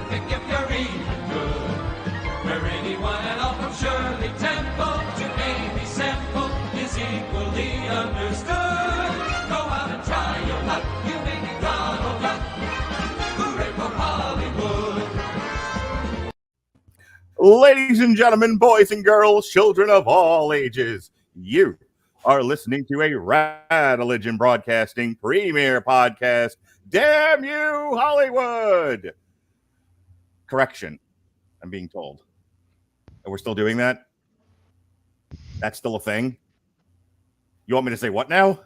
pick if you're even good. Where anyone at all from Shirley Temple to Amy Semple is equally understood. Go out and try your luck, you may be Donald Duck. Hooray for Hollywood. Ladies and gentlemen, boys and girls, children of all ages, you are listening to a Radulich Broadcasting premiere podcast. Damn you, Hollywood! Correction, I'm being told. And we're still doing that? That's still a thing? You want me to say what now?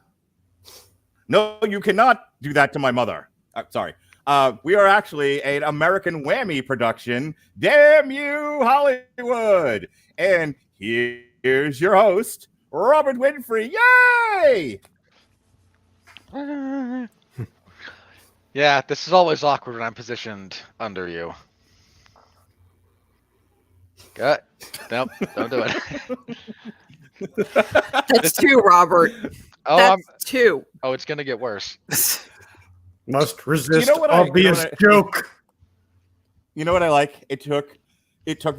No, you cannot do that to my mother. Sorry. We are actually an American Whammy production. Damn you, Hollywood! And here's your host, Robert Winfree. Yay! Yeah, this is always awkward when I'm positioned under you. Good. Nope, don't do it. That's two, Robert. Oh, That's two. Oh, it's gonna get worse. Must resist You know what obvious joke. You know what I like? It took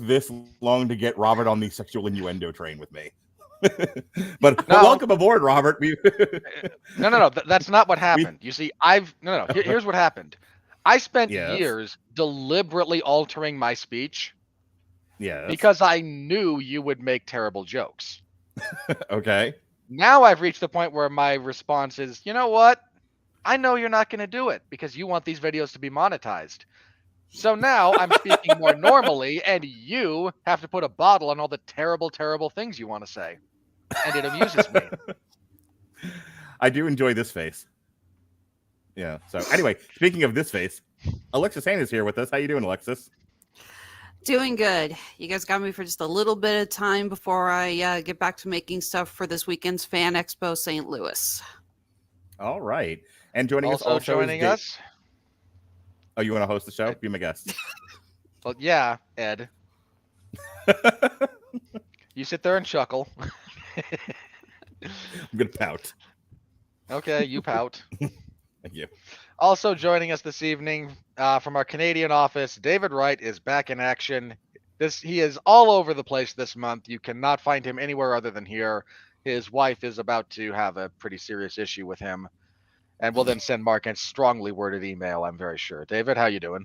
this long to get Robert on the sexual innuendo train with me. but welcome aboard, Robert. No. That's not what happened. You see, here's what happened. I spent years deliberately altering my speech. Yes. Because I knew you would make terrible jokes. Okay. Now I've reached the point where my response is, you know what? I know you're not going to do it because you want these videos to be monetized. So now I'm speaking more normally, and you have to put a bottle on all the terrible, terrible things you want to say. And it amuses me. I do enjoy this face. Yeah. So anyway, speaking of this face, Alexis Hejna is here with us. How you doing, Alexis? Doing good. You guys got me for just a little bit of time before I get back to making stuff for this weekend's Fan Expo St. Louis. All right. And joining us also joining us. Oh, you want to host the show? Be my guest. Well, yeah, Ed. You sit there and chuckle. I'm going to pout. Okay, you pout. Thank you. Also joining us this evening from our Canadian office, David Wright is back in action. He is all over the place this month. You cannot find him anywhere other than here. His wife is about to have a pretty serious issue with him. And we'll then send Mark a strongly worded email, I'm very sure. David, how you doing?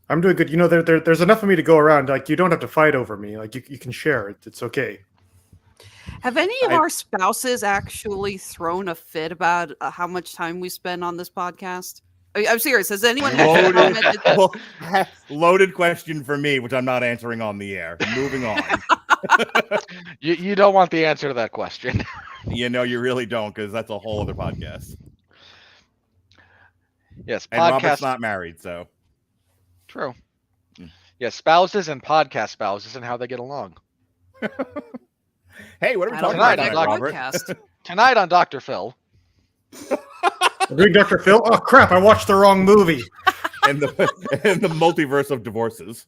I'm doing good. You know, there's enough of me to go around. Like, you don't have to fight over me. Like, you can share it. It's okay. Have any of our spouses actually thrown a fit about how much time we spend on this podcast? I'm serious. Has anyone loaded question for me, which I'm not answering on the air. Moving on. You don't want the answer to that question. You know, you really don't, because that's a whole other podcast. Yes, and Robert's not married, so. True. Yes, spouses and podcast spouses and how they get along. Hey, what are we talking about tonight, Robert? Tonight on Dr. Phil. Read Dr. Phil? Oh, crap, I watched the wrong movie. and the multiverse of divorces.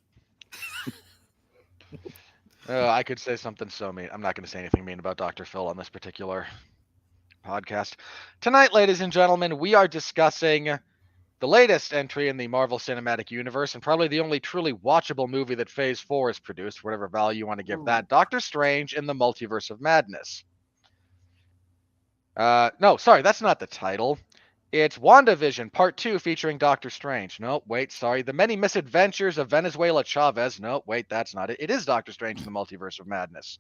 I could say something so mean. I'm not going to say anything mean about Dr. Phil on this particular podcast. Tonight, ladies and gentlemen, we are discussing the latest entry in the Marvel Cinematic Universe and probably the only truly watchable movie that Phase 4 has produced, whatever value you want to give that, Doctor Strange in the Multiverse of Madness. No, sorry, that's not the title. It's WandaVision Part 2 featuring Doctor Strange. No, wait, sorry. The Many Misadventures of Venezuela Chavez. No, wait, that's not it. It is Doctor Strange in the Multiverse of Madness.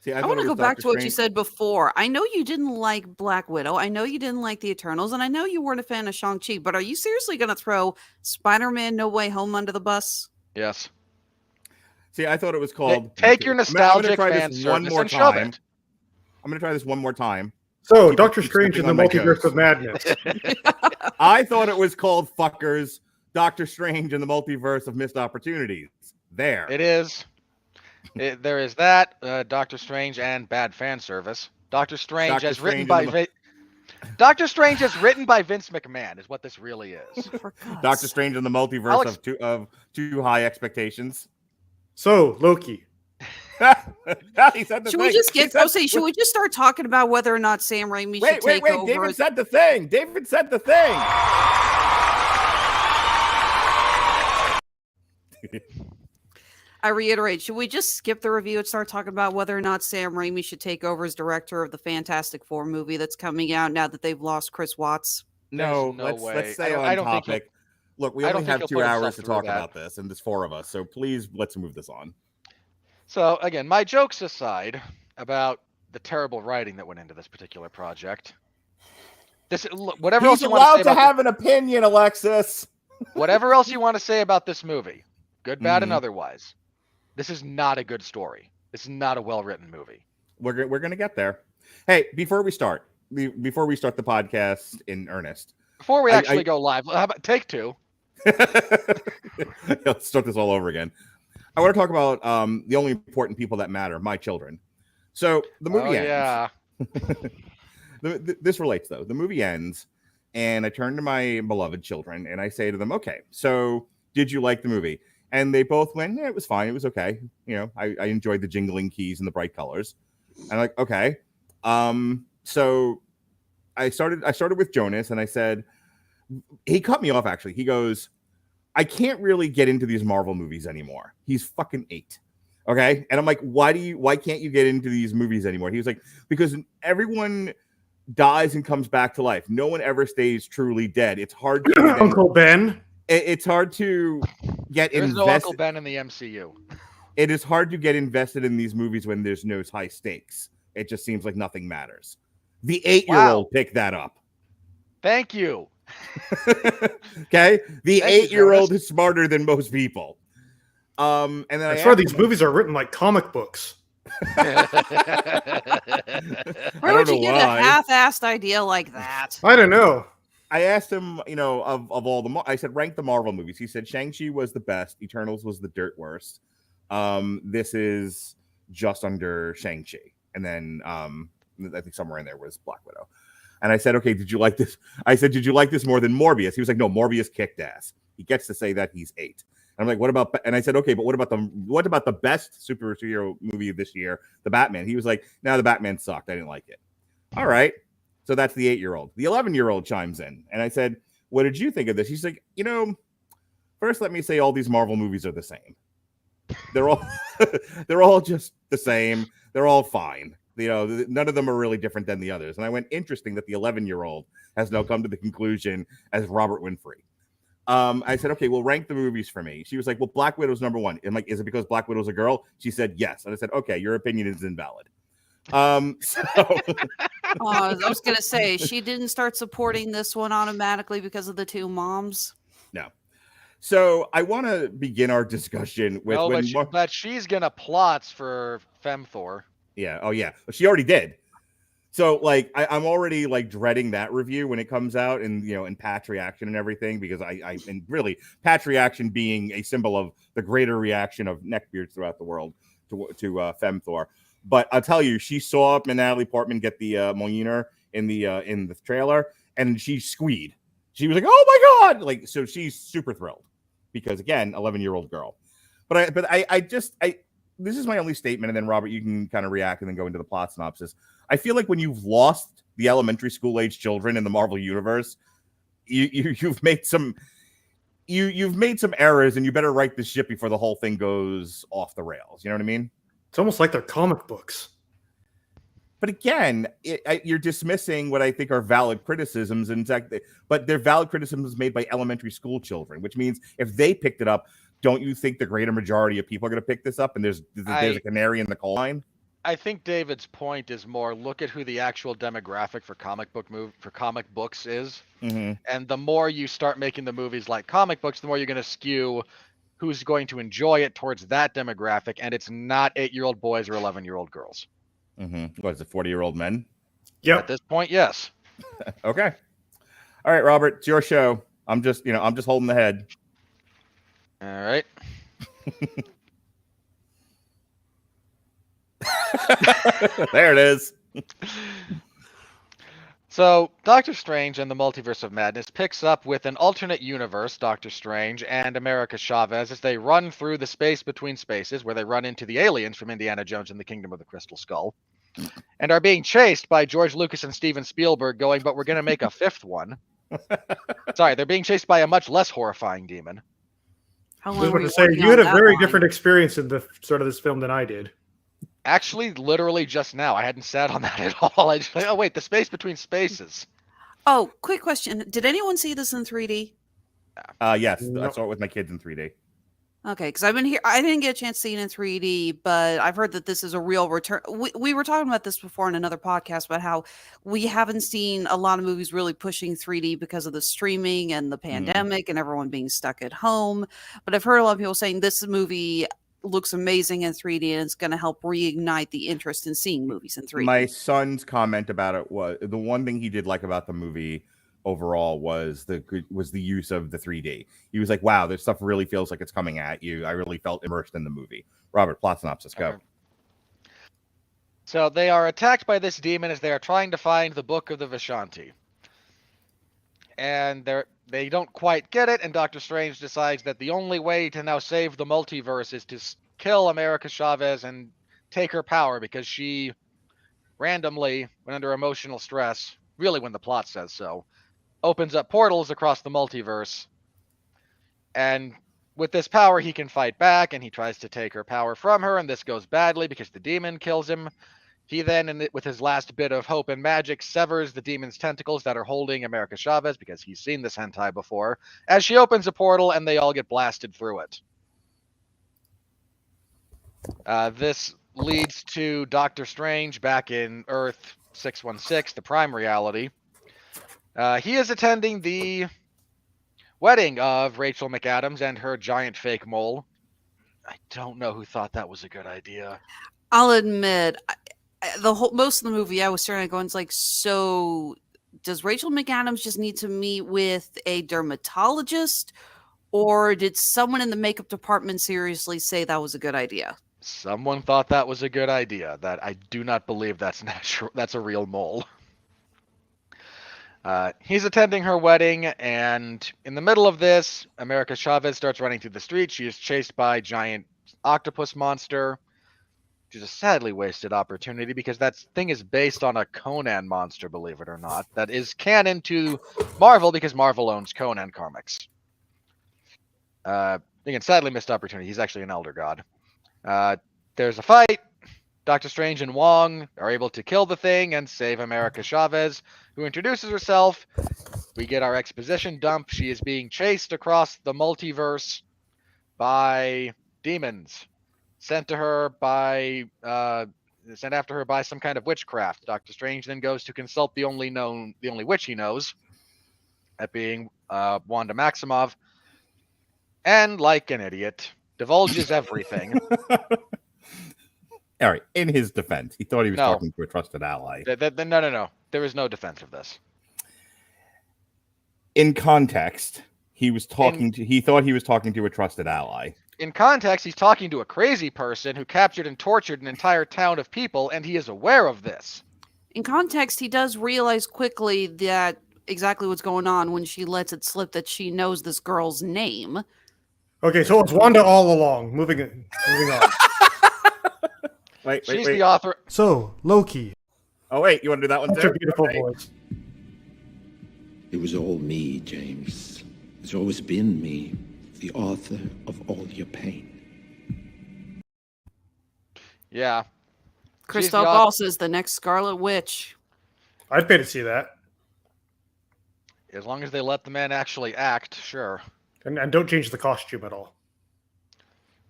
See, I want to go back to what you said before. I know you didn't like Black Widow. I know you didn't like the Eternals. And I know you weren't a fan of Shang-Chi. But are you seriously going to throw Spider-Man No Way Home under the bus? Yes. See, I thought it was called... Take your nostalgic fan service and shove it. I'm going to try this one more time. So, Doctor Strange in the Multiverse of Madness. I thought it was called fuckers Doctor Strange in the Multiverse of Missed Opportunities. There. It is. There is that, Doctor Strange and bad fan service. Doctor Strange as written by Doctor Strange is written by Vince McMahon is what this really is. Doctor Strange in the Multiverse of too high expectations. So, Loki. He said the should thing. We just get? Should we just start talking about whether or not Sam Raimi should take over? David said the thing. David said the thing. I reiterate, should we just skip the review and start talking about whether or not Sam Raimi should take over as director of the Fantastic Four movie that's coming out now that they've lost Chris Watts? No, There's no way. let's stay I on don't think topic. Look, we I only don't think have he'll 2 put hours himself to through talk that. about this, and there's 4 of us. So please, let's move this on. So again, my jokes aside about the terrible writing that went into this particular project. Whatever else He's you want to allowed say to about have an opinion, Alexis. whatever else you want to say about this movie, good, bad, and Mhm. otherwise, this is not a good story. This is not a well-written movie. We're gonna get there. Hey, before we start the podcast in earnest, Before we I- actually go live, how about take 2? let's start this all over again. I want to talk about the only important people that matter, my children. So the movie ends. Yeah. This relates though. The movie ends, and I turn to my beloved children and I say to them, "Okay, so did you like the movie?" And they both went, "Yeah, it was fine. It was okay. You know, I enjoyed the jingling keys and the bright colors." And I'm like, "Okay." So I started with Jonas, and I said, he cut me off actually. He goes, "I can't really get into these Marvel movies anymore. He's fucking 8." Okay. And I'm like, why can't you get into these movies anymore? He was like, because everyone dies and comes back to life. No one ever stays truly dead. It's hard to Uncle Ben. it's hard to get There's no invested. Uncle Ben in the MCU. It is hard to get invested in these movies when there's no high stakes. It just seems like nothing matters. The 8-year-old picked that up. Thank you. Okay. The Thank you, 8-year-old Jonas. is smarter than most people. And then I I swear asked these him- movies are written like comic books. Where I would don't you know get why. a half-assed idea like that? I don't know. I asked him, you know, of all the, I said, rank the Marvel movies. He said Shang-Chi was the best. Eternals was the dirt worst. This is just under Shang-Chi. And then I think somewhere in there was Black Widow. And I said, okay, did you like this? I said, did you like this more than Morbius? He was like, no, Morbius kicked ass. He gets to say that he's 8. And I'm like, what about? And I said, okay, but what about the best superhero movie of this year, the Batman? He was like, no, the Batman sucked. I didn't like it. All right. So that's the 8-year-old. The 11-year-old chimes in. And I said, what did you think of this? He's like, you know, first let me say all these Marvel movies are the same. They're all they're all just the same. They're all fine. You know, none of them are really different than the others. And I went, interesting that the 11-year-old has now come to the conclusion as Robert Winfree. I said, okay, well, rank the movies for me. She was like, well, Black Widow's number 1. I'm like, is it because Black Widow's a girl? She said, yes. And I said, okay, your opinion is invalid. So I was going to say, she didn't start supporting this one automatically because of the 2 moms. no. So I want to begin our discussion with No, when but she's gonna plots for Femthor. yeah, oh yeah, she already did. So like I'm already like dreading that review when it comes out, and you know, and Pat's reaction and everything, because I and really Pat's reaction being a symbol of the greater reaction of neckbeards throughout the world to Femthor. But I'll tell you, she saw Natalie Portman get the Mjolnir in the trailer, and she squeed. She was like, "Oh my god!" Like, so she's super thrilled because again, 11-year-old girl. But I just this is my only statement, and then Robert, you can kind of react and then go into the plot synopsis. I feel like when you've lost the elementary school age children in the Marvel universe, you've made some errors, and you better right the ship before the whole thing goes off the rails. You know what I mean? It's almost like they're comic books. But again, you're dismissing what I think are valid criticisms. In fact, but they're valid criticisms made by elementary school children, which means if they picked it up, don't you think the greater majority of people are going to pick this up? And there's a canary in the coal mine. I think David's point is more look at who the actual demographic for comic books is, and the more you start making the movies like comic books, the more you're going to skew who's going to enjoy it towards that demographic, and it's not 8-year-old boys or 11-year-old girls. What is it, 40-year-old men? Yep. At this point, yes. Okay. All right, Robert, it's your show. I'm just holding the head. All right. There it is. So, Doctor Strange and the Multiverse of Madness picks up with an alternate universe, Doctor Strange and America Chavez, as they run through the space between spaces, where they run into the aliens from Indiana Jones and the Kingdom of the Crystal Skull, and are being chased by George Lucas and Steven Spielberg, going, but we're going to make a 5th one. Sorry, they're being chased by a much less horrifying demon. How I long was were about you to say, working you had on a that very line? different experience in the start of this film than I did. Actually, literally just now. I hadn't sat on that at all. I just like, oh wait, the space between spaces. Oh, quick question. Did anyone see this in 3D? Yes, I No. saw it with my kids in 3D. Okay, because I've been here. I didn't get a chance to see it in 3D, but I've heard that this is a real return. We were talking about this before in another podcast about how we haven't seen a lot of movies really pushing 3D because of the streaming and the pandemic and everyone being stuck at home. But I've heard a lot of people saying this movie looks amazing in 3D and it's going to help reignite the interest in seeing movies in 3D. My son's comment about it was the one thing he did like about the movie overall was the use of the 3D. He was like, "Wow, this stuff really feels like it's coming at you." I really felt immersed in the movie. Robert, plot synopsis, go. Okay. So they are attacked by this demon as they are trying to find the Book of the Vishanti. And they don't quite get it, and Doctor Strange decides that the only way to now save the multiverse is to kill America Chavez and take her power, because she randomly, when under emotional stress, really when the plot says so, opens up portals across the multiverse. And with this power, he can fight back, and he tries to take her power from her, and this goes badly because the demon kills him. He then, with his last bit of hope and magic, severs the demon's tentacles that are holding America Chavez, because he's seen this hentai before, as she opens a portal and they all get blasted through it. This leads to Doctor Strange back in Earth 616, the Prime reality. He is attending the wedding of Rachel McAdams and her giant fake mole. I don't know who thought that was a good idea. I'll admit, most of the movie I was staring at going, it's like, so does Rachel McAdams just need to meet with a dermatologist, or did someone in the makeup department seriously say that was a good idea? Someone thought that was a good idea. That I do not believe that's natural. That's a real mole. He's attending her wedding, and in the middle of this, America Chavez starts running through the street. She is chased by a giant octopus monster, which is a sadly wasted opportunity because that thing is based on a Conan monster, believe it or not. That is canon to Marvel because Marvel owns Conan comics. Again, sadly missed opportunity. He's actually an elder god. There's a fight. Doctor Strange and Wong are able to kill the thing and save America Chavez, who introduces herself. We get our exposition dump. She is being chased across the multiverse by demons, sent after her by some kind of witchcraft. Doctor Strange then goes to consult the only witch he knows, that being Wanda Maximoff, and like an idiot, divulges everything. All right, in his defense, he thought he was talking to a trusted ally. No. There is no defense of this. In context, he thought he was talking to a trusted ally. In context, he's talking to a crazy person who captured and tortured an entire town of people, and he is aware of this. In context, he does realize quickly that exactly what's going on when she lets it slip that she knows this girl's name. Okay, so it's Wanda all along. Moving on. She's the author. So, Loki. Oh, wait, you want to do that one Such too? a beautiful Okay. voice. It was all me, James. It's always been me, the author of all your pain. Yeah. Christoph Waltz is the next Scarlet Witch. I'd pay to see that. As long as they let the man actually act, sure. And don't change the costume at all.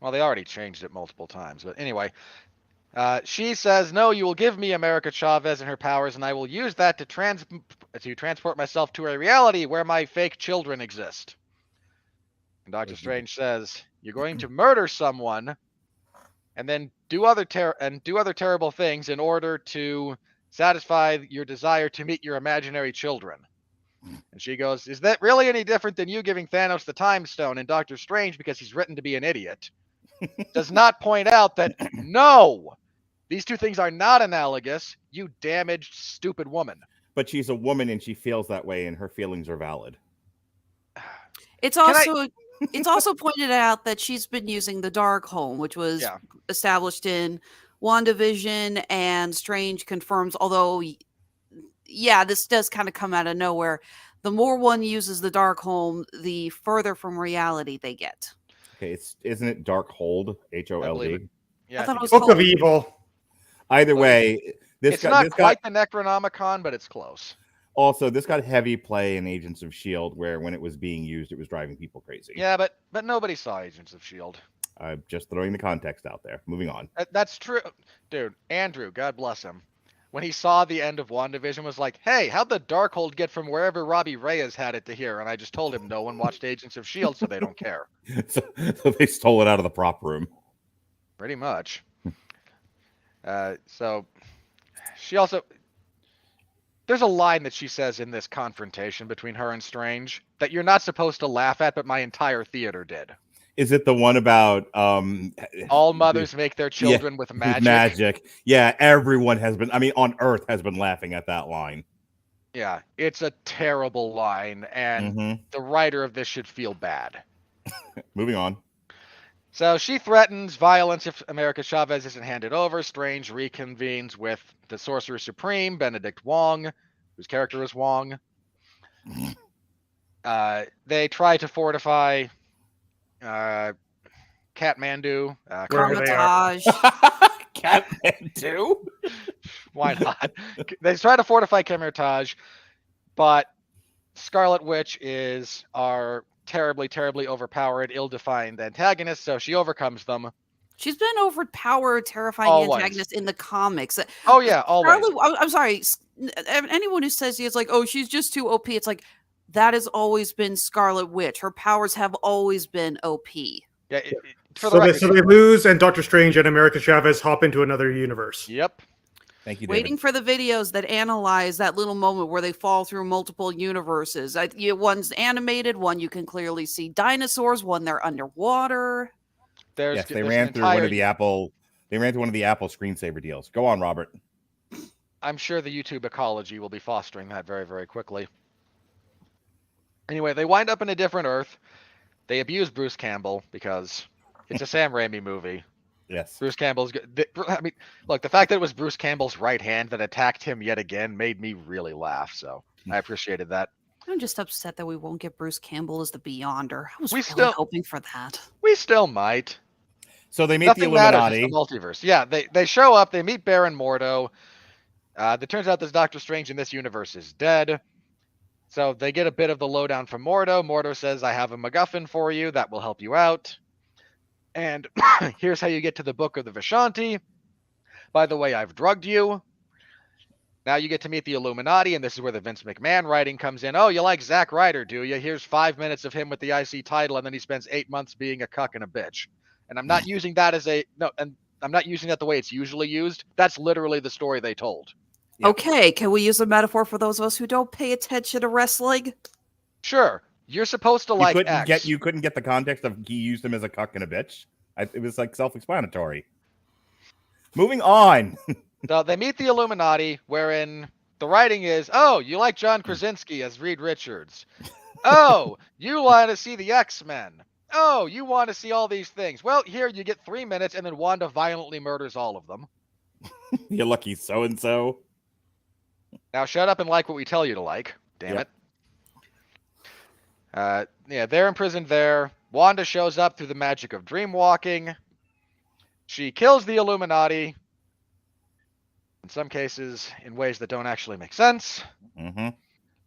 Well, they already changed it multiple times, but anyway. She says, "No, you will give me America Chavez and her powers, and I will use that to transport myself to a reality where my fake children exist." And Doctor Strange says, "You're going to murder someone, and then do other terrible things in order to satisfy your desire to meet your imaginary children." And she goes, "Is that really any different than you giving Thanos the Time Stone?" And Doctor Strange, because he's written to be an idiot, does not point out that, no, these two things are not analogous, you damaged, stupid woman. But she's a woman and she feels that way, and her feelings are valid. It's also pointed out that she's been using the Darkhold, which was established in WandaVision, and Strange confirms, although, this does kind of come out of nowhere. The more one uses the Darkhold, the further from reality they get. Okay, isn't it Darkhold? HOLD. Yeah, I thought it was Book of called- Evil. Either way, it's not quite the Necronomicon, but it's close. Also, this got heavy play in Agents of S.H.I.E.L.D., where when it was being used, it was driving people crazy. Yeah, but nobody saw Agents of S.H.I.E.L.D. I'm just throwing the context out there. Moving on. That's true. Dude, Andrew, God bless him. When he saw the end of WandaVision, was like, hey, how'd the Darkhold get from wherever Robbie Reyes had it to here? And I just told him no one watched Agents of S.H.I.E.L.D., so they don't care. so they stole it out of the prop room. Pretty much. So she also... There's a line that she says in this confrontation between her and Strange that you're not supposed to laugh at, but my entire theater did. Is it the one about all mothers make their children with magic? Magic. Yeah, everyone has been, on Earth has been laughing at that line. Yeah, it's a terrible line, and the writer of this should feel bad. Moving on. So she threatens violence if America Chavez isn't handed over. Strange reconvenes with the Sorcerer Supreme, Benedict Wong, whose character is Wong. They try to fortify Kathmandu. Carmitage. Kathmandu? Why not? They try to fortify Kathmandu, but Scarlet Witch is our terribly, terribly overpowered, ill-defined antagonist, so she overcomes them. She's been overpowered, terrifying Always. antagonist in the comics. Oh yeah, always. I'm sorry. Anyone who says it's like, oh, she's just too OP, it's like, that has always been Scarlet Witch. Her powers have always been OP. Yeah. So they lose, and Doctor Strange and America Chavez hop into another universe. Yep. Thank you, David. Waiting for the videos that analyze that little moment where they fall through multiple universes. One's animated, one you can clearly see dinosaurs, one they're underwater. Yes, they ran through one of the Apple. They ran through one of the Apple screensaver deals. Go on, Robert. I'm sure the YouTube ecology will be fostering that very, very quickly. Anyway, they wind up in a different Earth. They abuse Bruce Campbell because it's a Sam Raimi movie. Yes. Bruce Campbell's good. Look, the fact that it was Bruce Campbell's right hand that attacked him yet again made me really laugh. So I appreciated that. I'm just upset that we won't get Bruce Campbell as the Beyonder. I was hoping for that. We still might. So they meet Nothing the Illuminati. Matters, the multiverse. Yeah, they show up. They meet Baron Mordo. It turns out that Doctor Strange in this universe is dead. So they get a bit of the lowdown from Mordo. Mordo says, I have a MacGuffin for you that will help you out. And here's how you get to the Book of the Vishanti. By the way, I've drugged you. Now you get to meet the Illuminati, and this is where the Vince McMahon writing comes in. Oh, you like Zack Ryder, do you? Here's 5 minutes of him with the IC title, and then he spends 8 months being a cuck and a bitch. And I'm not using that I'm not using that the way it's usually used. That's literally the story they told. Yeah. Okay, can we use a metaphor for those of us who don't pay attention to wrestling? Sure. You're supposed to like X. You couldn't get the context of he used him as a cuck and a bitch. It was like self-explanatory. Moving on. So they meet the Illuminati, wherein the writing is, oh, you like John Krasinski as Reed Richards. Oh, you want to see the X-Men. Oh, you want to see all these things. Well, here you get 3 minutes, and then Wanda violently murders all of them. You're lucky so-and-so. Now shut up and like what we tell you to like. Damn it. Yeah, they're imprisoned there. Wanda shows up through the magic of dreamwalking. She kills the Illuminati. In some cases, in ways that don't actually make sense. Mm-hmm.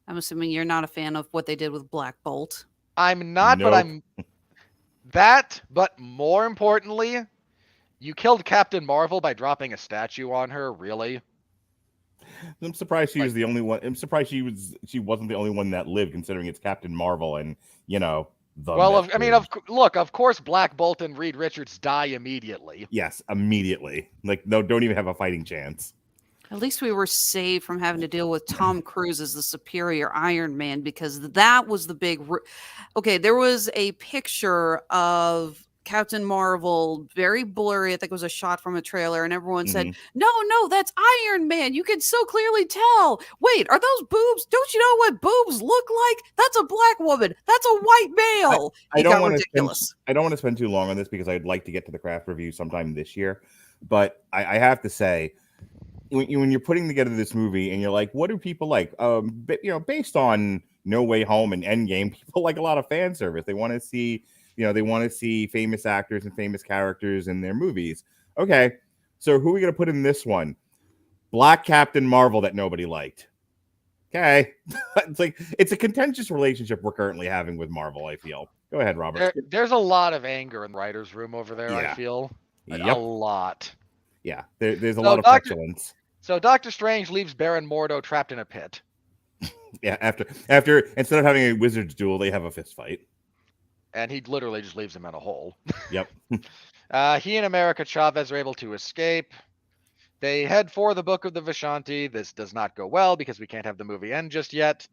I'm assuming you're not a fan of what they did with Black Bolt. I'm not, Nope. but I'm... but more importantly, you killed Captain Marvel by dropping a statue on her, really? I'm surprised she was the only one. I'm surprised she wasn't the only one that lived, considering it's Captain Marvel and, the look, of course Black Bolt and Reed Richards die immediately. Yes, immediately. Like, no, don't even have a fighting chance. At least we were saved from having to deal with Tom Cruise as the superior Iron Man, because that was the big... Okay, there was a picture of Captain Marvel, very blurry. I think it was a shot from a trailer, and everyone said, no, that's Iron Man. You can so clearly tell. Wait, are those boobs? Don't you know what boobs look like? That's a black woman. That's a white male. I don't want to spend too long on this because I'd like to get to the craft review sometime this year. But I have to say, when you're putting together this movie and you're like, what do people like? Based on No Way Home and Endgame, people like a lot of fan service. They want to see they want to see famous actors and famous characters in their movies. Okay, so who are we going to put in this one? Black Captain Marvel that nobody liked. Okay. It's a contentious relationship we're currently having with Marvel, I feel. Go ahead, Robert. There's a lot of anger in the writer's room over there, Yeah. I feel. Like, Yep. a lot. Yeah, there's a lot of petulance. So Doctor Strange leaves Baron Mordo trapped in a pit. Yeah, after instead of having a wizard's duel, they have a fist fight. And he literally just leaves him in a hole. Yep. He and America Chavez are able to escape. They head for the Book of the Vishanti. This does not go well because we can't have the movie end just yet.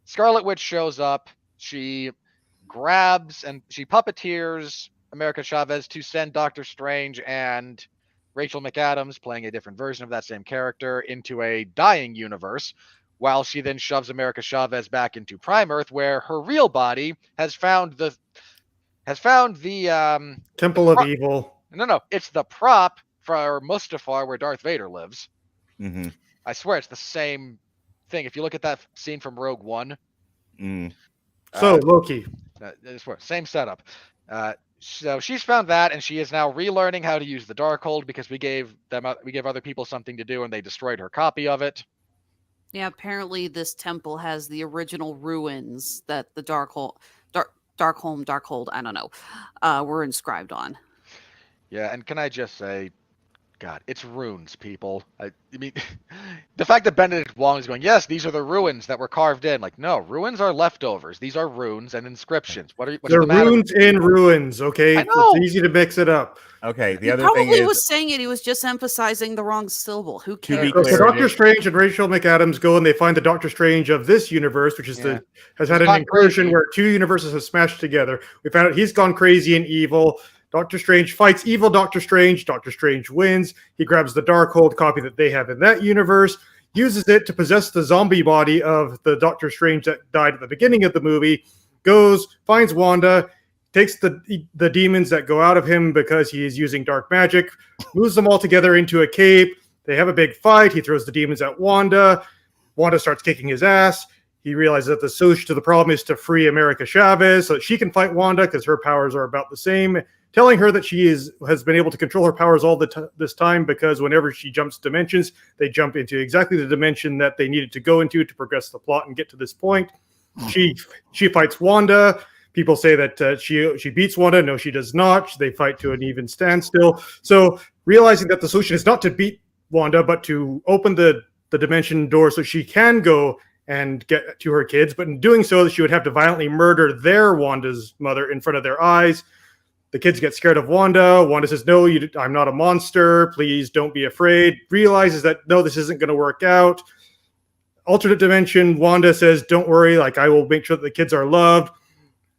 Scarlet Witch shows up. She grabs and she puppeteers America Chavez to send Doctor Strange and Rachel McAdams, playing a different version of that same character, into a dying universe, while she then shoves America Chavez back into Prime Earth, where her real body has found the Temple of Evil. No, it's the prop for Mustafar, where Darth Vader lives. Mm-hmm. I swear it's the same thing. If you look at that scene from Rogue One. So Loki. I swear, same setup. So she's found that, and she is now relearning how to use the Darkhold because we gave other people something to do, and they destroyed her copy of it. Yeah, apparently this temple has the original ruins that the Darkhold, I don't know, were inscribed on. Yeah, and can I just say, God, it's runes, people. I mean, the fact that Benedict Wong is going, yes, these are the ruins that were carved in. Like, no, ruins are leftovers. These are runes and inscriptions. What's They're the matter runes in ruins, okay? I know. It's easy to mix it up. Okay, the He other probably thing is was saying it. He was just emphasizing the wrong syllable. Who To be cares? So clear, Doctor Strange and Rachel McAdams go and they find the Doctor Strange of this universe, which is has had He's an gone incursion crazy. where two universes have smashed together. We found out he's gone crazy and evil. Doctor Strange fights evil Doctor Strange. Doctor Strange wins. He grabs the Darkhold copy that they have in that universe, uses it to possess the zombie body of the Doctor Strange that died at the beginning of the movie, goes, finds Wanda, takes the demons that go out of him because he is using dark magic, moves them all together into a cape. They have a big fight. He throws the demons at Wanda. Wanda starts kicking his ass. He realizes that the solution to the problem is to free America Chavez so that she can fight Wanda because her powers are about the same, telling her that she has been able to control her powers all this time because whenever she jumps dimensions, they jump into exactly the dimension that they needed to go into to progress the plot and get to this point. She fights Wanda. People say that she beats Wanda. No, she does not. They fight to an even standstill. So realizing that the solution is not to beat Wanda, but to open the dimension door so she can go and get to her kids. But in doing so, she would have to violently murder Wanda's mother in front of their eyes. The kids get scared of Wanda. Wanda says, no, I'm not a monster. Please don't be afraid. Realizes that, no, this isn't going to work out. Alternate dimension, Wanda says, don't worry. I will make sure that the kids are loved.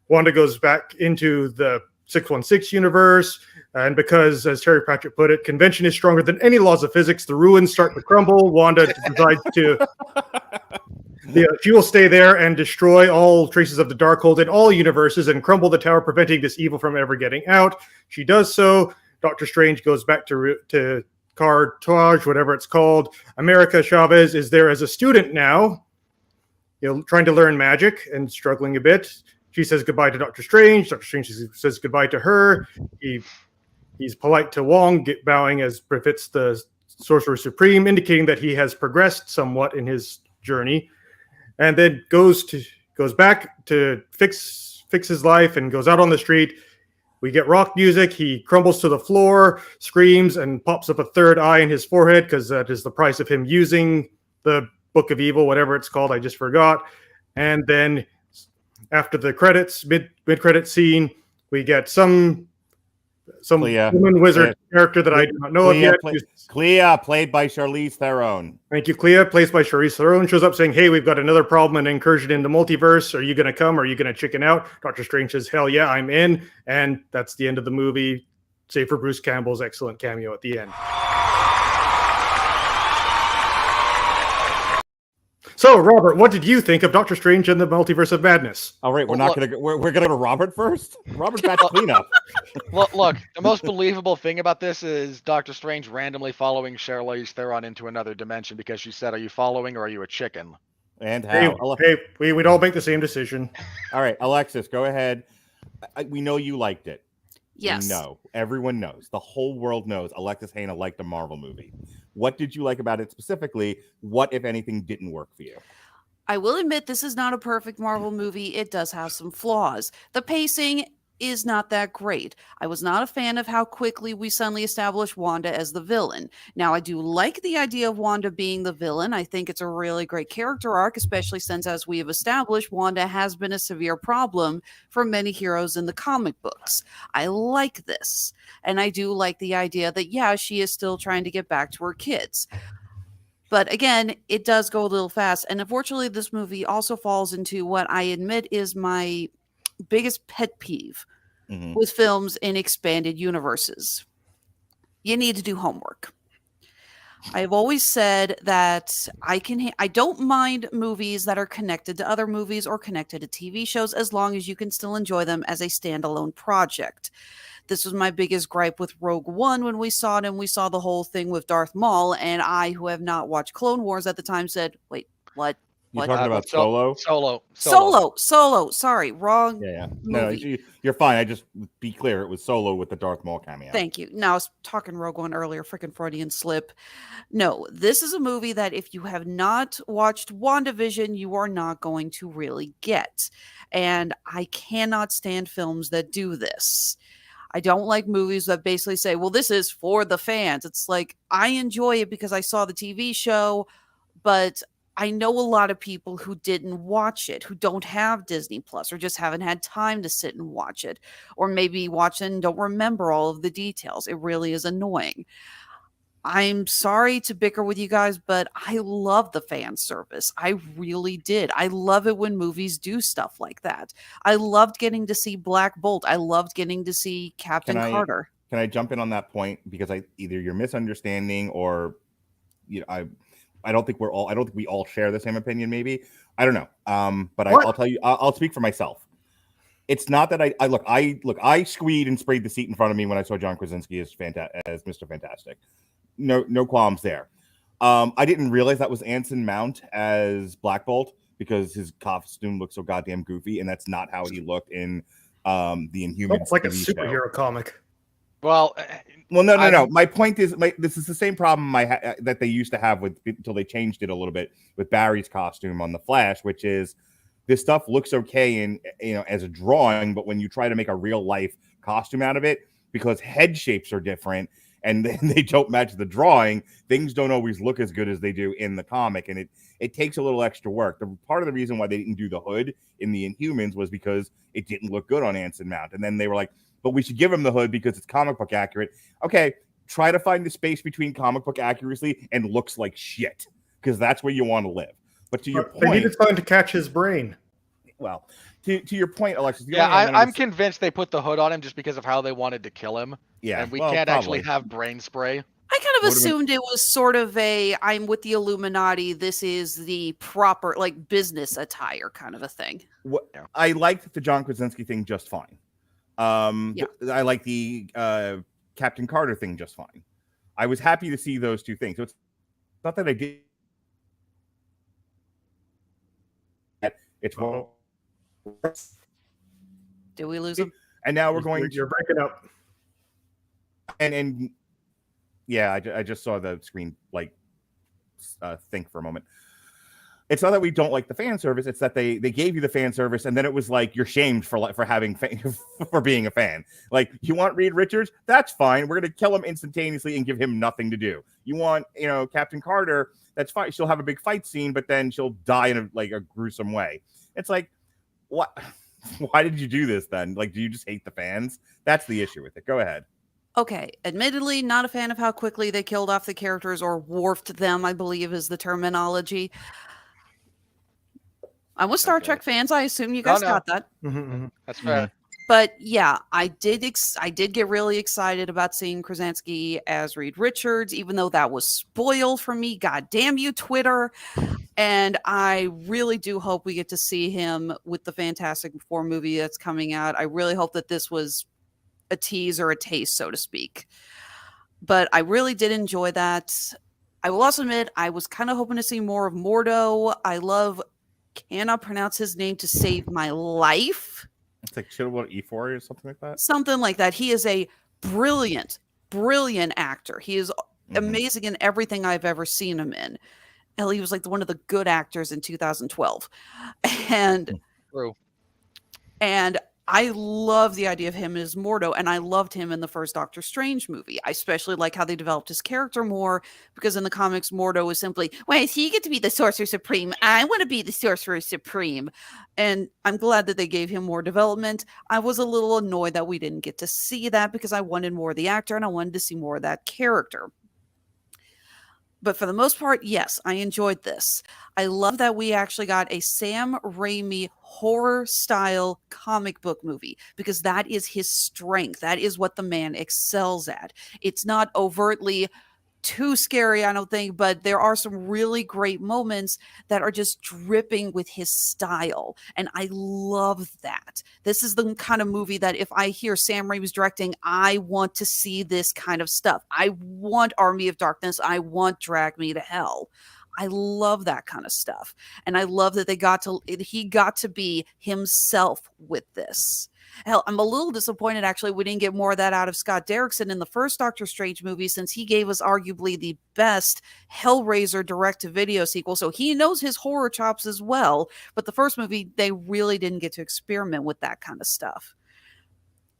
Wanda goes back into the 616 universe. And because, as Terry Pratchett put it, convention is stronger than any laws of physics, the ruins start to crumble. Wanda decides to... she will stay there and destroy all traces of the Darkhold in all universes and crumble the tower, preventing this evil from ever getting out. She does so. Doctor Strange goes back to Carthage, whatever it's called. America Chavez is there as a student now, trying to learn magic and struggling a bit. She says goodbye to Doctor Strange. Doctor Strange says goodbye to her. He's polite to Wong, bowing as befits the Sorcerer Supreme, indicating that he has progressed somewhat in his journey. And then goes back to fix his life and goes out on the street. We get rock music. He crumbles to the floor, screams, and pops up a third eye in his forehead because that is the price of him using the Book of Evil, whatever it's called. I just forgot. And then after the credits, mid-credit scene, we get some woman wizard character that I do not know of yet. Clea, played by Charlize Theron. Thank you, Clea, played by Charlize Theron, shows up saying, hey, we've got another problem, an incursion in the multiverse. Are you going to come? Are you going to chicken out? Doctor Strange says, hell yeah, I'm in. And that's the end of the movie, save for Bruce Campbell's excellent cameo at the end. So, Robert, what did you think of Doctor Strange and the Multiverse of Madness? All right, we're gonna go to Robert first. Robert got to clean up. Look, the most believable thing about this is Doctor Strange randomly following Charlize Theron into another dimension because she said, "Are you following or are you a chicken?" And how? Hey, we'd all make the same decision. All right, Alexis, go ahead. we know you liked it. Yes. No, everyone knows. The whole world knows Alexis Hejna liked a Marvel movie. What did you like about it specifically? What, if anything, didn't work for you? I will admit this is not a perfect Marvel movie. It does have some flaws. The pacing is not that great. I was not a fan of how quickly we suddenly established Wanda as the villain. Now, I do like the idea of Wanda being the villain. I think it's a really great character arc, especially since, as we have established, Wanda has been a severe problem for many heroes in the comic books. I like this. And I do like the idea that, yeah, she is still trying to get back to her kids. But again, it does go a little fast. And unfortunately, this movie also falls into what I admit is my biggest pet peeve with films in expanded universes. You need to do homework. I've always said that I don't mind movies that are connected to other movies or connected to TV shows as long as you can still enjoy them as a standalone project. This was my biggest gripe with Rogue One when we saw it, and we saw the whole thing with Darth Maul, and I, who have not watched Clone Wars at the time, said, wait, what? You're talking about Solo? Solo. Sorry, wrong. Yeah. Movie. No, you're fine. I just be clear. It was Solo with the Darth Maul cameo. Thank you. Now, I was talking Rogue One earlier, freaking Freudian slip. No, this is a movie that if you have not watched WandaVision, you are not going to really get. And I cannot stand films that do this. I don't like movies that basically say, well, this is for the fans. It's like, I enjoy it because I saw the TV show, but I know a lot of people who didn't watch it, who don't have Disney Plus or just haven't had time to sit and watch it, or maybe watch it and don't remember all of the details. It really is annoying. I'm sorry to bicker with you guys, but I love the fan service. I really did. I love it when movies do stuff like that. I loved getting to see Black Bolt. I loved getting to see Captain Carter. Can I jump in on that point? Because either you're misunderstanding or I don't think we all share the same opinion. Maybe I don't know. But I'll tell you. I'll speak for myself. It's not that I squeed and sprayed the seat in front of me when I saw John Krasinski as Mr. Fantastic. No qualms there. I didn't realize that was Anson Mount as Black Bolt because his costume looked so goddamn goofy, and that's not how he looked in the Inhumans. It's like a TV superhero show. comic. Well, no. My point is, this is the same problem that they used to have until they changed it a little bit with Barry's costume on The Flash, which is this stuff looks okay as a drawing, but when you try to make a real life costume out of it, because head shapes are different and then they don't match the drawing, things don't always look as good as they do in the comic, and it takes a little extra work. Part of the reason why they didn't do the hood in the Inhumans was because it didn't look good on Anson Mount, and then they were like, but we should give him the hood because it's comic book accurate. Okay, try to find the space between comic book accuracy and looks like shit, because that's where you want to live. But to your point, they needed time to catch his brain. Well, to your point, Alexis. I'm convinced they put the hood on him just because of how they wanted to kill him. Yeah, and we can't actually have brain spray. I kind of assumed it was sort of I'm with the Illuminati. This is the proper business attire kind of a thing. I liked the John Krasinski thing just fine. I like the Captain Carter thing just fine. I was happy to see those two things. So it's not that I did. It's more. Did we lose him? And now we're going. You're breaking up. And yeah, I just saw the screen think for a moment. It's not that we don't like the fan service; it's that they gave you the fan service, and then it was like you're shamed for having for being a fan. Like, you want Reed Richards? That's fine. We're gonna kill him instantaneously and give him nothing to do. You want Captain Carter? That's fine. She'll have a big fight scene, but then she'll die in a gruesome way. It's like, what? Why did you do this then? Do you just hate the fans? That's the issue with it. Go ahead. Okay, admittedly, not a fan of how quickly they killed off the characters or warped them, I believe is the terminology. I'm with Star Trek fans. I assume you guys got that. Mm-hmm. That's fair. But yeah, I did get really excited about seeing Krasinski as Reed Richards, even though that was spoiled for me. God damn you, Twitter. And I really do hope we get to see him with the Fantastic Four movie that's coming out. I really hope that this was a tease or a taste, so to speak. But I really did enjoy that. I will also admit I was kind of hoping to see more of Mordo. Cannot pronounce his name to save my life. It's like Chiwetel Ejiofor or something like that. Something like that. He is a brilliant actor. He is amazing in everything I've ever seen him in. Hell, he was like one of the good actors in 2012. And True. And I love the idea of him as Mordo, and I loved him in the first Doctor Strange movie. I especially like how they developed his character more, because in the comics, Mordo is simply, why does he get to be the Sorcerer Supreme? I want to be the Sorcerer Supreme. And I'm glad that they gave him more development. I was a little annoyed that we didn't get to see that, because I wanted more of the actor, and I wanted to see more of that character. But for the most part, yes, I enjoyed this. I love that we actually got a Sam Raimi horror-style comic book movie, because that is his strength. That is what the man excels at. It's not overtly too scary, I don't think, but there are some really great moments that are just dripping with his style, and I love that. This is the kind of movie that if I hear Sam Raimi's directing, I want to see this kind of stuff. I want Army of Darkness. I want Drag Me to Hell. I love that kind of stuff, and I love that he got to be himself with this. Hell, I'm a little disappointed, actually, we didn't get more of that out of Scott Derrickson in the first Doctor Strange movie, since he gave us arguably the best Hellraiser direct-to-video sequel, so he knows his horror chops as well. But the first movie, they really didn't get to experiment with that kind of stuff.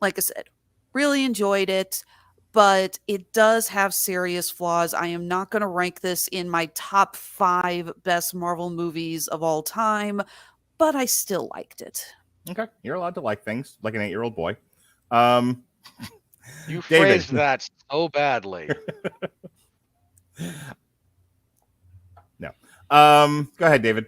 Like I said, really enjoyed it, but it does have serious flaws. I am not going to rank this in my top 5 best Marvel movies of all time, but I still liked it. Okay, you're allowed to like things like an 8-year-old boy. You phrased that so badly. No. Go ahead, David.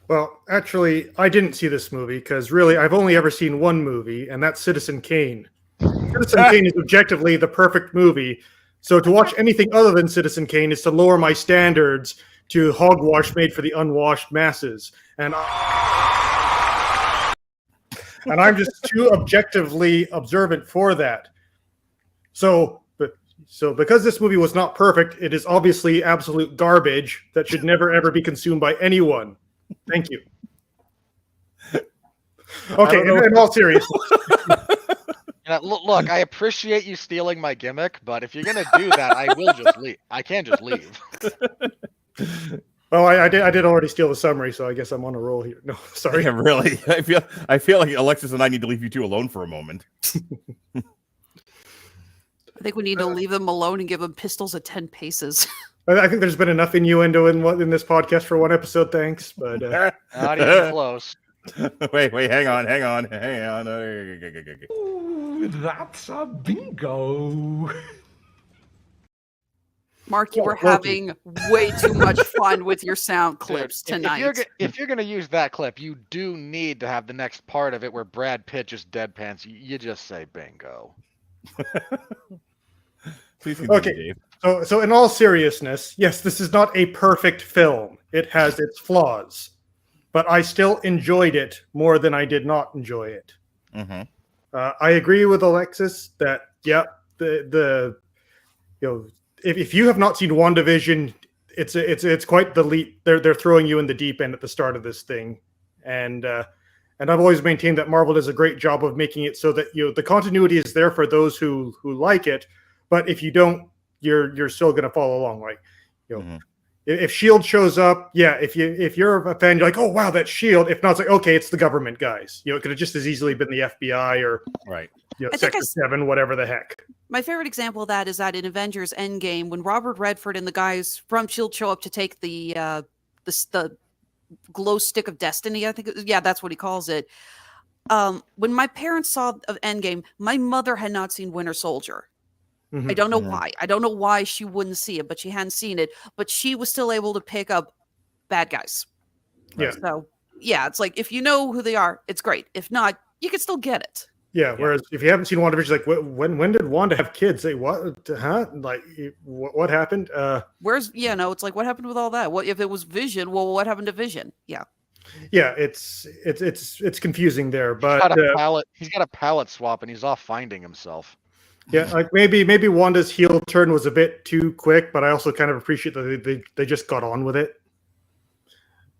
Well, actually, I didn't see this movie because really I've only ever seen one movie, and that's Citizen Kane. Citizen Kane is objectively the perfect movie. So to watch anything other than Citizen Kane is to lower my standards to hogwash made for the unwashed masses. And I'm just too objectively observant for that. So because this movie was not perfect, it is obviously absolute garbage that should never ever be consumed by anyone. Thank you. Okay, in all seriousness. Look, I appreciate you stealing my gimmick, but if you're gonna do that, I will just leave. I can just leave. Well, I did already steal the summary, so I guess I'm on a roll here. No, sorry. Yeah, really. I feel like Alexis and I need to leave you two alone for a moment. I think we need to leave them alone and give them pistols at 10 paces. I think there's been enough innuendo in this podcast for one episode. Thanks, but not even close. Wait, hang on. Ooh, that's a bingo. Mark, you were having way too much fun with your sound clips tonight. If you're going to use that clip, you do need to have the next part of it where Brad Pitt just deadpans. You just say bingo. Please continue, okay. Dave. So in all seriousness, yes, this is not a perfect film. It has its flaws, but I still enjoyed it more than I did not enjoy it. Mm-hmm. I agree with Alexis that if you have not seen WandaVision, it's quite the leap. They're throwing you in the deep end at the start of this thing, and I've always maintained that Marvel does a great job of making it so that the continuity is there for those who like it, but if you don't, you're still going to follow along. Like Mm-hmm. If S.H.I.E.L.D. shows up, yeah, if you're a fan, you're like, oh wow, that's S.H.I.E.L.D. If not, it's like, okay, it's the government guys. It could have just as easily been the FBI or right. Sector 7, whatever the heck. My favorite example of that is that in Avengers Endgame, when Robert Redford and the guys from S.H.I.E.L.D. show up to take the glow stick of destiny, I think, that's what he calls it. When my parents saw of Endgame, my mother had not seen Winter Soldier. Mm-hmm. I don't know why. I don't know why she wouldn't see it, but she hadn't seen it. But she was still able to pick up bad guys. Yeah. So, yeah, it's like, if you know who they are, it's great. If not, you can still get it. Yeah, whereas if you haven't seen WandaVision, like, when did Wanda have kids? Say, what? Huh? Like, what happened? It's like, what happened with all that? What if it was Vision? Well, what happened to Vision? Yeah. Yeah, it's confusing there, but he's got a palette swap and he's off finding himself. Yeah, like maybe Wanda's heel turn was a bit too quick, but I also kind of appreciate that they just got on with it.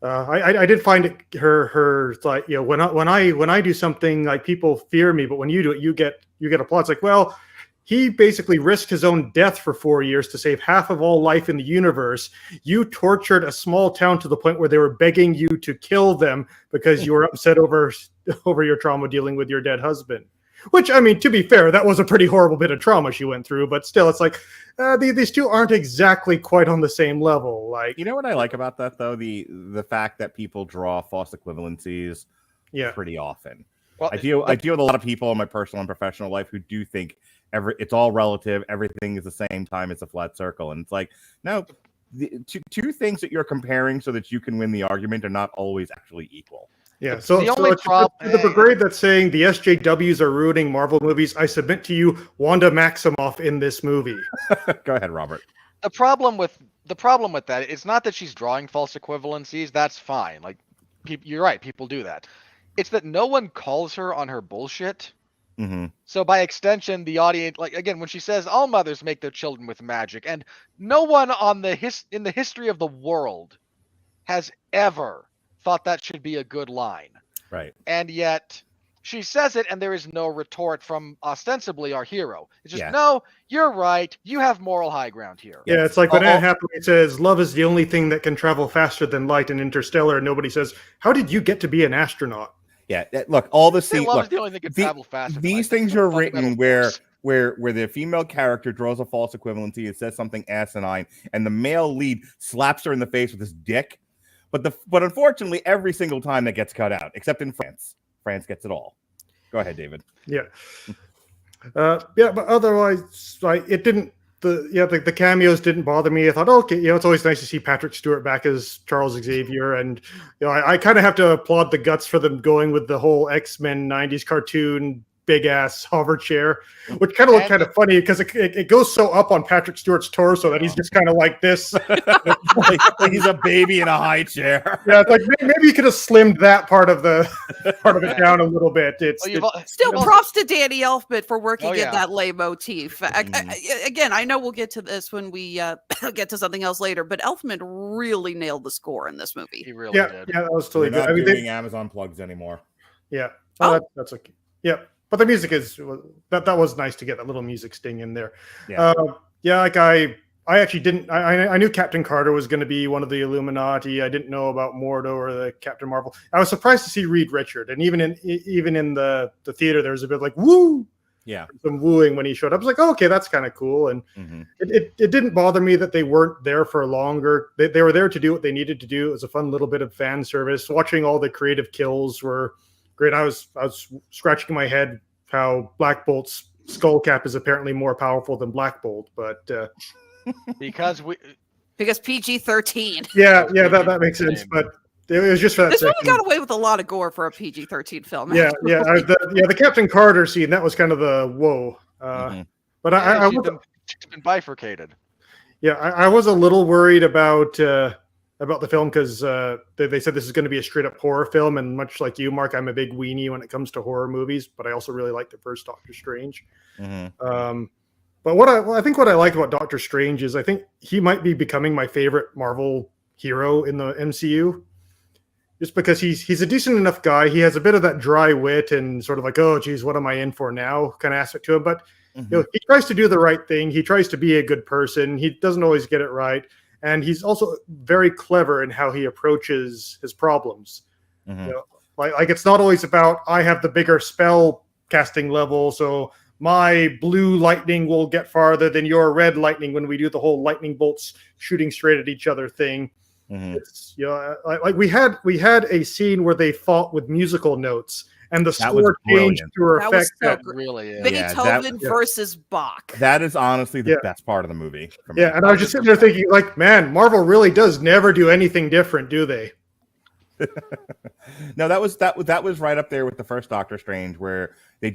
I did find it her like, you know, when I do something, like, people fear me, but when you do it, you get applause. Like, well, he basically risked his own death for 4 years to save half of all life in the universe. You tortured a small town to the point where they were begging you to kill them because you were upset over your trauma dealing with your dead husband. Which, I mean, to be fair, that was a pretty horrible bit of trauma she went through. But still, it's like these two aren't exactly quite on the same level. Like, you know what I like about that, though, the fact that people draw false equivalencies pretty often. Well, I deal with a lot of people in my personal and professional life who do think it's all relative. Everything is the same time. It's a flat circle, and it's like, no, two things that you're comparing so that you can win the argument are not always actually equal. Yeah, so the brigade that's saying the SJWs are ruining Marvel movies, I submit to you Wanda Maximoff in this movie. Go ahead, Robert. The problem with that, it's not that she's drawing false equivalencies. That's fine. Like, you're right. People do that. It's that no one calls her on her bullshit. Mm-hmm. So by extension, the audience, like, again, when she says all mothers make their children with magic, and no one in the history of the world has ever thought that should be a good line. Right. And yet she says it, and there is no retort from ostensibly our hero. It's just, no, you're right. You have moral high ground here. Yeah, it's like when Anne Hathaway says, love is the only thing that can travel faster than light in Interstellar, and nobody says, how did you get to be an astronaut? Yeah, look, all the scenes. Love is the only thing that can travel faster. These things are written where the female character draws a false equivalency and says something asinine, and the male lead slaps her in the face with his dick. But unfortunately, every single time that gets cut out, except in France. France gets it all. Go ahead, David. Yeah. But otherwise, like, it didn't. The cameos didn't bother me. I thought, okay, it's always nice to see Patrick Stewart back as Charles Xavier, and I kind of have to applaud the guts for them going with the whole X-Men '90s cartoon big ass hover chair, which kind of looked kind of funny because it goes so up on Patrick Stewart's torso that he's just kind of like this, like he's a baby in a high chair. Yeah, it's like maybe you could have slimmed that part of it down a little bit. Still props to Danny Elfman for working in that leitmotif. Again, I know we'll get to this when we get to something else later, but Elfman really nailed the score in this movie. He really did. Yeah, that was totally good. Not doing Amazon plugs anymore. Yeah, that's okay. Yeah. But the music that was nice to get that little music sting in there. Yeah. Like I actually didn't. I knew Captain Carter was going to be one of the Illuminati. I didn't know about Mordo or the Captain Marvel. I was surprised to see Reed Richard, and even in the theater, there was a bit like woo. Yeah. Some wooing when he showed up. I was like, oh, okay, that's kind of cool. And it didn't bother me that they weren't there for longer. They were there to do what they needed to do. It was a fun little bit of fan service. Watching all the creative kills were great. I was scratching my head how Black Bolt's skull cap is apparently more powerful than Black Bolt, but because PG-13. Yeah, that makes sense. But it was just for that. This movie got away with a lot of gore for a PG-13 film. Yeah. The Captain Carter scene, that was kind of the whoa. But she's been bifurcated. Yeah, I was a little worried about the film because they said this is going to be a straight up horror film, and much like you, Mark, I'm a big weenie when it comes to horror movies, but I also really like the first Doctor Strange. But what I like about Doctor Strange is I think he might be becoming my favorite Marvel hero in the MCU, just because he's a decent enough guy. He has a bit of that dry wit and sort of like, oh geez, what am I in for now kind of aspect to him, but he tries to do the right thing. He tries to be a good person. He doesn't always get it right. And he's also very clever in how he approaches his problems. Like it's not always about, I have the bigger spell casting level, so my blue lightning will get farther than your red lightning when we do the whole lightning bolts shooting straight at each other thing. It's, like we had a scene where they fought with musical notes, and the score changed to reflect that. Beethoven versus Bach. That is honestly the best part of the movie. Yeah, and I was just sitting there thinking, like, man, Marvel really does never do anything different, do they? No, that was right up there with the first Doctor Strange, where they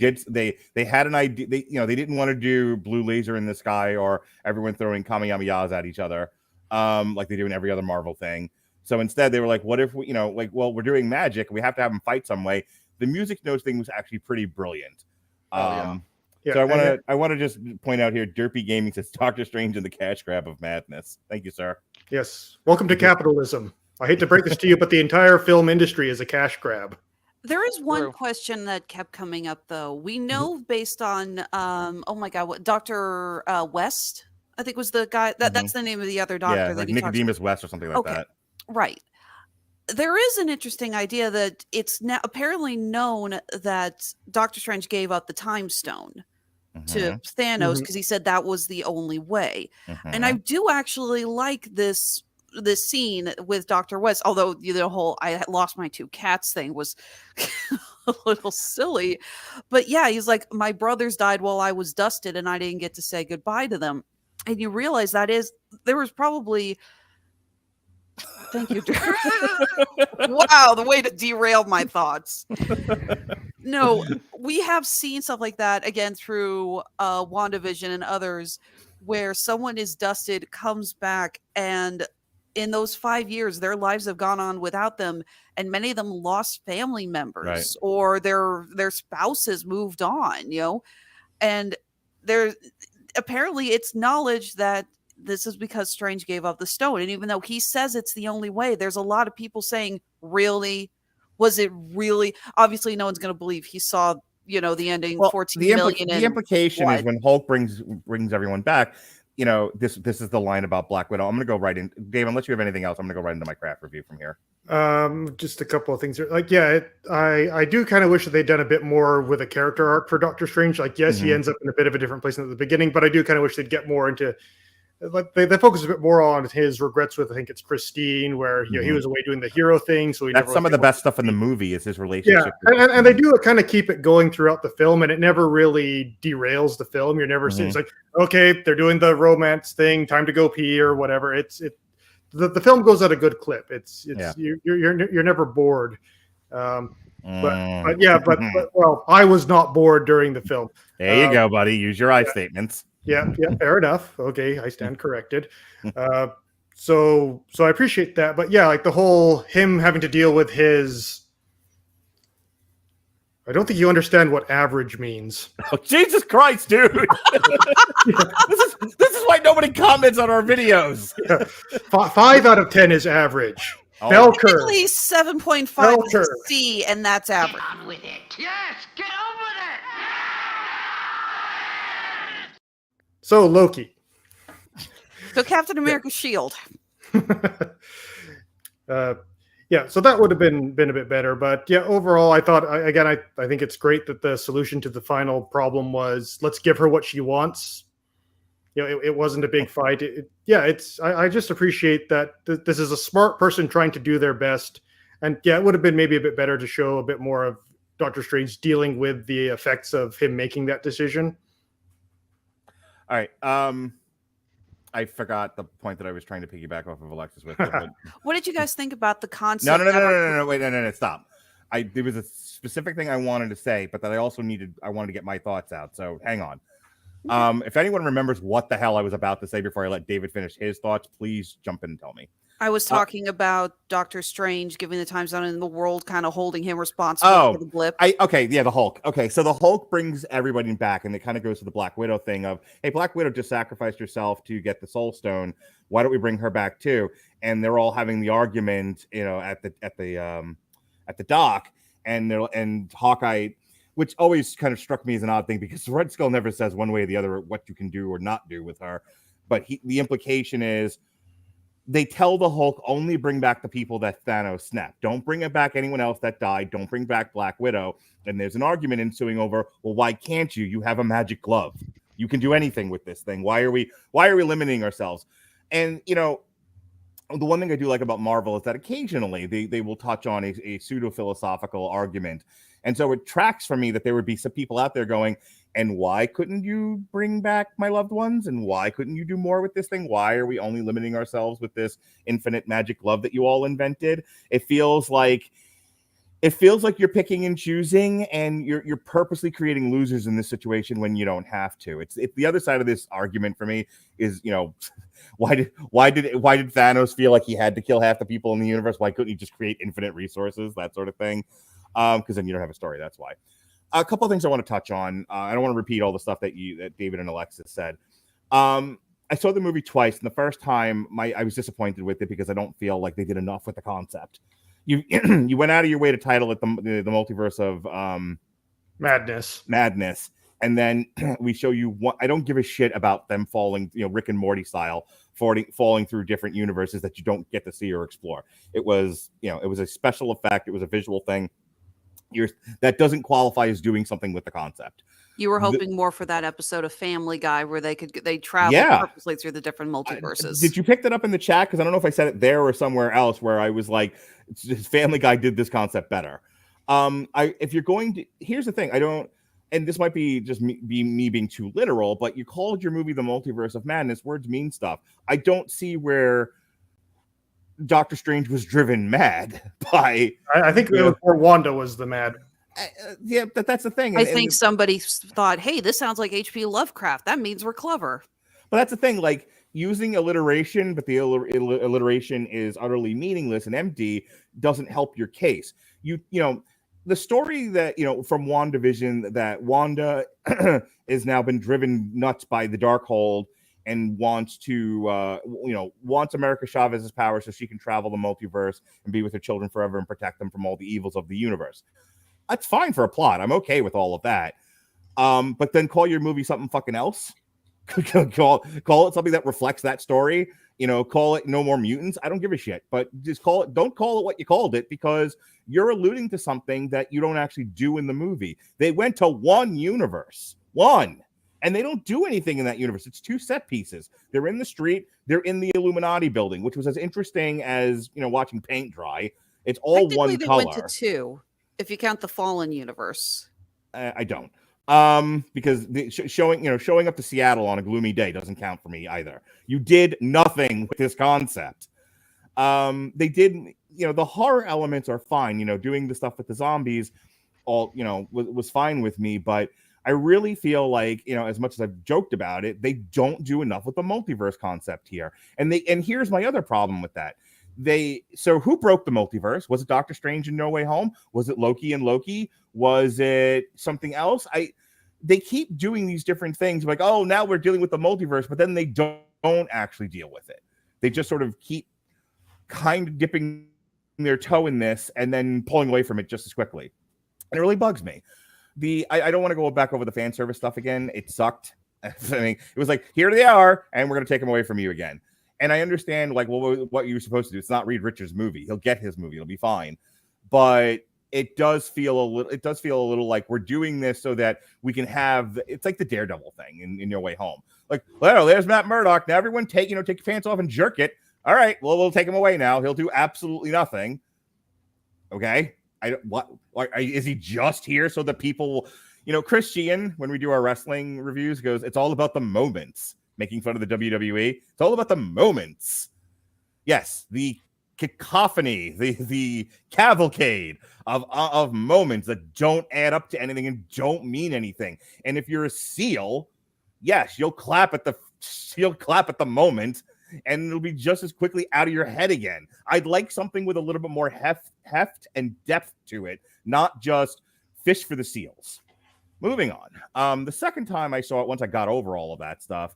had an idea. They didn't want to do blue laser in the sky or everyone throwing kamehamehas at each other, like they do in every other Marvel thing. So instead, they were like, what if we, we're doing magic, we have to have them fight some way. The music notes thing was actually pretty brilliant. So I want to just point out here, Derpy Gaming says Doctor Strange and the Cash Grab of Madness. Thank you, sir. Yes. Welcome to capitalism. I hate to break this to you, but the entire film industry is a cash grab. There is one True. question that kept coming up, though. We know based on, oh my God, what Dr. West, I think was the guy, that's the name of the other doctor. Yeah, that like he talks Nicodemus West or something like Okay. that. Right. There is an interesting idea that it's now apparently known that Doctor Strange gave up the Time Stone to Thanos because he said that was the only way. And I do actually like this scene with Dr. West, although the whole I lost my 2 cats thing was a little silly. But yeah, he's like, my brothers died while I was dusted and I didn't get to say goodbye to them. And you realize there was probably thank you. Wow, the way to derail my thoughts. No, we have seen stuff like that again through WandaVision and others where someone is dusted, comes back, and in those 5 years, their lives have gone on without them, and many of them lost family members or their spouses moved on, and there apparently it's knowledge that this is because Strange gave up the stone. And even though he says it's the only way, there's a lot of people saying, really? Was it really? Obviously, no one's going to believe he saw, the ending, 14 million. The implication is when Hulk brings everyone back, this is the line about Black Widow. I'm going to go right in. Dave, unless you have anything else, I'm going to go right into my craft review from here. Just a couple of things here. I do kind of wish that they'd done a bit more with a character arc for Doctor Strange. Yes, he ends up in a bit of a different place than at the beginning, but I do kind of wish they'd get more into they focus a bit more on his regrets with, I think it's Christine, where he was away doing the hero thing. So that's some of the best stuff in the movie is his relationship. Yeah, and they do kind of keep it going throughout the film, and it never really derails the film. You're never it's like, okay, they're doing the romance thing, time to go pee or whatever. The film goes at a good clip. You're never bored. But I was not bored during the film. There you go, buddy. Use your I statements. Yeah, fair enough. Okay, I stand corrected. So I appreciate that. But yeah, like the whole him having to deal with his. I don't think you understand what average means. Oh, Jesus Christ, dude! This is why nobody comments on our videos. Yeah. 5 out of 10 is average. Bell curve. At least 7.5 is C, and that's average. Get on with it. Yes, get on with it. So Loki. So Captain America's shield. So that would have been a bit better, but yeah, overall, I thought I think it's great that the solution to the final problem was let's give her what she wants. It wasn't a big fight. I just appreciate that this is a smart person trying to do their best, and yeah, it would have been maybe a bit better to show a bit more of Doctor Strange dealing with the effects of him making that decision. All right. I forgot the point that I was trying to piggyback off of Alexis with. But... What did you guys think about the concept? No. Wait, no. Stop. There was a specific thing I wanted to say, but that I wanted to get my thoughts out. So hang on. If anyone remembers what the hell I was about to say before I let David finish his thoughts, please jump in and tell me. I was talking about Doctor Strange giving the time zone in the world, kind of holding him responsible for the blip. The Hulk. Okay, so the Hulk brings everybody back, and it kind of goes to the Black Widow thing of, hey, Black Widow just sacrificed herself to get the Soul Stone. Why don't we bring her back too? And they're all having the argument, at the dock, and Hawkeye, which always kind of struck me as an odd thing because Red Skull never says one way or the other what you can do or not do with her, but the implication is. They tell the Hulk only bring back the people that Thanos snapped. Don't bring back anyone else that died. Don't bring back Black Widow. And there's an argument ensuing over, well, why can't you? You have a magic glove. You can do anything with this thing. Why are we limiting ourselves? And, the one thing I do like about Marvel is that occasionally they will touch on a pseudo-philosophical argument. And so it tracks for me that there would be some people out there going, and why couldn't you bring back my loved ones? And why couldn't you do more with this thing? Why are we only limiting ourselves with this infinite magic glove that you all invented? It feels like you're picking and choosing, and you're purposely creating losers in this situation when you don't have to. It's the other side of this argument for me is, why did Thanos feel like he had to kill half the people in the universe? Why couldn't he just create infinite resources? That sort of thing. Because then you don't have a story. That's why. A couple of things I want to touch on. I don't want to repeat all the stuff that David and Alexis said. I saw the movie twice, and the first time I was disappointed with it because I don't feel like they did enough with the concept. You you went out of your way to title it the Multiverse of Madness, and then we show you what I don't give a shit about them falling, Rick and Morty style, falling through different universes that you don't get to see or explore. It was, it was a special effect. It was a visual thing. That doesn't qualify as doing something with the concept. You were hoping more for that episode of Family Guy where they travel purposely through the different multiverses. Did you pick that up in the chat? Because I don't know if I said it there or somewhere else where I was like, Family Guy did this concept better. If you're going to, here's the thing, and this might be just me being too literal, but you called your movie The Multiverse of Madness. Words mean stuff. I don't see where Doctor Strange was driven mad by. I think it was where Wanda was the mad. Yeah, that's the thing. I think somebody thought, hey, this sounds like H.P. Lovecraft. That means we're clever. But that's the thing, like using alliteration, but the alliteration is utterly meaningless and empty, doesn't help your case. The story that, from WandaVision, that Wanda has now been driven nuts by the Darkhold and wants America Chavez's power so she can travel the multiverse and be with her children forever and protect them from all the evils of the universe. That's fine for a plot. I'm okay with all of that. But then call your movie something fucking else. call it something that reflects that story. Call it No More Mutants. I don't give a shit. But just don't call it what you called it, because you're alluding to something that you don't actually do in the movie. They went to one universe. One. And they don't do anything in that universe. It's two set pieces. They're in the street. They're in the Illuminati building, which was as interesting as, watching paint dry. It's all one color. They went to two, if you count the Fallen universe. I don't. Because showing up to Seattle on a gloomy day doesn't count for me either. You did nothing with this concept. They did, the horror elements are fine. Doing the stuff with the zombies, all was fine with me. But I really feel like, as much as I've joked about it, they don't do enough with the multiverse concept here. And here's my other problem with that. So who broke the multiverse? Was it Doctor Strange and No Way Home? Was it Loki and Loki? Was it something else? They keep doing these different things like, oh, now we're dealing with the multiverse, but then they don't actually deal with it. They just sort of keep kind of dipping their toe in this and then pulling away from it just as quickly. And it really bugs me. I don't want to go back over the fan service stuff again. It sucked. I mean, it was like, here they are, and we're going to take them away from you again. And I understand, like, what you're supposed to do. It's not Reed Richards' movie. He'll get his movie. It'll be fine. But it does feel a little like we're doing this so that we can have. It's like the Daredevil thing in No Way Home. Like, well, there's Matt Murdock. Now everyone take your pants off and jerk it. All right. Well, we'll take him away now. He'll do absolutely nothing. Okay. Is he just here so that people, Chris Sheehan, when we do our wrestling reviews, goes, it's all about the moments. Making fun of the WWE. It's all about the moments. Yes, the cacophony, the cavalcade of moments that don't add up to anything and don't mean anything. And if you're a seal, yes, you'll clap at the moment, and it'll be just as quickly out of your head again. I'd like something with a little bit more heft and depth to it, not just fish for the seals. Moving on. The second time I saw it, once I got over all of that stuff,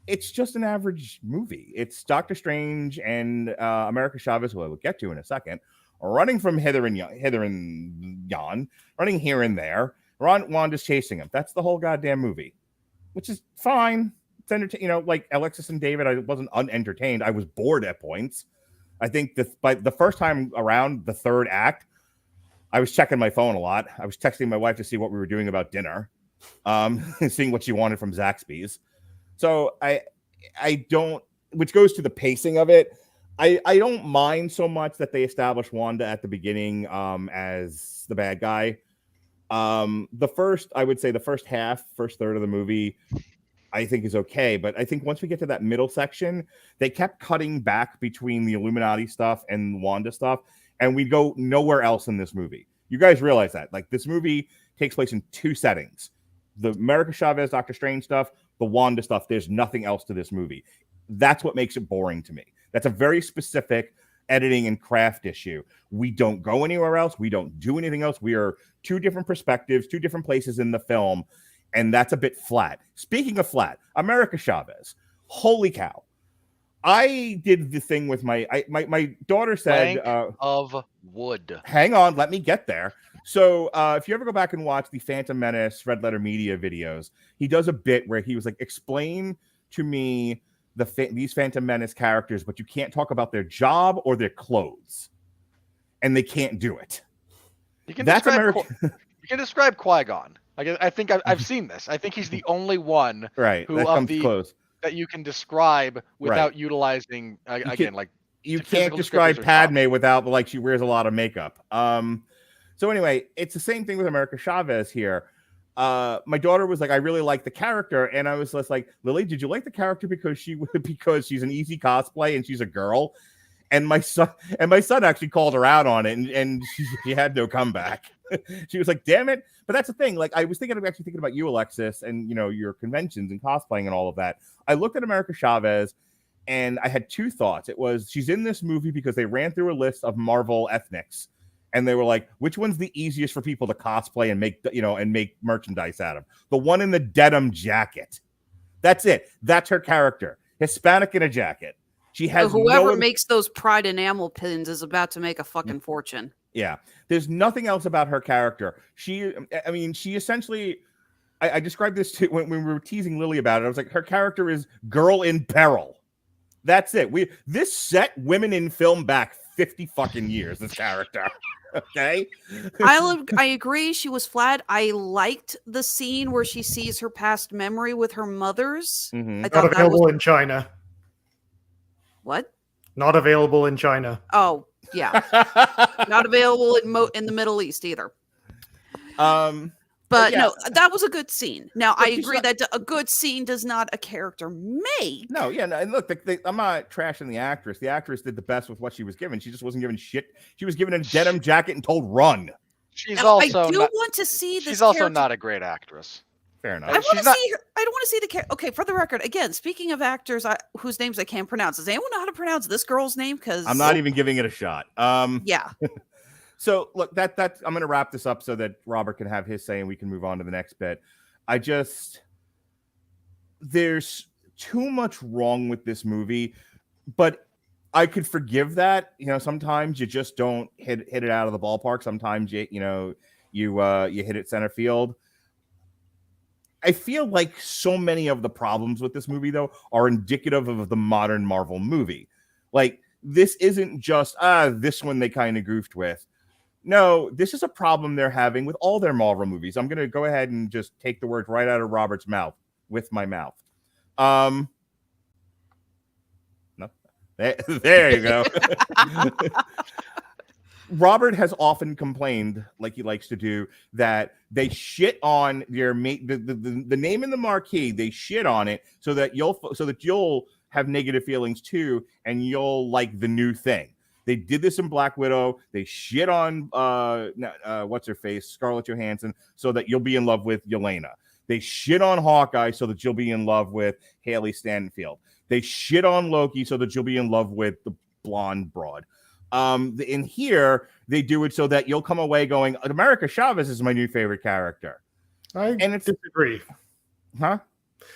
it's just an average movie. It's Doctor Strange and America Chavez, who I will get to in a second, running from hither and yon, running here and there. Wanda's chasing him. That's the whole goddamn movie, which is fine. It's entertaining. Like Alexis and David, I wasn't unentertained. I was bored at points. I think by the first time around, the third act, I was checking my phone a lot. I was texting my wife to see what we were doing about dinner, seeing what she wanted from Zaxby's. So I don't, which goes to the pacing of it. I don't mind so much that they established Wanda at the beginning as the bad guy. I would say the first third of the movie, I think is okay. But I think once we get to that middle section, they kept cutting back between the Illuminati stuff and Wanda stuff, and we go nowhere else in this movie. You guys realize that? Like, this movie takes place in two settings. The America Chavez, Doctor Strange stuff, the Wanda stuff. There's nothing else to this movie. That's what makes it boring to me. That's a very specific editing and craft issue. We don't go anywhere else. We don't do anything else. We are two different perspectives, two different places in the film, and that's a bit flat. Speaking of flat, America Chavez. Holy cow. I did the thing with my daughter said of wood. Hang on, let me get there. So if you ever go back and watch the Phantom Menace Red Letter Media videos, he does a bit where he was like, explain to me these Phantom Menace characters, but you can't talk about their job or their clothes. And they can't do it. You can That's describe American. You can describe Qui-Gon. I think I've seen this. I think he's the only one Right. who That of comes the close. that you can describe without Right. utilizing again like You physical can't describe descriptors or Padme without like she wears a lot of makeup. So anyway, it's the same thing with America Chavez here. My daughter was like, I really like the character, and I was just like, Lily, did you like the character because she's an easy cosplay and she's a girl? And my son actually called her out on it, and she had no comeback. She was like, damn it. But that's the thing. Like, I was thinking about you, Alexis, and your conventions and cosplaying and all of that. I looked at America Chavez, and I had two thoughts. It was, she's in this movie because they ran through a list of Marvel ethnics, and they were like, which one's the easiest for people to cosplay and make merchandise out of? The one in the denim jacket. That's it. That's her character. Hispanic in a jacket. She has whoever makes those pride enamel pins is about to make a fucking fortune. Yeah. There's nothing else about her character. She essentially, I described this to when we were teasing Lily about it. I was like, her character is girl in peril. That's it. This set women in film back 50 fucking years, this character. Okay. I agree. She was flat. I liked the scene where she sees her past memory with her mother's. Mm-hmm. I thought Not available in China. What? Not available in China. Oh, yeah. Not available in the Middle East either. But no, that was a good scene. Now, I agree that a good scene does not a character make. No, yeah. No, and look, I'm not trashing the actress. The actress did the best with what she was given. She just wasn't given shit. She was given a denim jacket and told run. She's Now, also I do want to see this. She's also character. not a great actress. Fair enough. I want to see her. I don't want to see the character. Okay, for the record, again, speaking of actors whose names I can't pronounce, does anyone know how to pronounce this girl's name? Because I'm not even giving it a shot. Yeah. So look, that I'm going to wrap this up so that Robert can have his say and we can move on to the next bit. There's too much wrong with this movie, but I could forgive that. Sometimes you just don't hit it out of the ballpark. Sometimes you hit it center field. I feel like so many of the problems with this movie, though, are indicative of the modern Marvel movie. Like, this isn't just, this one they kind of goofed with. No, this is a problem they're having with all their Marvel movies. I'm going to go ahead and just take the words right out of Robert's mouth with my mouth. No, there you go. Robert has often complained, like he likes to do, that they shit on the name in the marquee. They shit on it so that you'll have negative feelings too, and you'll like the new thing. They did this in Black Widow. They shit on what's her face, Scarlett Johansson, so that you'll be in love with Yelena. They shit on Hawkeye so that you'll be in love with Haley Stanfield. They shit on Loki so that you'll be in love with the blonde broad. In here, they do it so that you'll come away going, America Chavez is my new favorite character. I disagree. Huh?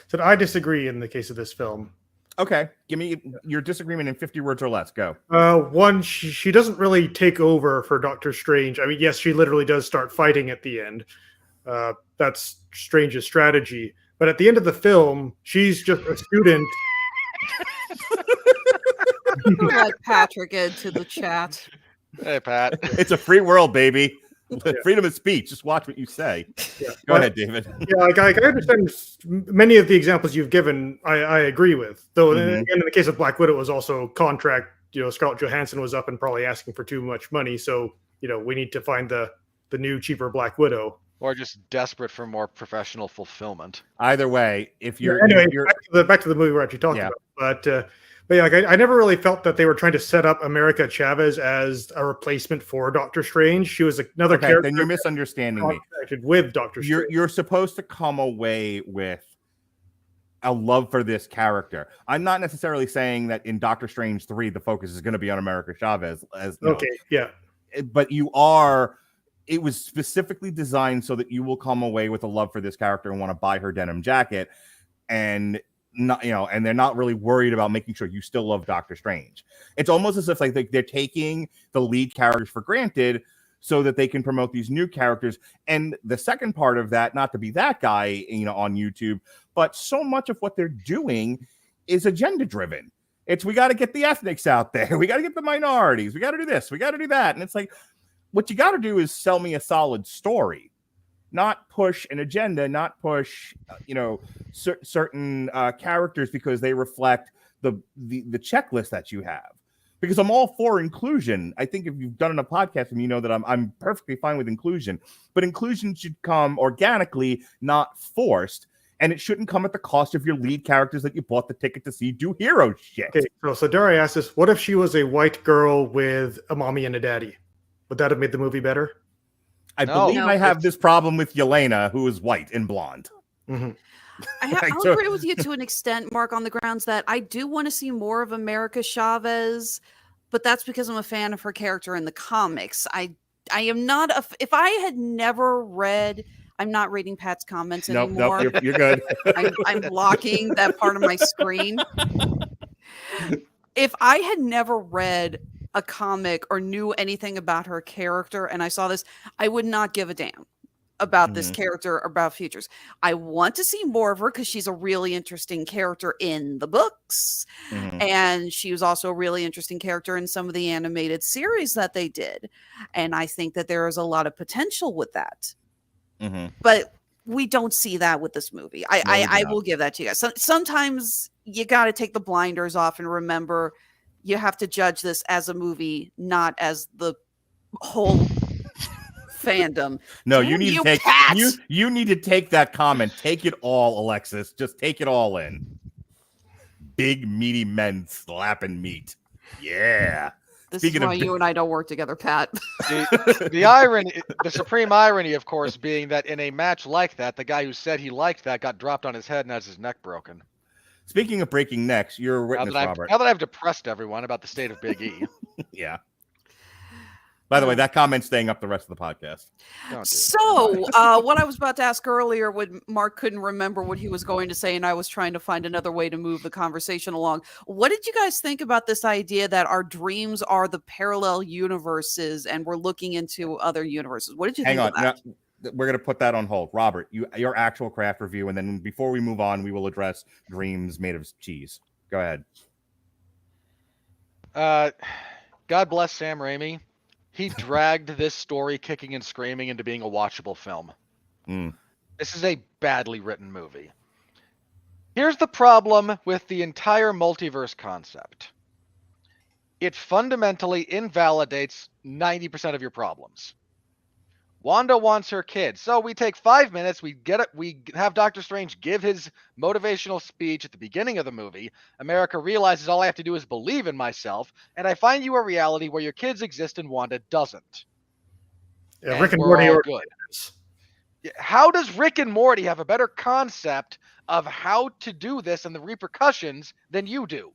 So I disagree in the case of this film. Okay. Give me your disagreement in 50 words or less. Go. One, she doesn't really take over for Doctor Strange. I mean, yes, she literally does start fighting at the end. That's Strange's strategy. But at the end of the film, she's just a student. Let Patrick into the chat. Hey, Pat. It's a free world, baby. Yeah. Freedom of speech. Just watch what you say. Yeah. Go ahead, David. Yeah, like I understand many of the examples you've given. I agree with. Though, again, in the case of Black Widow, it was also contract. Scarlett Johansson was up and probably asking for too much money. So, we need to find the new, cheaper Black Widow. Or just desperate for more professional fulfillment. Either way, if you're back to the movie we're actually talking about. But yeah, I never really felt that they were trying to set up America Chavez as a replacement for Doctor Strange. She was another character. Then you're misunderstanding me. With Doctor Strange. You're supposed to come away with a love for this character. I'm not necessarily saying that in Doctor Strange 3 the focus is going to be on America Chavez. But you are. It was specifically designed so that you will come away with a love for this character and want to buy her denim jacket. And not, and they're not really worried about making sure you still love Doctor Strange. It's almost as if like they're taking the lead characters for granted so that they can promote these new characters. And the second part of that, not to be that guy, on YouTube, but so much of what they're doing is agenda driven. It's, we got to get the ethnics out there. We got to get the minorities. We got to do this. We got to do that. And it's like, what you got to do is sell me a solid story, not push an agenda, not push, certain characters because they reflect the checklist that you have. Because I'm all for inclusion. I think if you've done a podcast and you know that I'm perfectly fine with inclusion, but inclusion should come organically, not forced. And it shouldn't come at the cost of your lead characters that you bought the ticket to see do hero shit. Okay, so Dari asked us, what if she was a white girl with a mommy and a daddy? Would that have made the movie better? I believe I have this problem with Yelena, who is white and blonde. Mm-hmm. I'll agree with you to an extent, Mark, on the grounds that I do want to see more of America Chavez, but that's because I'm a fan of her character in the comics. I am not if I had never read, I'm not reading Pat's comments anymore. Nope, you're good. I'm blocking that part of my screen. If I had never read a comic or knew anything about her character and I saw this, I would not give a damn about this character or about futures. I want to see more of her because she's a really interesting character in the books. And she was also a really interesting character in some of the animated series that they did. And I think that there is a lot of potential with that. But we don't see that with this movie. I will give that to you guys. Sometimes you got to take the blinders off and remember you have to judge this as a movie, not as the whole fandom. No, you need to take you need to take that comment. Take it all, Alexis. Just take it all in. Big meaty men slapping meat. Yeah. This is why you and I don't work together, Pat. The irony, the supreme irony, of course, being that in a match like that, the guy who said he liked that got dropped on his head and has his neck broken. Speaking of breaking necks, you're a witness, Robert. Now that I've depressed everyone about the state of Big E. Yeah. By the way, that comment's staying up the rest of the podcast. So, what I was about to ask earlier, when Mark couldn't remember what he was going to say, and I was trying to find another way to move the conversation along. What did you guys think about this idea that our dreams are the parallel universes and we're looking into other universes? What did you think of that? No, we're going to put that on hold. Robert, your actual craft review, and then before we move on, we will address dreams made of cheese. Go ahead. God bless Sam Raimi. He dragged this story kicking and screaming into being a watchable film. This is a badly written movie. Here's the problem with the entire multiverse concept. It fundamentally invalidates 90% of your problems. Wanda wants her kid. So we take 5 minutes, we have Doctor Strange give his motivational speech at the beginning of the movie. America realizes all I have to do is believe in myself, and I find you a reality where your kids exist and Wanda doesn't. Yeah, and Rick and Morty are good. How does Rick and Morty have a better concept of how to do this and the repercussions than you do?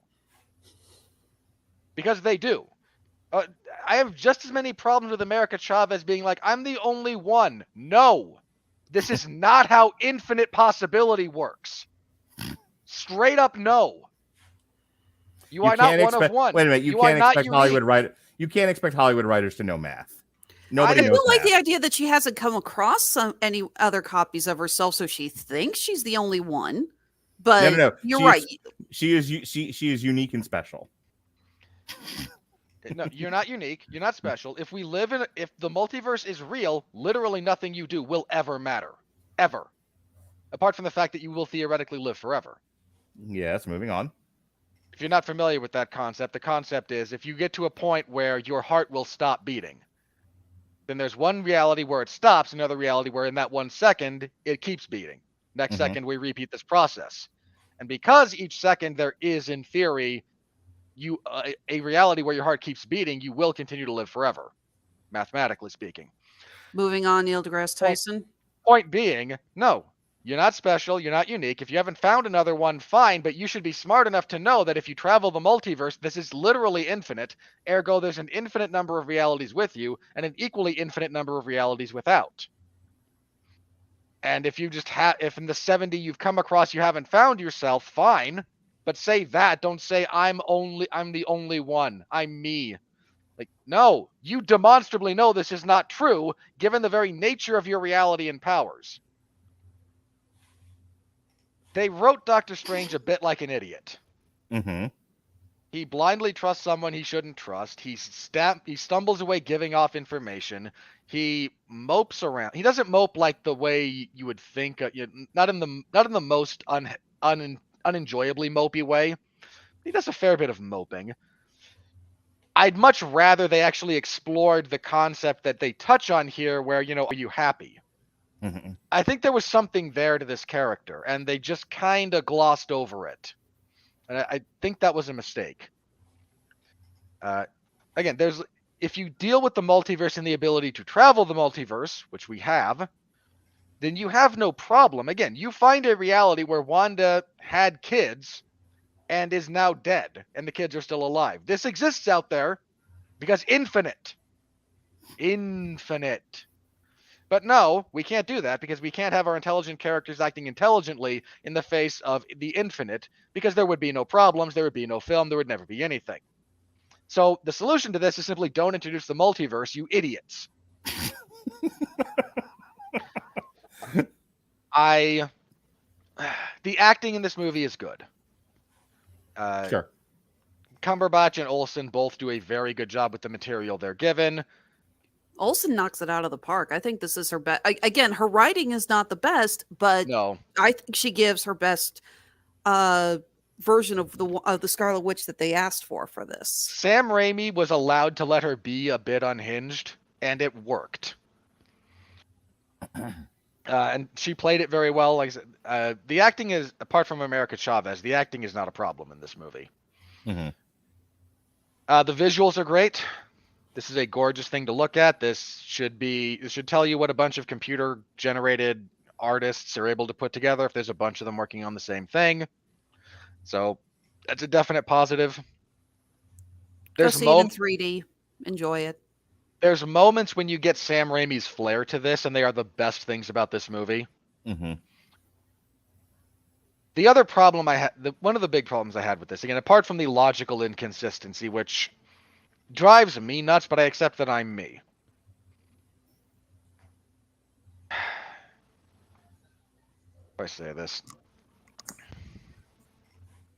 Because they do. I have just as many problems with America Chavez being like, I'm the only one. No, this is not how infinite possibility works. Straight up, no. You are not one of one. Wait a minute. You can't expect Hollywood writers to know math. Nobody knows. I don't like the idea that she hasn't come across any other copies of herself, so she thinks she's the only one. But no. You're right. She is unique and special. No, you're not unique. You're not special. If the multiverse is real, literally nothing you do will ever matter. Ever. Apart from the fact that you will theoretically live forever. Yes, moving on. If you're not familiar with that concept, the concept is if you get to a point where your heart will stop beating, then there's one reality where it stops, another reality where in that 1 second, it keeps beating. Next second, we repeat this process. And because each second there is, in theory, a reality where your heart keeps beating, you will continue to live forever, mathematically speaking. Moving on, Neil deGrasse Tyson. Point being, no, you're not special, you're not unique. If you haven't found another one, fine, but you should be smart enough to know that if you travel the multiverse, this is literally infinite, ergo there's an infinite number of realities with you and an equally infinite number of realities without. And if you just if in the 70 you've come across you haven't found yourself, fine. But say that. Don't say I'm the only one. I'm me. Like, no, you demonstrably know this is not true, given the very nature of your reality and powers. They wrote Doctor Strange a bit like an idiot. Mm-hmm. He blindly trusts someone he shouldn't trust. He stumbles away giving off information. He mopes around. He doesn't mope like the way you would think. Not in the most unenjoyably mopey way. He does a fair bit of moping. I'd much rather they actually explored the concept that they touch on here, where, are you happy? Mm-hmm. I think there was something there to this character, and they just kind of glossed over it. And I think that was a mistake. Again, if you deal with the multiverse and the ability to travel the multiverse, which we have, then you have no problem. Again, you find a reality where Wanda had kids and is now dead, and the kids are still alive. This exists out there because infinite. But no, we can't do that because we can't have our intelligent characters acting intelligently in the face of the infinite, because there would be no problems, there would be no film, there would never be anything. So the solution to this is simply don't introduce the multiverse, you idiots. The acting in this movie is good. Sure. Cumberbatch and Olsen both do a very good job with the material they're given. Olsen knocks it out of the park. I think this is her best. Again, her writing is not the best, but No, I think she gives her best version of the Scarlet Witch that they asked for this. Sam Raimi was allowed to let her be a bit unhinged, and it worked. And she played it very well. Like I said, the acting is, apart from America Chavez, the acting is not a problem in this movie. Mm-hmm. The visuals are great. This is a gorgeous thing to look at. This should tell you what a bunch of computer-generated artists are able to put together if there's a bunch of them working on the same thing. So that's a definite positive. Go see it in 3D. Enjoy it. There's moments when you get Sam Raimi's flair to this, and they are the best things about this movie. Mm-hmm. The other problem one of the big problems I had with this, again, apart from the logical inconsistency, which drives me nuts, but I accept that I'm me. How do I say this?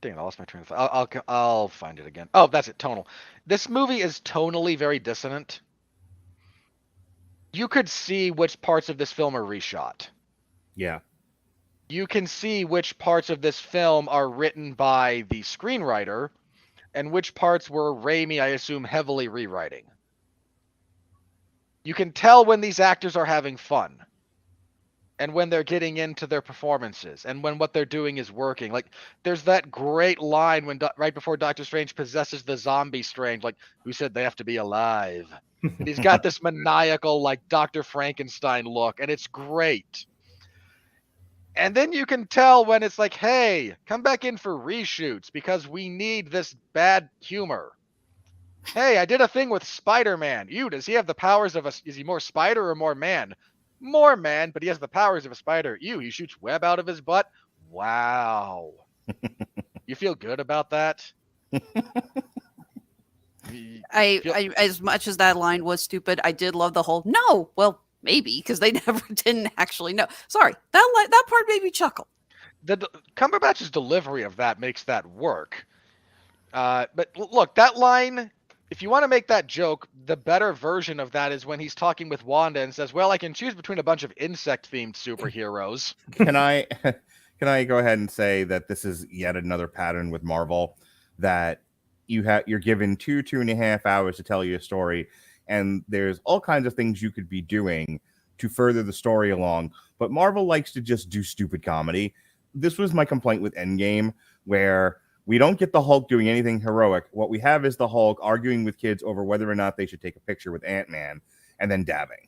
Dang it, I lost my train of thought. I'll find it again. Oh, that's it, tonal. This movie is tonally very dissonant. You could see which parts of this film are reshot. Yeah. You can see which parts of this film are written by the screenwriter and which parts were Raimi, I assume, heavily rewriting. You can tell when these actors are having fun and when they're getting into their performances and when what they're doing is working. Like, there's that great line when right before Doctor Strange possesses the zombie Strange, like, who said they have to be alive? And he's got this maniacal, like, Dr. Frankenstein look, and it's great. And then you can tell when it's like, hey, come back in for reshoots because we need this bad humor. Hey, I did a thing with Spider-Man. Does he have the powers of is he more spider or more man? More man, but he has the powers of a spider. He shoots web out of his butt. Wow. You feel good about that? As much as that line was stupid, I did love the whole, no, well, maybe, because they didn't actually know. Sorry, that part made me chuckle. The Cumberbatch's delivery of that makes that work. But look, that line, if you want to make that joke, the better version of that is when he's talking with Wanda and says, well, I can choose between a bunch of insect-themed superheroes. Can I go ahead and say that this is yet another pattern with Marvel, that you're given 2.5 hours to tell you a story, and there's all kinds of things you could be doing to further the story along, but Marvel likes to just do stupid comedy. This was my complaint with Endgame, where we don't get the Hulk doing anything heroic. What we have is the Hulk arguing with kids over whether or not they should take a picture with Ant-Man and then dabbing.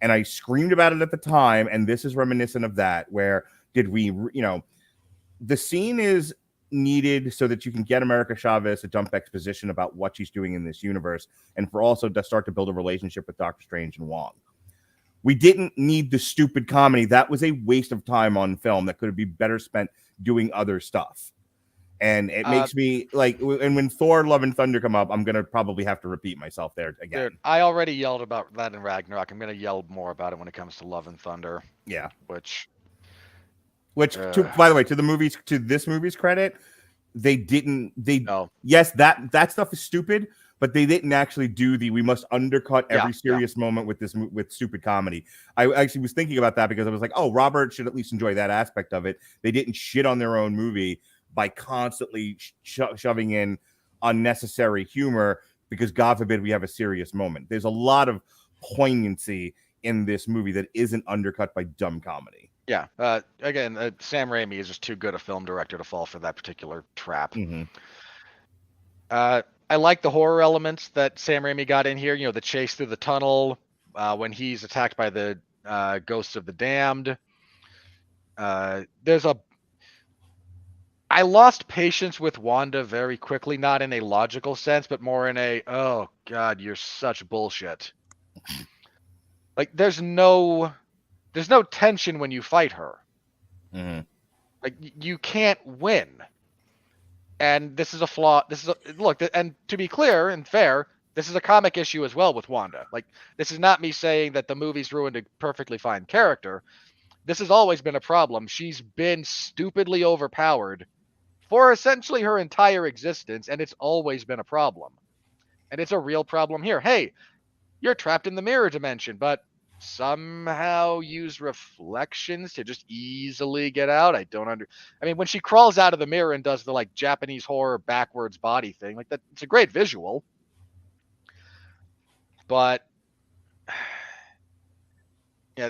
And I screamed about it at the time, and this is reminiscent of that, where the scene is needed so that you can get America Chavez to dump exposition about what she's doing in this universe, and for also to start to build a relationship with Doctor Strange and Wong. We didn't need the stupid comedy. That was a waste of time on film that could be better spent doing other stuff. And it makes me like, and when Thor, Love and Thunder come up, I'm going to probably have to repeat myself there again. Dude, I already yelled about that in Ragnarok. I'm going to yell more about it when it comes to Love and Thunder. Yeah. Which By the way, to this movie's credit, No. Yes, that stuff is stupid, but they didn't actually do we must undercut every serious moment with stupid comedy. I actually was thinking about that because I was like, oh, Robert should at least enjoy that aspect of it. They didn't shit on their own movie by constantly shoving in unnecessary humor because God forbid we have a serious moment. There's a lot of poignancy in this movie that isn't undercut by dumb comedy. Yeah. Again, Sam Raimi is just too good a film director to fall for that particular trap. Mm-hmm. I like the horror elements that Sam Raimi got in here. You know, the chase through the tunnel, when he's attacked by the ghosts of the damned. I lost patience with Wanda very quickly, not in a logical sense, but more in a, oh God, you're such bullshit. Like there's no tension when you fight her. Mm-hmm. Like you can't win. And this is a flaw. Look, and to be clear and fair, this is a comic issue as well with Wanda. Like this is not me saying that the movie's ruined a perfectly fine character. This has always been a problem. She's been stupidly overpowered for essentially her entire existence, and it's always been a problem. And it's a real problem here. Hey, you're trapped in the mirror dimension, but somehow use reflections to just easily get out. I mean, when she crawls out of the mirror and does the like Japanese horror backwards body thing, like that, it's a great visual. But yeah,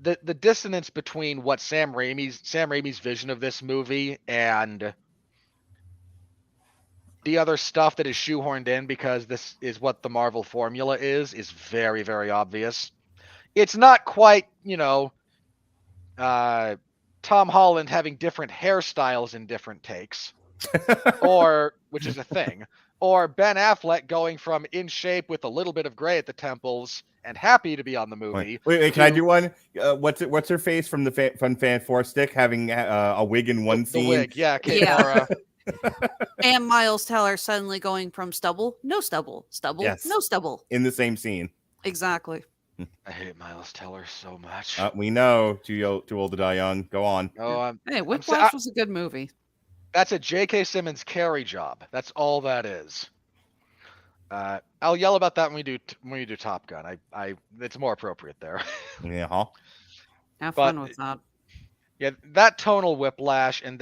the dissonance between what Sam Raimi's vision of this movie and the other stuff that is shoehorned in because this is what the Marvel formula is very, very obvious. It's not quite, Tom Holland having different hairstyles in different takes, which is a thing, or Ben Affleck going from in shape with a little bit of gray at the temples and happy to be on the movie. Wait, can I do one? What's her face from the Fun Fan Four Stick having a wig in one scene? The wig, yeah, Kate Mara. And Miles Teller suddenly going from stubble, no stubble, yes. no stubble. In the same scene. Exactly. I hate Miles Teller so much. We know. Too old to die young. Go on. Oh, hey, Whiplash was a good movie. That's a J.K. Simmons carry job. That's all that is. I'll yell about that when we do Top Gun. It's more appropriate there. Yeah. Huh? Have fun with that. Yeah, that tonal whiplash, and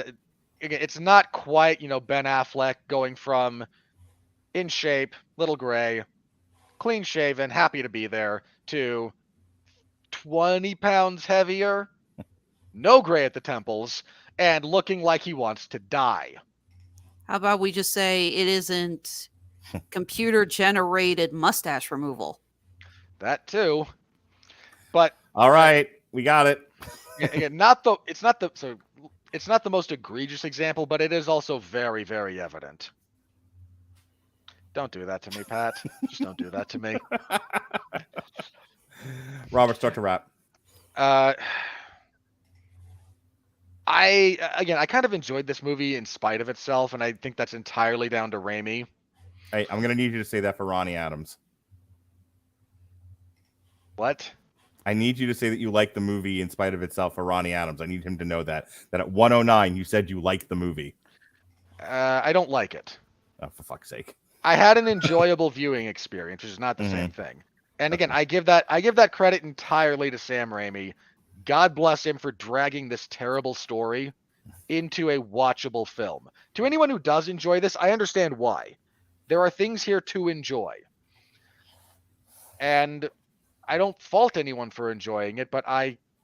again, it's not quite Ben Affleck going from in shape, little gray, clean shaven, happy to be there, to 20 pounds heavier, no gray at the temples, and looking like he wants to die. How about we just say it isn't computer generated mustache removal? That too. But all right, we got it. Again, it's not the most egregious example, but it is also very, very evident. Don't do that to me, Pat. Just don't do that to me. Robert, start to wrap. I kind of enjoyed this movie in spite of itself, and I think that's entirely down to Raimi. Hey, I'm going to need you to say that for Ronnie Adams. What? I need you to say that you like the movie in spite of itself for Ronnie Adams. I need him to know that at 109 you said you liked the movie. I don't like it. Oh, for fuck's sake. I had an enjoyable viewing experience, which is not the same thing. And again, I give that credit entirely to Sam Raimi. God bless him for dragging this terrible story into a watchable film. To anyone who does enjoy this, I understand why. There are things here to enjoy. And I don't fault anyone for enjoying it, but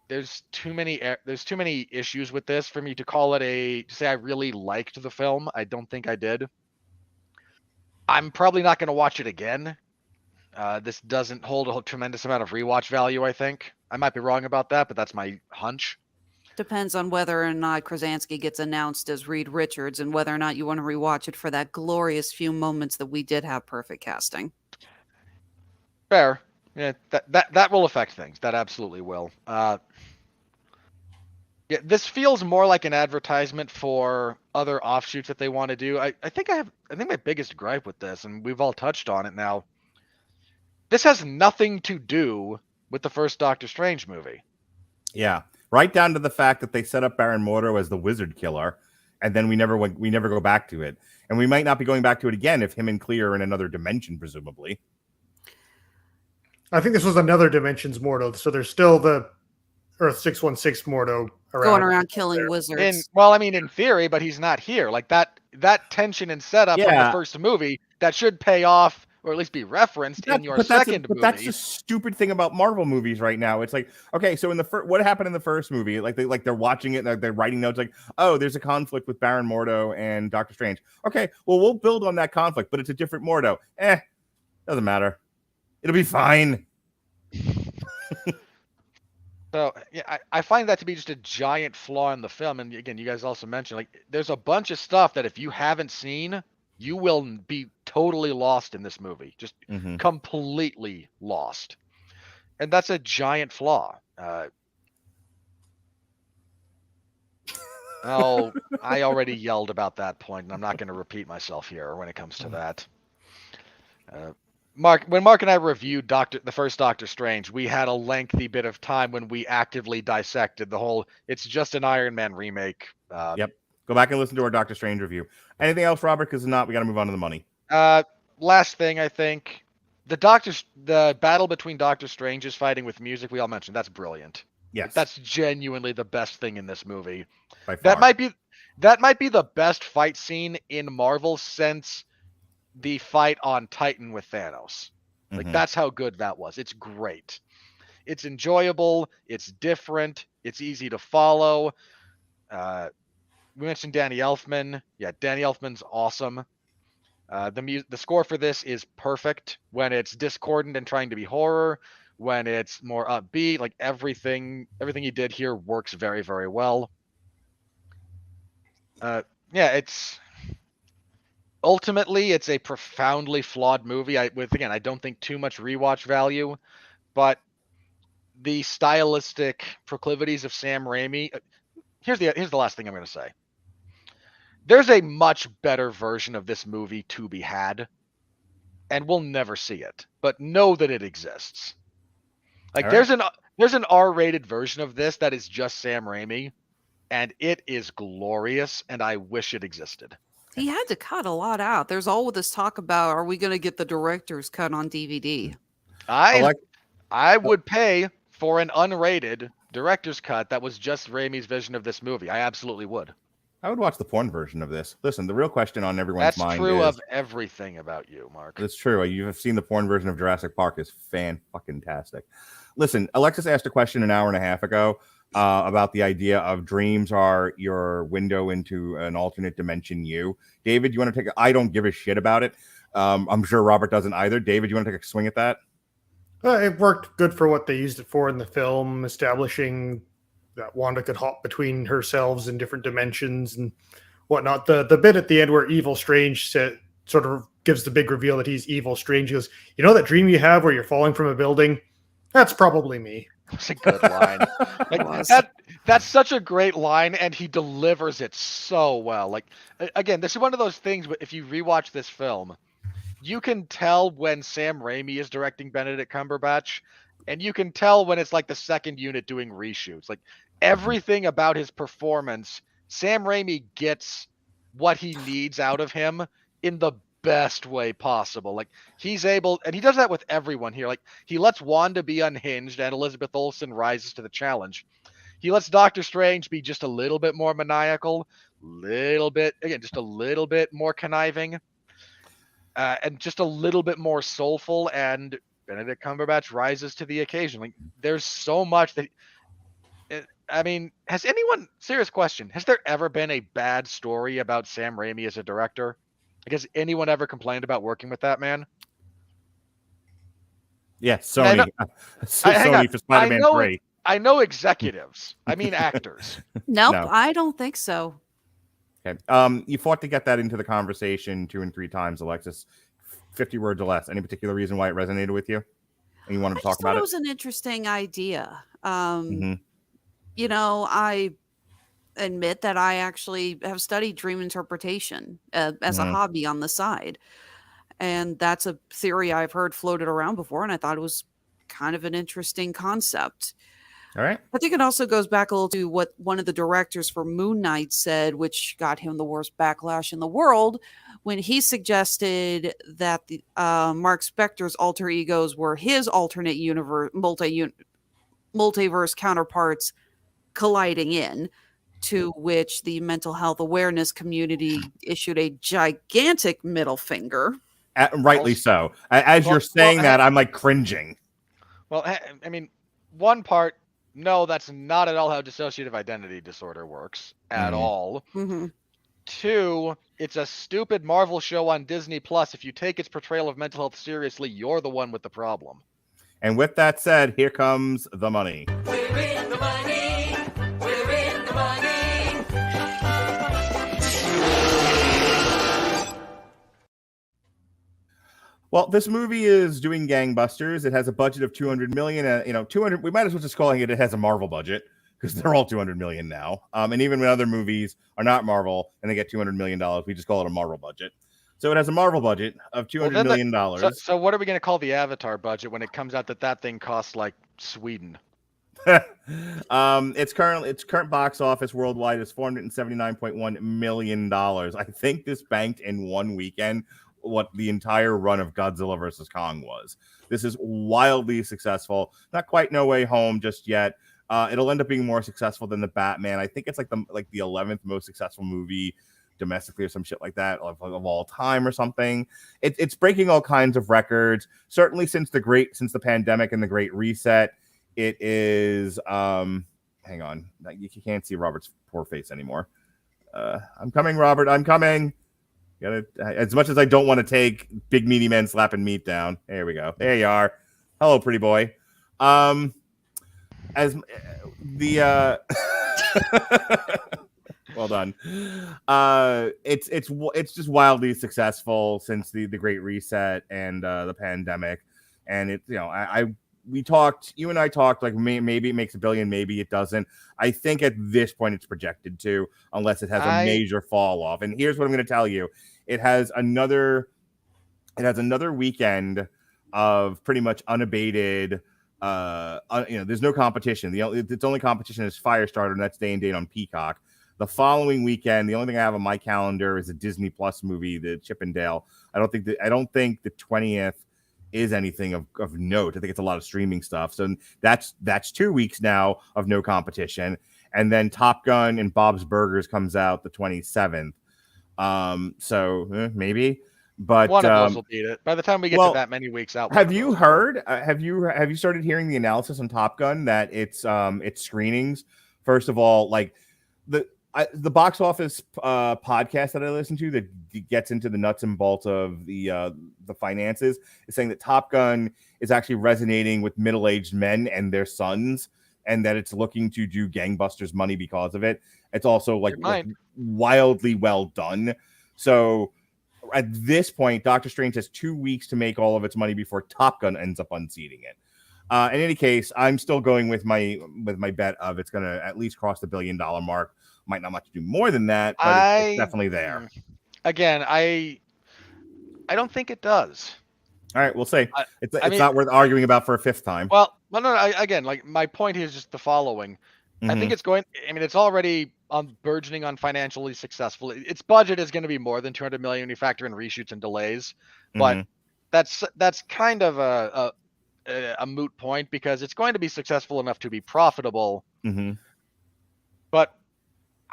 there's too many issues with this for me to call it to say I really liked the film. I don't think I did. I'm probably not going to watch it again. This doesn't hold a tremendous amount of rewatch value, I think. I might be wrong about that, but that's my hunch. Depends on whether or not Krasinski gets announced as Reed Richards and whether or not you want to rewatch it for that glorious few moments that we did have perfect casting. Fair. Yeah, that will affect things. That absolutely will. Yeah, this feels more like an advertisement for other offshoots that they want to do. I think my biggest gripe with this, and we've all touched on it now. This has nothing to do with the first Doctor Strange movie. Yeah, right down to the fact that they set up Baron Mordo as the wizard killer, and then we never go back to it, and we might not be going back to it again if him and Clea are in another dimension, presumably. I think this was another dimension's Mordo, so there's still the Earth 616 Mordo going around killing wizards. In theory, but he's not here. Like that tension and setup of the first movie that should pay off, or at least be referenced in your second movie. But that's the stupid thing about Marvel movies right now. It's like, okay, so in the what happened in the first movie? Like they're watching it, and they're writing notes like, oh, there's a conflict with Baron Mordo and Doctor Strange. Okay, well, we'll build on that conflict, but it's a different Mordo. Doesn't matter. It'll be fine. So yeah, I find that to be just a giant flaw in the film. And again, you guys also mentioned, like, there's a bunch of stuff that if you haven't seen, you will be totally lost in this movie. Just completely lost. And that's a giant flaw. I already yelled about that point, and I'm not going to repeat myself here when it comes to that. When Mark and I reviewed the first Doctor Strange, we had a lengthy bit of time when we actively dissected the whole, it's just an Iron Man remake. Yep. Go back and listen to our Doctor Strange review. Anything else, Robert? Because if not, we got to move on to the money. Last thing, I think, the battle between Doctor Strange's fighting with music, we all mentioned, that's brilliant. Yes. That's genuinely the best thing in this movie. By far. That might be the best fight scene in Marvel since the fight on Titan with Thanos. Like, that's how good that was. It's great. It's enjoyable. It's different. It's easy to follow. We mentioned Danny Elfman. Yeah, Danny Elfman's awesome. The score for this is perfect when it's discordant and trying to be horror, when it's more upbeat. Like, everything he did here works very, very well. Ultimately, it's a profoundly flawed movie. I don't think too much rewatch value, but the stylistic proclivities of Sam Raimi. Here's the last thing I'm going to say. There's a much better version of this movie to be had, and we'll never see it. But know that it exists. Like, there's an R-rated version of this that is just Sam Raimi, and it is glorious, and I wish it existed. He had to cut a lot out. There's all this talk about, are we going to get the director's cut on DVD? I would pay for an unrated director's cut that was just Raimi's vision of this movie. I absolutely would. I would watch the porn version of this. Listen, the real question on everyone's mind is... That's true of everything about you, Mark. It's true. You have seen the porn version of Jurassic Park is fan-fucking-tastic. Listen, Alexis asked a question an hour and a half ago about the idea of dreams are your window into an alternate dimension you. David, you want to take I don't give a shit about it. I'm sure Robert doesn't either. David, you want to take a swing at that? It worked good for what they used it for in the film, establishing that Wanda could hop between herselves in different dimensions and whatnot. The bit at the end where Evil Strange sort of gives the big reveal that he's Evil Strange. He goes, you know that dream you have where you're falling from a building? That's probably me. That's a good line. That's such a great line, and he delivers it so well. Like, again, this is one of those things, but if you rewatch this film, you can tell when Sam Raimi is directing Benedict Cumberbatch, and you can tell when it's like the second unit doing reshoots. Like, everything about his performance, Sam Raimi gets what he needs out of him in the best way possible. Like, he's able, and he does that with everyone here. Like, he lets Wanda be unhinged, and Elizabeth Olsen rises to the challenge. He lets Doctor Strange be just a little bit more maniacal, just a little bit more conniving, and just a little bit more soulful, and Benedict Cumberbatch rises to the occasion. Like, there's so much that, serious question, has there ever been a bad story about Sam Raimi as a director? Like, has anyone ever complained about working with that man? Yeah, Sony. Sony for Spider-Man 3. I know executives. I mean actors. Nope, no. I don't think so. Okay. You fought to get that into the conversation 2 and 3 times, Alexis. 50 words or less. Any particular reason why it resonated with you? and you wanted I to talk just thought about it it? was an interesting idea. Mhm. You know, I admit that I actually have studied dream interpretation as a Mhm. hobby on the side. And that's a theory I've heard floated around before, and I thought it was kind of an interesting concept. All right. I think it also goes back a little to what one of the directors for Moon Knight said, which got him the worst backlash in the world, when he suggested that the Mark Spector's alter egos were his alternate universe, multiverse counterparts colliding in. To which the mental health awareness community issued a gigantic middle finger. Rightly Also- so. As you're saying that, I'm like cringing. Well, I mean, one part, no, that's not at all how dissociative identity disorder works at Mhm. all. Mm-hmm. Two, it's a stupid Marvel show on Disney Plus. If you take its portrayal of mental health seriously, you're the one with the problem. And with that said, here comes the money. We're in the money. We're in the money. Well, this movie is doing gangbusters. It has a budget of 200 million. 200. We might as well just calling it. It has a Marvel budget because they're all 200 million now. And even when other movies are not Marvel and they get $200 million, we just call it a Marvel budget. So it has a Marvel budget of $200 million. So what are we going to call the Avatar budget when it comes out that thing costs like Sweden? Its current box office worldwide is $479.1 million. I think this banked in one weekend what the entire run of Godzilla vs. Kong was. This is wildly successful. Not quite No Way Home just yet. It'll end up being more successful than the Batman. I think it's like the 11th most successful movie domestically or some shit like that of all time or something. It's breaking all kinds of records. Certainly since the pandemic and the Great Reset. It is hang on. You can't see Robert's poor face anymore. I'm coming, Robert. I'm coming. As much as I don't want to take big meaty men slapping meat down. There we go. There you are. Hello, pretty boy. As the well done. It's just wildly successful since the Great Reset and the pandemic. And it's you and I talked like maybe it makes $1 billion, maybe it doesn't. I think at this point it's projected to, unless it has a major fall off. And here's what I'm going to tell you: it has another weekend of pretty much unabated. There's no competition. Its only competition is Firestarter, and that's day and date on Peacock. The following weekend, the only thing I have on my calendar is a Disney Plus movie, the Chippendale. I don't think the 20th is anything of note. I think it's a lot of streaming stuff. So that's 2 weeks now of no competition. And then Top Gun and Bob's Burgers comes out the 27th. Maybe. But one of those will beat it. By the time we get to that many weeks out. Have you heard? Have you started hearing the analysis on Top Gun that it's screenings? First of all, like the box office podcast that I listen to that gets into the nuts and bolts of the finances is saying that Top Gun is actually resonating with middle-aged men and their sons, and that it's looking to do gangbusters money because of it. It's also like wildly well done. So at this point, Doctor Strange has 2 weeks to make all of its money before Top Gun ends up unseating it. In any case, I'm still going with my bet of it's going to at least cross the $1 billion mark. Might not much do more than that, but it's definitely there. Again, I don't think it does. All right, we'll see. It's not worth arguing about for a fifth time. Well, no. Again, like my point here is just the following. Mm-hmm. I think it's going. I mean, it's already burgeoning on financially successful. Its budget is going to be more than 200 million when you factor in reshoots and delays. But that's kind of a moot point because it's going to be successful enough to be profitable. Mm-hmm. But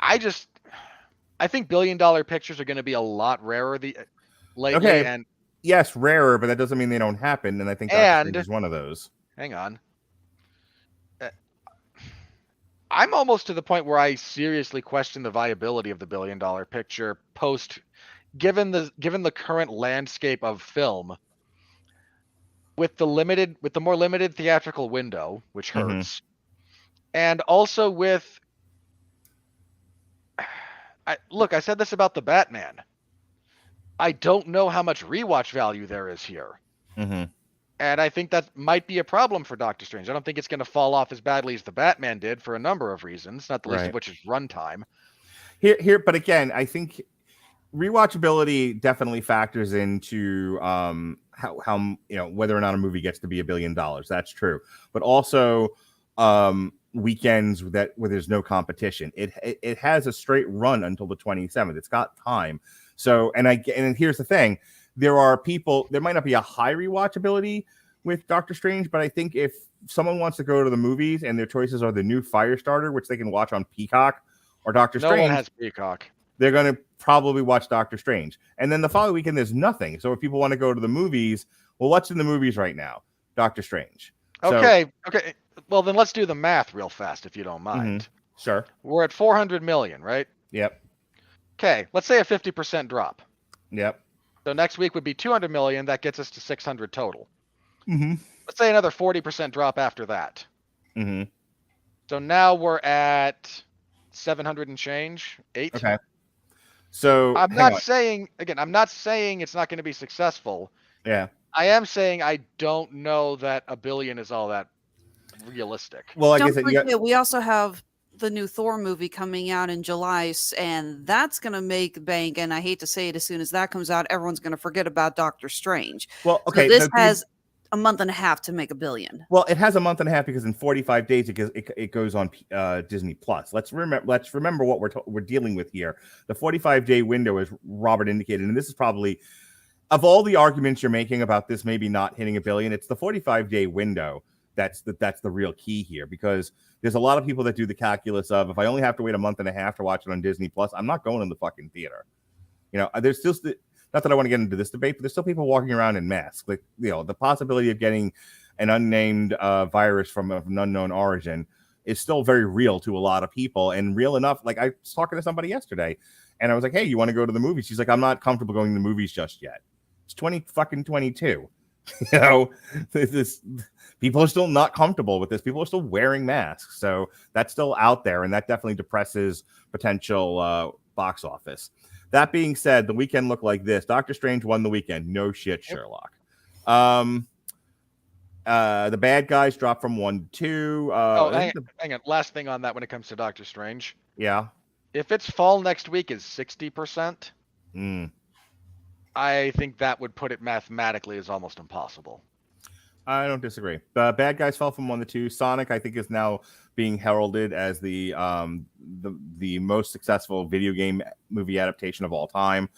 I think $1 billion pictures are going to be a lot rarer lately. Okay. And yes, rarer, but that doesn't mean they don't happen. And I think Doctor Strange is one of those. Hang on. I'm almost to the point where I seriously question the viability of the $1 billion picture given the current landscape of film with the more limited theatrical window, which hurts, and also with. I said this about the Batman. I don't know how much rewatch value there is here. Mm-hmm. And I think that might be a problem for Doctor Strange. I don't think it's going to fall off as badly as the Batman did for a number of reasons, not the least of which is runtime. But again, I think rewatchability definitely factors into how whether or not a movie gets to be $1 billion. That's true, but also weekends where there's no competition. It has a straight run until the 27th. It's got time. So and here's the thing: there might not be a high rewatchability with Doctor Strange, but I think if someone wants to go to the movies and their choices are the new Firestarter, which they can watch on Peacock, or Doctor Strange. No one has Peacock. They're going to probably watch Doctor Strange. And then the following weekend, there's nothing. So if people want to go to the movies, well, what's in the movies right now? Doctor Strange. Okay. Well, then let's do the math real fast, if you don't mind. Sure. We're at 400 million, right? Yep. Okay. Let's say a 50% drop. Yep. So next week would be 200 million. That gets us to 600 total. Mm-hmm. Let's say another 40% drop after that. Mm-hmm. So now we're at 700 and change, 8. Okay. So I'm not saying it's not going to be successful. Yeah. I am saying I don't know that $1 billion is all that realistic. Well, Don't forget, we also have the new Thor movie coming out in July, and that's going to make bank. And I hate to say it, as soon as that comes out, everyone's going to forget about Doctor Strange. Well, okay. So this has a month and a half to make $1 billion. Well, it has a month and a half because in 45 days it goes on Disney Plus. Let's remember what we're dealing with here. The 45-day window, as Robert indicated, and this is probably, of all the arguments you're making about this maybe not hitting $1 billion, it's the 45-day window that's the real key here, because there's a lot of people that do the calculus of, if I only have to wait a month and a half to watch it on Disney Plus, I'm not going in the fucking theater. There's still not that I want to get into this debate, but there's still people walking around in masks. Like, the possibility of getting an unnamed virus from an unknown origin is still very real to a lot of people, and real enough. Like, I was talking to somebody yesterday, and I was like, "Hey, you want to go to the movies?" She's like, "I'm not comfortable going to the movies just yet. It's 2022." People are still not comfortable with this. People are still wearing masks, so that's still out there, and that definitely depresses potential box office. That being said, the weekend looked like this. Doctor Strange won the weekend. No shit, Sherlock. The bad guys dropped from 1 to 2. Hang on. Last thing on that when it comes to Doctor Strange. Yeah. If its fall next week is 60%, I think that would put it mathematically as almost impossible. I don't disagree. The bad guys fell from 1 to 2. Sonic, I think, is now being heralded as the most successful video game movie adaptation of all time.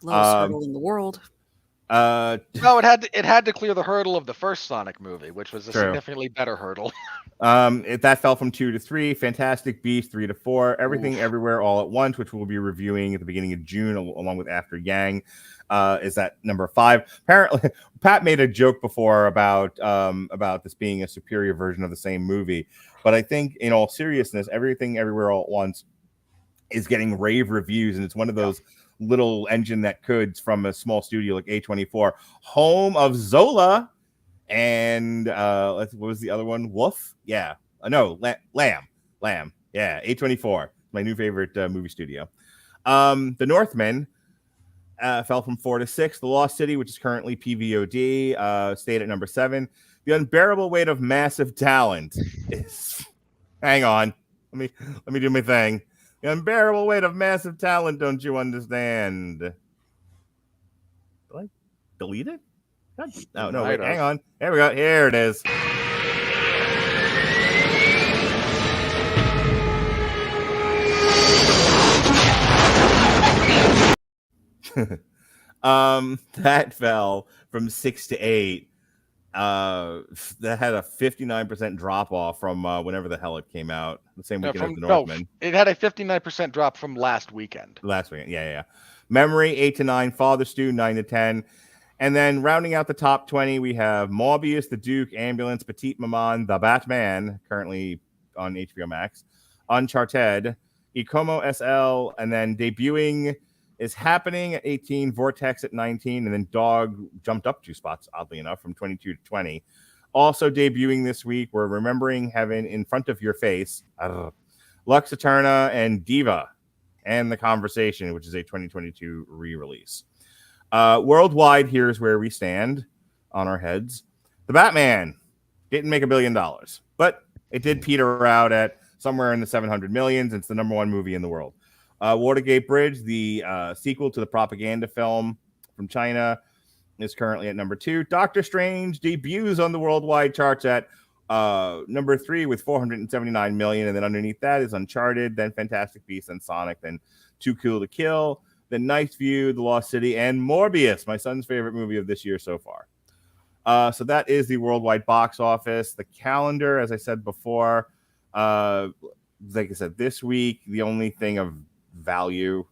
Lowest hurdle in the world. No, it had to clear the hurdle of the first Sonic movie, which was a significantly better hurdle. That fell from 2 to 3. Fantastic Beasts 3 to 4. Everything Everywhere All at Once, which we'll be reviewing at the beginning of June, along with After Yang, is at number 5. Apparently, Pat made a joke before about this being a superior version of the same movie, but I think, in all seriousness, Everything Everywhere All at Once is getting rave reviews, and it's one of those little engine that coulds from a small studio like A24, home of Zola and what was the other one? Wolf? Yeah. No, Lamb. Yeah, A24, my new favorite movie studio. The Northman fell from 4 to 6. The Lost City, which is currently PVOD, stayed at number 7. The Unbearable Weight of Massive Talent is. Hang on, let me do my thing. The Unbearable Weight of Massive Talent. Don't you understand? Did I delete it? Oh no! Wait, hang on. There we go. Here it is. That fell from 6 to 8. That had a 59% drop off from whenever the hell it came out. The same weekend as the Northman. It had a 59% drop from last weekend. Yeah. Memory 8 to 9. Father Stew 9 to 10. And then rounding out the top 20, we have Morbius, The Duke, Ambulance, Petite Maman, The Batman, currently on HBO Max, Uncharted, Icomo SL, and then debuting is Happening at 18, Vortex at 19, and then Dog jumped up 2 spots, oddly enough, from 22 to 20. Also debuting this week, we're Remembering Heaven, In Front of Your Face, Lux Eterna, and Diva, and The Conversation, which is a 2022 re-release. Worldwide, here's where we stand on our heads. The Batman didn't make $1 billion, but it did peter out at somewhere in the 700 millions. It's the number one movie in the world. Watergate Bridge, the sequel to the propaganda film from China, is currently at number 2. Doctor Strange debuts on the worldwide charts at number 3 with 479 million, and then underneath that is Uncharted, then Fantastic Beasts, then Sonic, then Too Cool to Kill, then Night View, The Lost City, and Morbius, my son's favorite movie of this year so far. So that is the worldwide box office. The calendar, as I said before, like I said, this week the only thing of value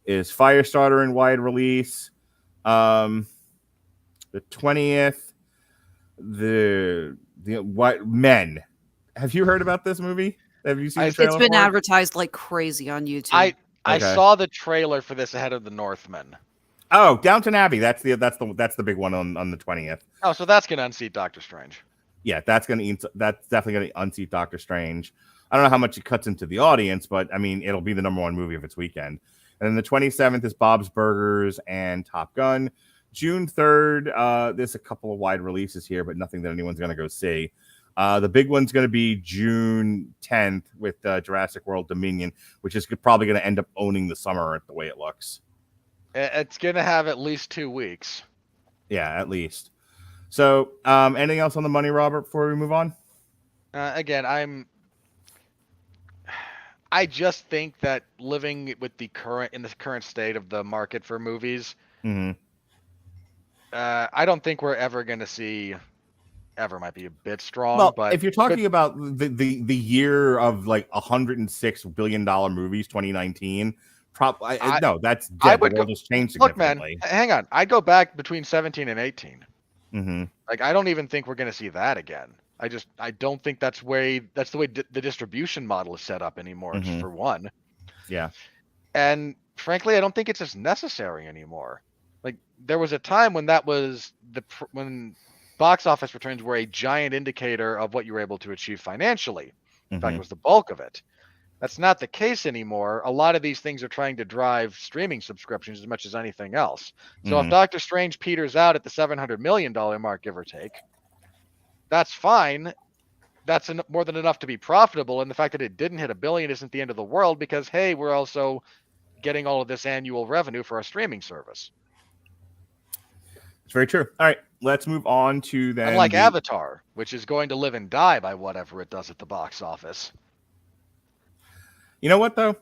is Firestarter in wide release. The 20th, the what Men. Have you heard about this movie? Have you seen the trailer? It's been for it? advertised like crazy on YouTube. I saw the trailer for this ahead of The Northman. Oh, Downton Abbey. That's the big one on the 20th. Oh, so that's gonna unseat Doctor Strange. Yeah, that's definitely gonna unseat Doctor Strange. I don't know how much it cuts into the audience, but I mean, it'll be the number one movie of its weekend. And then the 27th is Bob's Burgers and Top Gun. June 3rd, there's a couple of wide releases here, but nothing that anyone's going to go see. The big one's going to be June 10th with Jurassic World Dominion, which is probably going to end up owning the summer the way it looks. It's going to have at least 2 weeks. Yeah, at least. So anything else on the money, Robert, before we move on? Again, I just think that living with the current state of the market for movies, I don't think we're ever going to see. Ever might be a bit strong. Well, but if you're talking about the year of like $106 billion movies, 2019, no, that's dead. The world has changed significantly. Look, man, hang on. I'd go back between 17 and 18. Mm-hmm. Like, I don't even think we're going to see that again. I don't think that's the way the distribution model is set up anymore, for one. Yeah. And frankly, I don't think it's as necessary anymore. Like, there was a time when when box office returns were a giant indicator of what you were able to achieve financially. In fact, it was the bulk of it. That's not the case anymore. A lot of these things are trying to drive streaming subscriptions as much as anything else. So if Doctor Strange peters out at the $700 million mark, give or take, that's fine. That's more than enough to be profitable. And the fact that it didn't hit $1 billion isn't the end of the world because, hey, we're also getting all of this annual revenue for our streaming service. It's very true. All right, let's move on to then. Unlike Avatar, which is going to live and die by whatever it does at the box office. You know what, though?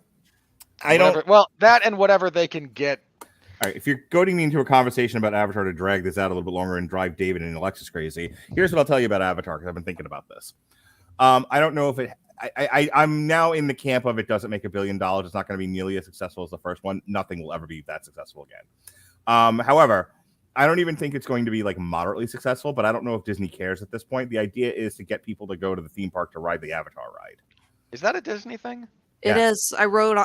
Well, that and whatever they can get. All right, if you're goading me into a conversation about Avatar to drag this out a little bit longer and drive David and Alexis crazy, here's what I'll tell you about Avatar, because I've been thinking about this. I don't know if it... I'm now in the camp of it doesn't make $1 billion. It's not going to be nearly as successful as the first one. Nothing will ever be that successful again. However, I don't even think it's going to be like moderately successful, but I don't know if Disney cares at this point. The idea is to get people to go to the theme park to ride the Avatar ride. Is that a Disney thing? It is. I wrote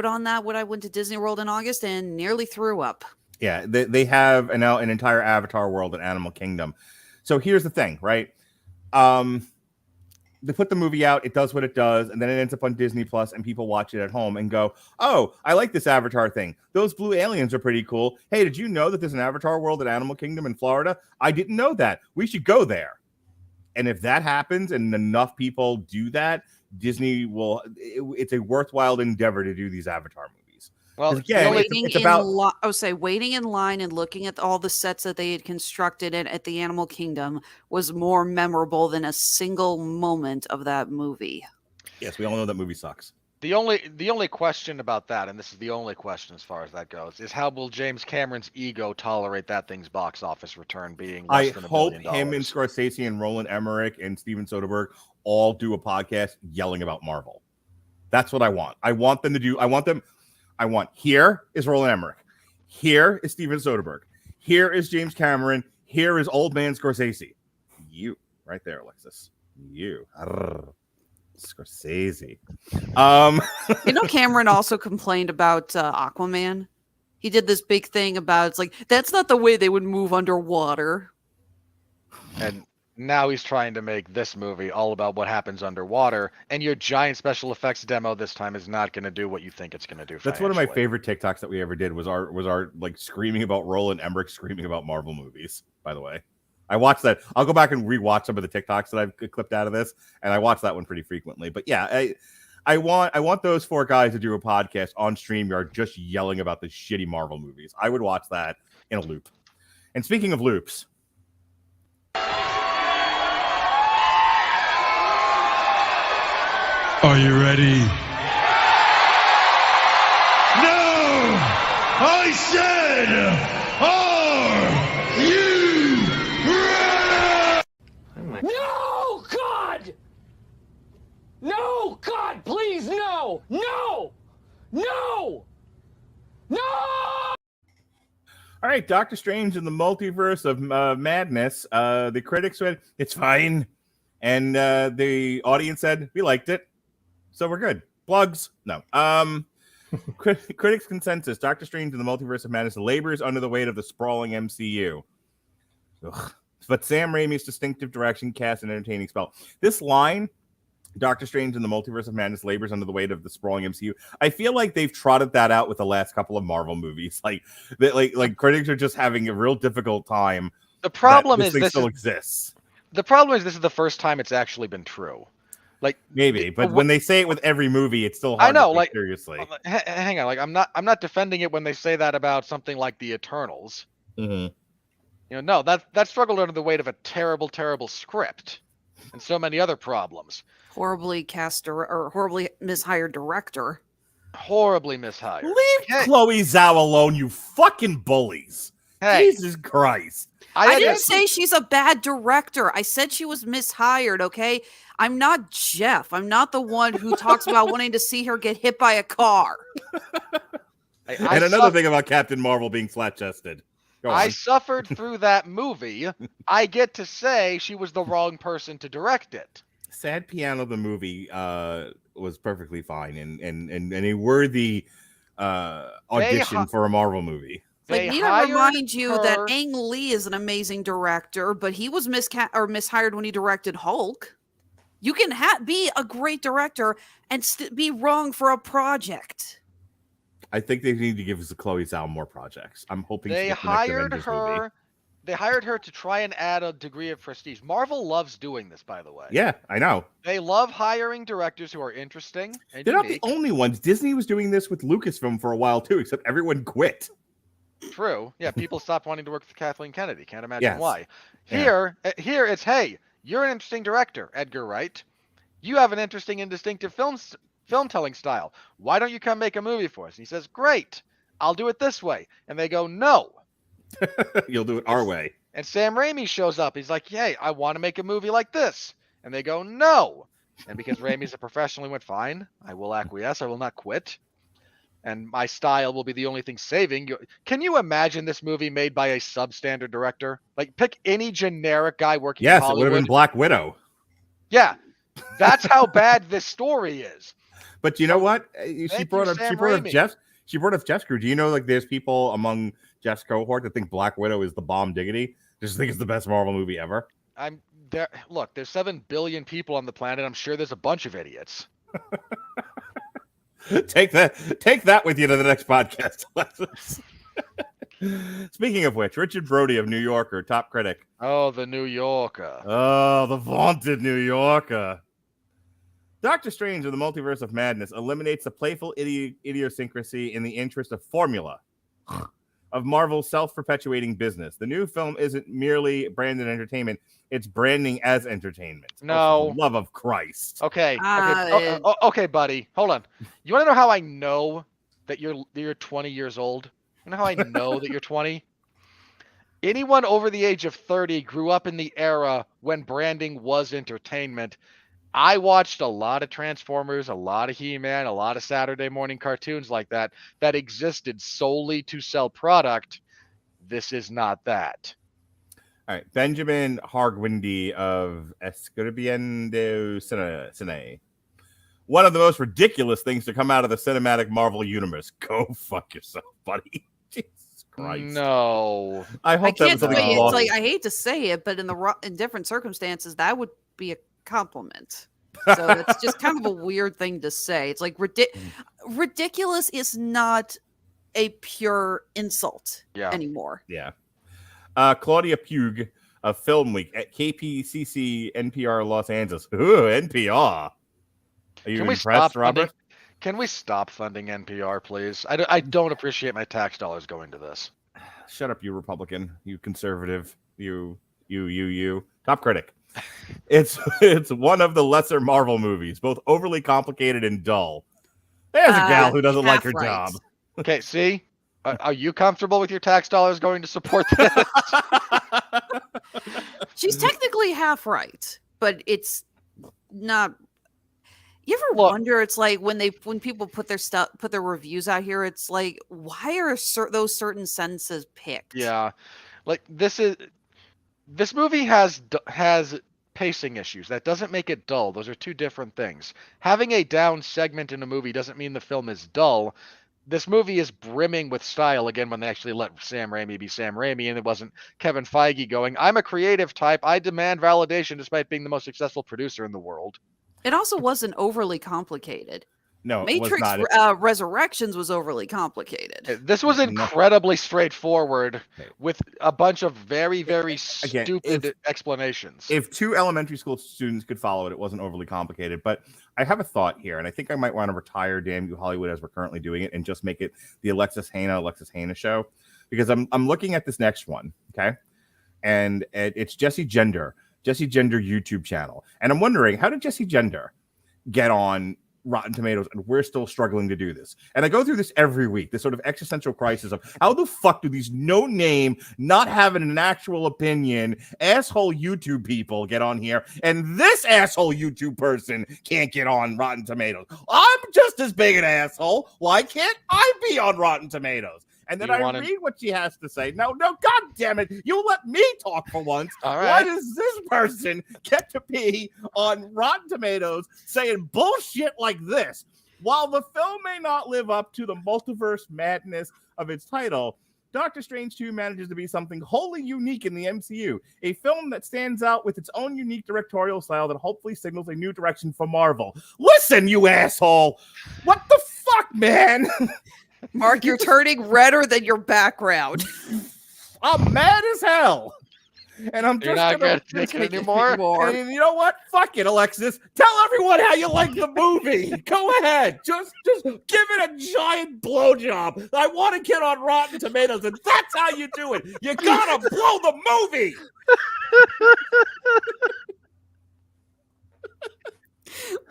on that when I went to Disney World in August and nearly threw up. Yeah, they have an entire Avatar world at Animal Kingdom. So here's the thing, right? They put the movie out, it does what it does, and then it ends up on Disney Plus, and people watch it at home and go, "Oh, I like this Avatar thing. Those blue aliens are pretty cool. Hey, did you know that there's an Avatar world at Animal Kingdom in Florida? I didn't know that. We should go there." And if that happens and enough people do that, Disney will. It's a worthwhile endeavor to do these Avatar movies. Well, again, it's about waiting in line and looking at all the sets that they had constructed at the Animal Kingdom was more memorable than a single moment of that movie. Yes, we all know that movie sucks. The only question about that, and this is the only question as far as that goes, is how will James Cameron's ego tolerate that thing's box office return being less than $1 billion? I hope him and Scorsese and Roland Emmerich and Steven Soderbergh all do a podcast yelling about Marvel. That's what I want. I want here is Roland Emmerich. Here is Steven Soderbergh. Here is James Cameron. Here is old man Scorsese. You, right there, Alexis. You. Scorsese. Cameron also complained about Aquaman. He did this big thing about, it's like, that's not the way they would move underwater. And Now he's trying to make this movie all about what happens underwater, and your giant special effects demo this time is not going to do what you think it's going to do. That's one of my favorite TikToks that we ever did. Was our like screaming about Roland Emmerich screaming about Marvel movies. By the way, I watched that. I'll go back and rewatch some of the TikToks that I've clipped out of this, and I watch that one pretty frequently. But yeah, I want those four guys to do a podcast on StreamYard just yelling about the shitty Marvel movies. I would watch that in a loop. And speaking of loops. Are you ready? No! I said, are you ready? No, God! No, God, please, no! No! No! No! All right, Doctor Strange in the Multiverse of Madness. The critics said, it's fine. And the audience said, we liked it. So we're good. Plugs? No. Critics' consensus. Doctor Strange in the Multiverse of Madness labors under the weight of the sprawling MCU. Ugh. But Sam Raimi's distinctive direction, cast, and entertaining spell. This line, Doctor Strange in the Multiverse of Madness labors under the weight of the sprawling MCU. I feel like they've trotted that out with the last couple of Marvel movies. Like critics are just having a real difficult time. The problem is this still exists. The problem is this is the first time it's actually been true. Like maybe, but when they say it with every movie, it's still hard to take seriously. Hang on, like I'm not defending it when they say that about something like the Eternals. Mm-hmm. You know, no, that struggled under the weight of a terrible, terrible script and so many other problems. Horribly cast or horribly mishired director. Horribly mishired. Leave Chloe Zhao alone, you fucking bullies. Hey. Jesus Christ. I didn't say she's a bad director. I said she was mishired, okay? I'm not Jeff. I'm not the one who talks about wanting to see her get hit by a car. And another thing about Captain Marvel being flat-chested. I suffered through that movie. I get to say she was the wrong person to direct it. Sad Piano, the movie, was perfectly fine and a worthy audition for a Marvel movie. Like, need to remind you that Ang Lee is an amazing director, but he was mishired when he directed Hulk. You can be a great director and be wrong for a project. I think they need to give Chloe Zhao more projects. I'm hoping they hired her. They hired her to try and add a degree of prestige. Marvel loves doing this, by the way. Yeah, I know. They love hiring directors who are interesting and They're unique. not the only ones. Disney was doing this with Lucasfilm for a while too, except everyone quit. True. Yeah, people stopped wanting to work with Kathleen Kennedy. Can't imagine why. Here it's, hey, you're an interesting director, Edgar Wright. You have an interesting and distinctive film telling style. Why don't you come make a movie for us? And he says, great, I'll do it this way. And they go, no. You'll do it our way. And Sam Raimi shows up. He's like, hey, I want to make a movie like this. And they go, no. And because Raimi's a professional, he went, fine, I will acquiesce. I will not quit. And my style will be the only thing saving you. Can you imagine this movie made by a substandard director? Like, pick any generic guy working in Hollywood. Yes, it would have been Black Widow. Yeah, that's how bad this story is. But you know what? She brought up Jeff's crew. Do you know, like, there's people among Jeff's cohort that think Black Widow is the bomb diggity? Just think it's the best Marvel movie ever. I'm there. Look, there's 7 billion people on the planet. I'm sure there's a bunch of idiots. Take that with you to the next podcast. Speaking of which, Richard Brody of New Yorker, top critic. Oh, the New Yorker. Oh, the vaunted New Yorker. Doctor Strange in the Multiverse of Madness eliminates the playful idiosyncrasy in the interest of formula of Marvel's self-perpetuating business. The new film isn't merely branded entertainment. It's branding as entertainment. No. Oh, for the love of Christ. Okay. Okay, buddy. Hold on. You want to know how I know that you're 20 years old? You know how I know that you're 20? Anyone over the age of 30 grew up in the era when branding was entertainment. I watched a lot of Transformers, a lot of He-Man, a lot of Saturday morning cartoons like that existed solely to sell product. This is not that. All right, Benjamin Hargwindy of Escribiendo Cine. One of the most ridiculous things to come out of the cinematic Marvel universe. Go fuck yourself, buddy. Jesus Christ. No. I I hope that was can't something say you it's lost. like I hate to say it, but in different circumstances, that would be a compliment. So it's just kind of a weird thing to say. It's like ridiculous is not a pure insult anymore. Yeah. Claudia Pugh of Film Week at KPCC NPR Los Angeles. Ooh, NPR. Are you Can we impressed, stop Robert? funding? Can we stop funding NPR, please? I don't appreciate my tax dollars going to this. Shut up, you Republican, you conservative, you. Top critic. It's one of the lesser Marvel movies, both overly complicated and dull. There's a gal who doesn't like her job. Okay, see? Are you comfortable with your tax dollars going to support this? She's technically half right, but it's not. You ever wonder? It's like when people put their reviews out here. It's like, why are those certain sentences picked? Yeah, like this movie has pacing issues. That doesn't make it dull. Those are two different things. Having a down segment in a movie doesn't mean the film is dull. This movie is brimming with style again when they actually let Sam Raimi be Sam Raimi and it wasn't Kevin Feige going, I'm a creative type. I demand validation despite being the most successful producer in the world. It also wasn't overly complicated. No, Matrix it was not. Resurrections was overly complicated. This was incredibly straightforward with a bunch of very, very stupid explanations. If 2 elementary school students could follow it, it wasn't overly complicated. But I have a thought here, and I think I might want to retire Damn You Hollywood as we're currently doing it and just make it the Alexis Hejna show. Because I'm looking at this next one, okay? And it's Jesse Gender YouTube channel. And I'm wondering, how did Jesse Gender get on Rotten Tomatoes, and we're still struggling to do this? And I go through this every week, this sort of existential crisis of how the fuck do these no-name, not having an actual opinion, asshole YouTube people get on here, and this asshole YouTube person can't get on Rotten Tomatoes? I'm just as big an asshole. Why can't I be on Rotten Tomatoes? And then read what she has to say. No, God damn it. You let me talk for once. All right. Why does this person get to be on Rotten Tomatoes saying bullshit like this? While the film may not live up to the multiverse madness of its title, Doctor Strange 2 manages to be something wholly unique in the MCU. A film that stands out with its own unique directorial style that hopefully signals a new direction for Marvel. Listen, you asshole. What the fuck, man? Mark, you're turning redder than your background. I'm mad as hell. And I'm You're just not going to take it anymore? And you know what? Fuck it, Alexis. Tell everyone how you like the movie. Go ahead. Just give it a giant blowjob. I want to get on Rotten Tomatoes, and that's how you do it. You gotta blow the movie.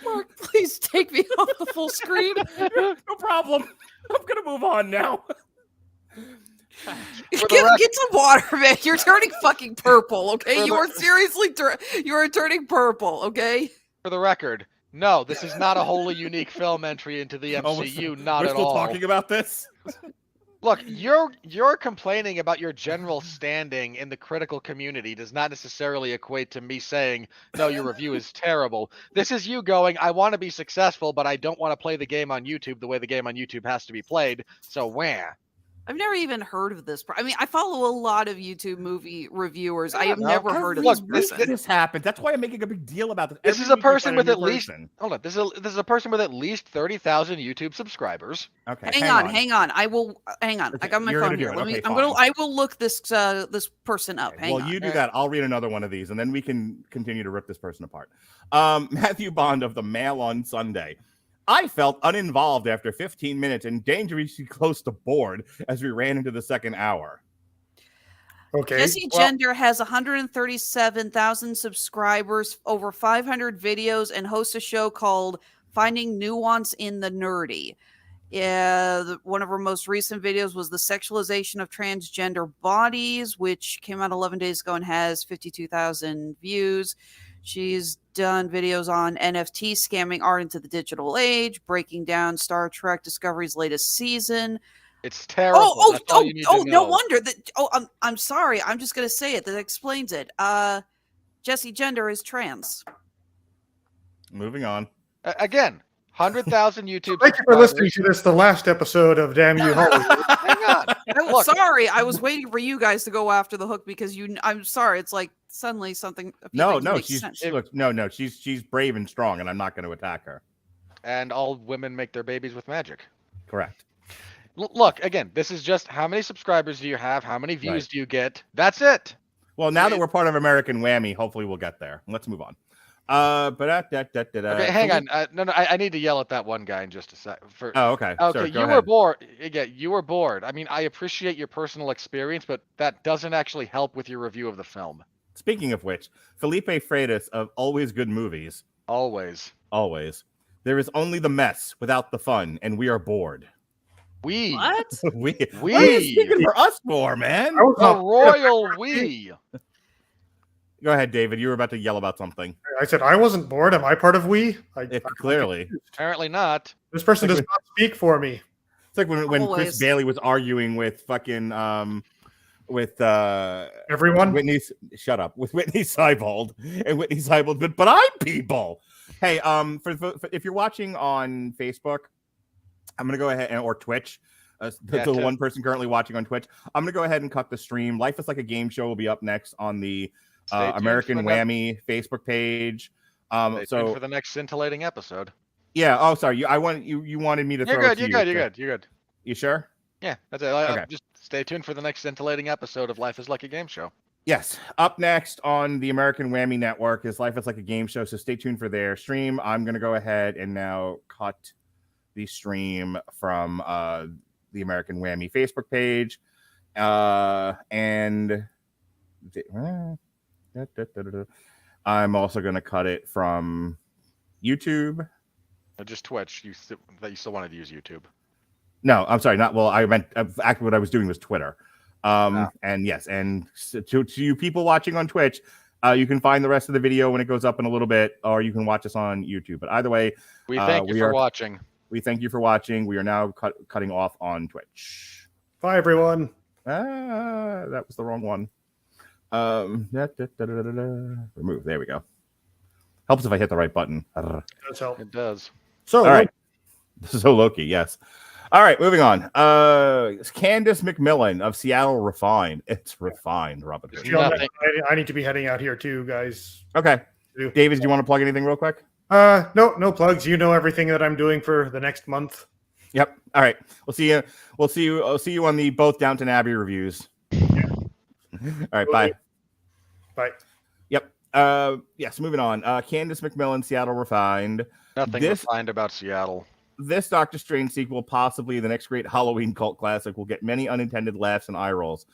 Mark, please take me off the full screen. No problem. I'm gonna move on now. Get some water, man. You're turning fucking purple, okay? You are seriously you are turning purple, okay? For the record, no, this is not a wholly unique film entry into the MCU, not we're at still all. talking about this? Look, you're complaining about your general standing in the critical community does not necessarily equate to me saying, no, your review is terrible. This is you going, I want to be successful, but I don't want to play the game on YouTube the way the game on YouTube has to be played, so wah. I've never even heard of this. I mean, I follow a lot of YouTube movie reviewers. I have never heard of this person. This happens. That's why I'm making a big deal about this. This is a person with at least hold on. This is a person with at least 30,000 YouTube subscribers. Okay. Hang on. I will hang on. I got my phone here. I will look this person up. Hang on. You do that. I'll read another one of these, and then we can continue to rip this person apart. Matthew Bond of the Mail on Sunday. I felt uninvolved after 15 minutes and dangerously close to bored as we ran into the second hour. Okay. Jesse Gender has 137,000 subscribers, over 500 videos, and hosts a show called Finding Nuance in the Nerdy. One of her most recent videos was the sexualization of transgender bodies, which came out 11 days ago and has 52,000 views. She's done videos on NFT scamming art into the digital age, breaking down Star Trek Discovery's latest season. It's terrible. No wonder that. I'm sorry. I'm just going to say it. That explains it. Jesse Gender is trans. Moving on. Again, 100,000 YouTube. Thank you for listening to this, the last episode of Damn You Hollywood. Hang God. I'm Look, sorry. I was waiting for you guys to go after the hook because I'm sorry. It's like suddenly something. A few things make sense. She's brave and strong, and I'm not going to attack her. and all women make their babies with magic. Correct. Look, again, this is just how many subscribers do you have? How many views Right. do you get? That's it. Well, now that we're part of American Whammy, hopefully we'll get there. Let's move on. Okay, hang on. No, I need to yell at that one guy in just a sec. Oh, okay. Okay, Sure, go you were ahead. bored. Yeah, you were bored. I mean, I appreciate your personal experience, but that doesn't actually help with your review of the film. Speaking of which, Felipe Freitas of Always Good Movies. Always. There is only the mess without the fun, and we are bored. We. What? What are you speaking for us for, man? I was The not- royal we. Go ahead, David. You were about to yell about something. I said I wasn't bored. Am I part of we? Clearly. Apparently not. This person does not speak for me. It's like when Chris Always. Bailey was arguing with fucking Everyone? Whitney. Shut up. With Whitney Seibold, and Whitney Seibold, but I'm people. Hey, for if you're watching on Facebook, I'm gonna go ahead or Twitch. The one person currently watching on Twitch, I'm gonna go ahead and cut the stream. Life is Like a Game Show will be up next on the American Whammy Facebook page. Stay tuned for the next scintillating episode. Yeah. Oh, sorry. You wanted me to. You're throw good. it to You're good. You sure? Yeah, that's it. Okay. Just stay tuned for the next scintillating episode of Life is Like a Game Show. Yes. Up next on the American Whammy Network is Life is Like a Game Show. So stay tuned for their stream. I'm going to go ahead and now cut the stream from the American Whammy Facebook page. And I'm also going to cut it from YouTube. Just Twitch. You still wanted to use YouTube. No, I'm sorry. Not well. I meant actually what I was doing was Twitter. And yes, and to you people watching on Twitch, you can find the rest of the video when it goes up in a little bit, or you can watch us on YouTube. But either way, we thank you for watching. We thank you for watching. We are now cutting off on Twitch. Bye, everyone. That was the wrong one. Remove. There we go. Helps if I hit the right button. Does help. It does. So, all right. So Loki, yes. All right, moving on. Candace McMillan of Seattle Refined. It's refined, Robert. I need to be heading out here too, guys. Okay. David, do you want to plug anything real quick? No plugs. You know everything that I'm doing for the next month. Yep. All right. We'll see you. I'll see you on the both Downton Abbey reviews. Yeah. All right. Bye. Bye. Yep. Yes. Moving on. Candace McMillan, Seattle Refined. Nothing refined about Seattle. This Doctor Strange sequel, possibly the next great Halloween cult classic, will get many unintended laughs and eye rolls.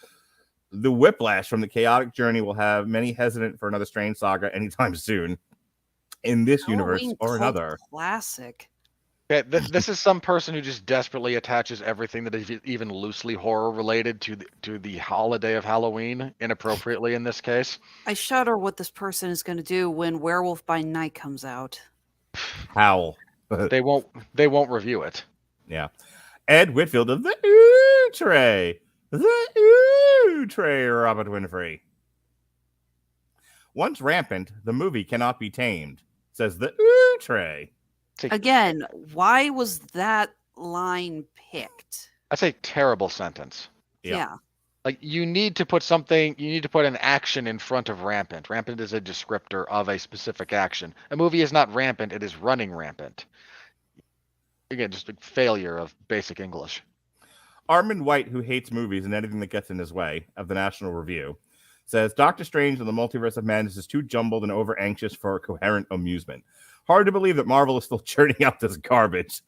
The whiplash from the chaotic journey will have many hesitant for another Strange saga anytime soon in this universe or another. Classic. Okay, this is some person who just desperately attaches everything that is even loosely horror related to the holiday of Halloween inappropriately in this case. I shudder what this person is going to do when Werewolf by Night comes out. Howl. They won't review it. Yeah. Ed Whitfield of the Ooh Tray. The Ooh Tray, Robert Winfree. Once rampant, the movie cannot be tamed, says the Ooh Tray. Again, why was that line picked? That's a terrible sentence. Yeah. Like you need to put an action in front of rampant. Rampant is a descriptor of a specific action. A movie is not rampant, it is running rampant. Again, just a failure of basic English. Armand White, who hates movies and anything that gets in his way, of the National Review, says Doctor Strange and the Multiverse of Madness is too jumbled and over anxious for coherent amusement. Hard to believe that Marvel is still churning out this garbage.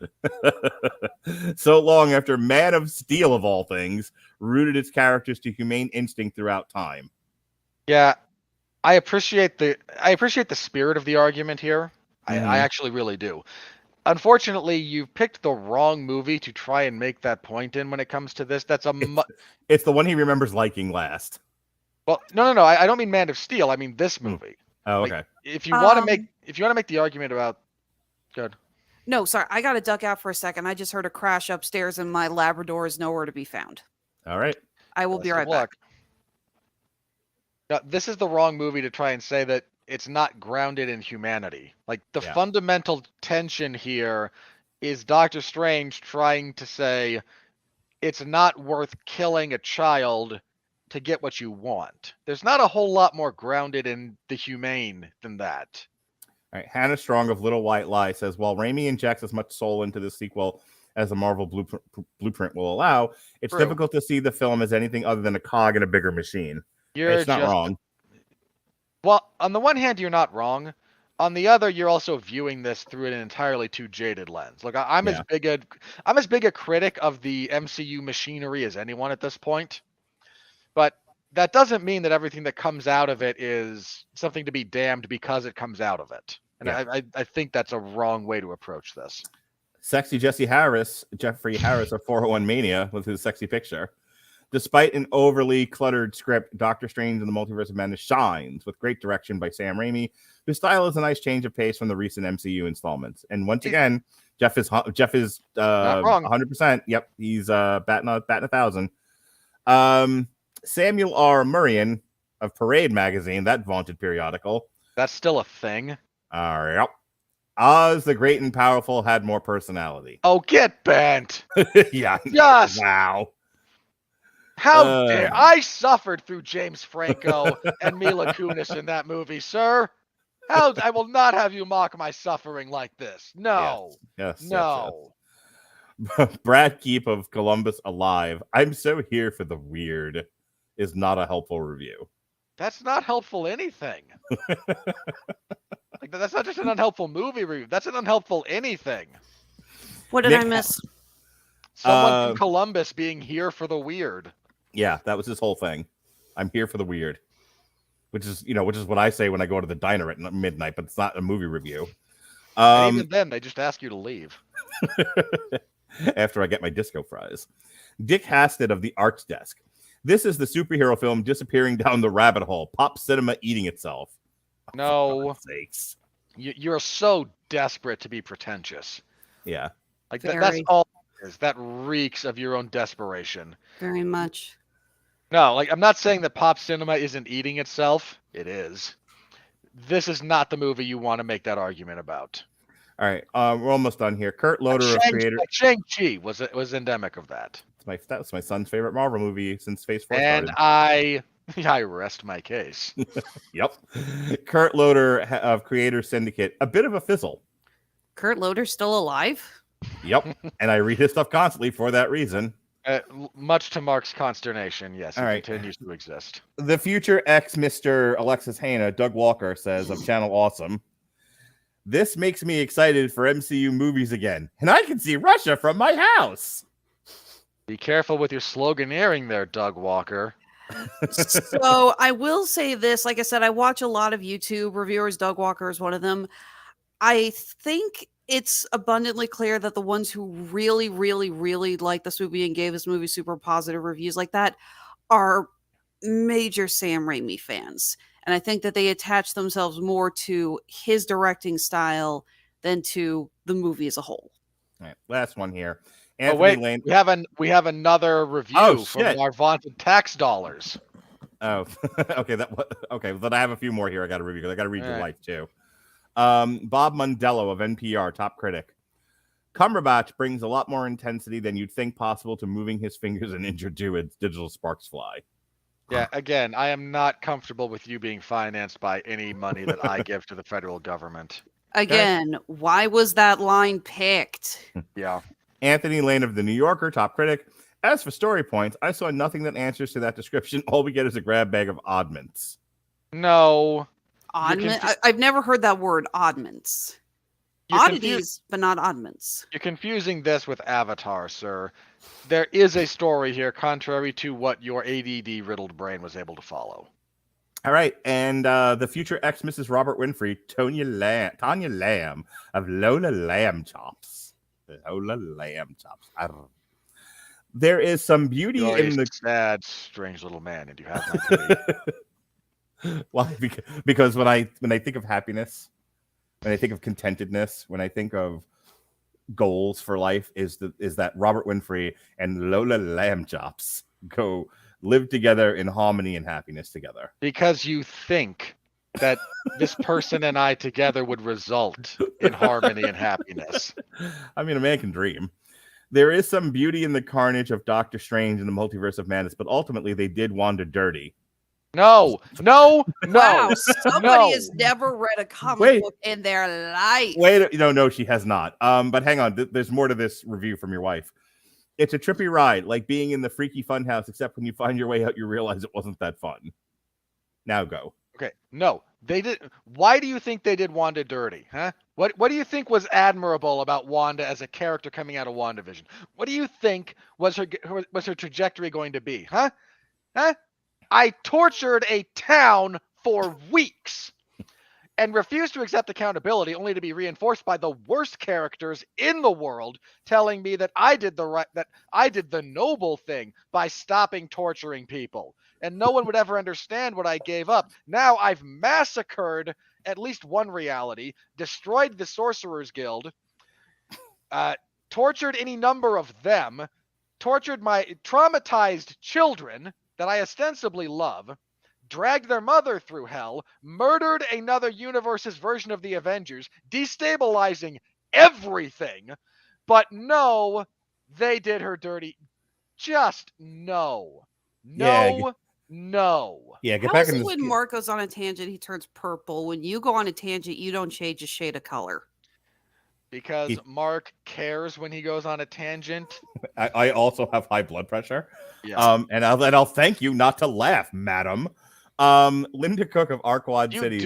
So long after Man of Steel, of all things, rooted its characters to humane instinct throughout time. Yeah, I appreciate the spirit of the argument here. I actually really do. Unfortunately, you've picked the wrong movie to try and make that point in when it comes to this. It's the one he remembers liking last. Well, no. I don't mean Man of Steel. I mean this movie. Oh, okay. Like, if you want to make the argument about, good. No, sorry, I got to duck out for a second. I just heard a crash upstairs, and my Labrador is nowhere to be found. All right. I will be right back. Now, this is the wrong movie to try and say that it's not grounded in humanity. Like the fundamental tension here is Doctor Strange trying to say, it's not worth killing a child to get what you want. There's not a whole lot more grounded in the humane than that. All right, Hannah Strong of Little White Lie says, while Raimi injects as much soul into the sequel as the Marvel blueprint will allow, it's True. difficult to see the film as anything other than a cog in a bigger machine. It's not wrong. Well, on the one hand, you're not wrong. On the other, you're also viewing this through an entirely too jaded lens. Look, I'm as big a critic of the MCU machinery as anyone at this point. But that doesn't mean that everything that comes out of it is something to be damned because it comes out of it. And I think that's a wrong way to approach this. Sexy Jeffrey Harris of 401 Mania with his sexy picture. Despite an overly cluttered script, Doctor Strange and the Multiverse of Madness shines with great direction by Sam Raimi, whose style is a nice change of pace from the recent MCU installments. And once again, Jeff is 100%. Yep, he's batting 1,000. Samuel R. Murrian of Parade magazine, that vaunted periodical. That's still a thing. Yep. Oz the Great and Powerful had more personality. Oh, get bent. Yeah. Yes. Wow. How dare I suffered through James Franco and Mila Kunis in that movie, sir. I will not have you mock my suffering like this. No. Yes. No. Yes. Brad Keep of Columbus Alive. I'm so here for the weird is not a helpful review. That's not helpful anything. Like that's not just an unhelpful movie review. That's an unhelpful anything. What did I miss? Someone from Columbus being here for the weird. Yeah, that was his whole thing. I'm here for the weird, which is what I say when I go to the diner at midnight, but it's not a movie review. And even then, they just ask you to leave after I get my disco fries. Dick Hasted of the Arts Desk. This is the superhero film disappearing down the rabbit hole. Pop cinema eating itself. No, sakes. You're so desperate to be pretentious. Yeah, like that's all it is. That reeks of your own desperation. Very much. No, like I'm not saying that pop cinema isn't eating itself. It is. This is not the movie you want to make that argument about. All right, we're almost done here. Kurt Loder of creator. Shang-Chi was endemic of that. That's my son's favorite Marvel movie since Phase 4 and started. I rest my case. Yep. Kurt Loder of Creator Syndicate, a bit of a fizzle. Kurt Loder's still alive? Yep. And I read his stuff constantly for that reason. Much to Mark's consternation, yes, he continues to exist. The future ex-Mr. Alexis Hejna, Doug Walker, says of Channel Awesome, this makes me excited for MCU movies again, and I can see Russia from my house. Be careful with your sloganeering there, Doug Walker. So I will say this, like I said, I watch a lot of YouTube reviewers. Doug Walker is one of them. I think it's abundantly clear that the ones who really, really, really like this movie and gave this movie super positive reviews like that are major Sam Raimi fans. And I think that they attach themselves more to his directing style than to the movie as a whole. All right, last one here. Lane. We have another review from our vaunted tax dollars. Oh, okay. But I have a few more here. I got to review. I got to read your life too. Bob Mondello of NPR, top critic. Cumberbatch brings a lot more intensity than you'd think possible to moving his fingers and injured digital sparks fly. Yeah, again, I am not comfortable with you being financed by any money that I give to the federal government. Again, why was that line picked? Yeah. Anthony Lane of The New Yorker, top critic. As for story points, I saw nothing that answers to that description. All we get is a grab bag of oddments. No. I've never heard that word, oddments. Oddities, but not oddments. You're confusing this with Avatar, sir. There is a story here, contrary to what your ADD-riddled brain was able to follow. All right, and the future ex-Mrs. Robert Winfree, Tanya Lamb of Lola Lamb Chops. Lola Lamb Chops. There is some beauty in the sad, strange little man, and you have my pity. Why? Because when I think of happiness, when I think of contentedness, when I think of goals for life, is that Robert Winfree and Lola Lamb Chops go live together in harmony and happiness together. Because you think that this person and I together would result in harmony and happiness. I mean, a man can dream. There is some beauty in the carnage of Doctor Strange and the Multiverse of Madness, but ultimately they did Wanda dirty. No. Wow, somebody has No. never read a comic book in their life. Wait, no, she has not. But hang on, there's more to this review from your wife. It's a trippy ride, like being in the freaky funhouse, except when you find your way out, you realize it wasn't that fun. Now go. Okay, no, they did. Why do you think they did Wanda dirty, huh? What do you think was admirable about Wanda as a character coming out of WandaVision? What do you think was her trajectory going to be, huh? I tortured a town for weeks and refused to accept accountability, only to be reinforced by the worst characters in the world telling me that I did the noble thing by stopping torturing people. And no one would ever understand what I gave up. Now I've massacred at least one reality, destroyed the Sorcerer's Guild, tortured any number of them, tortured my traumatized children that I ostensibly love, dragged their mother through hell, murdered another universe's version of the Avengers, destabilizing everything. But no, they did her dirty. Just no. No. Yeah, get How back is in it this. when Mark goes on a tangent, he turns purple? When you go on a tangent, you don't change a shade of color. Because Mark cares when he goes on a tangent. I also have high blood pressure. Yeah. And I'll thank you not to laugh, madam. Linda Cook of Arquad Cities.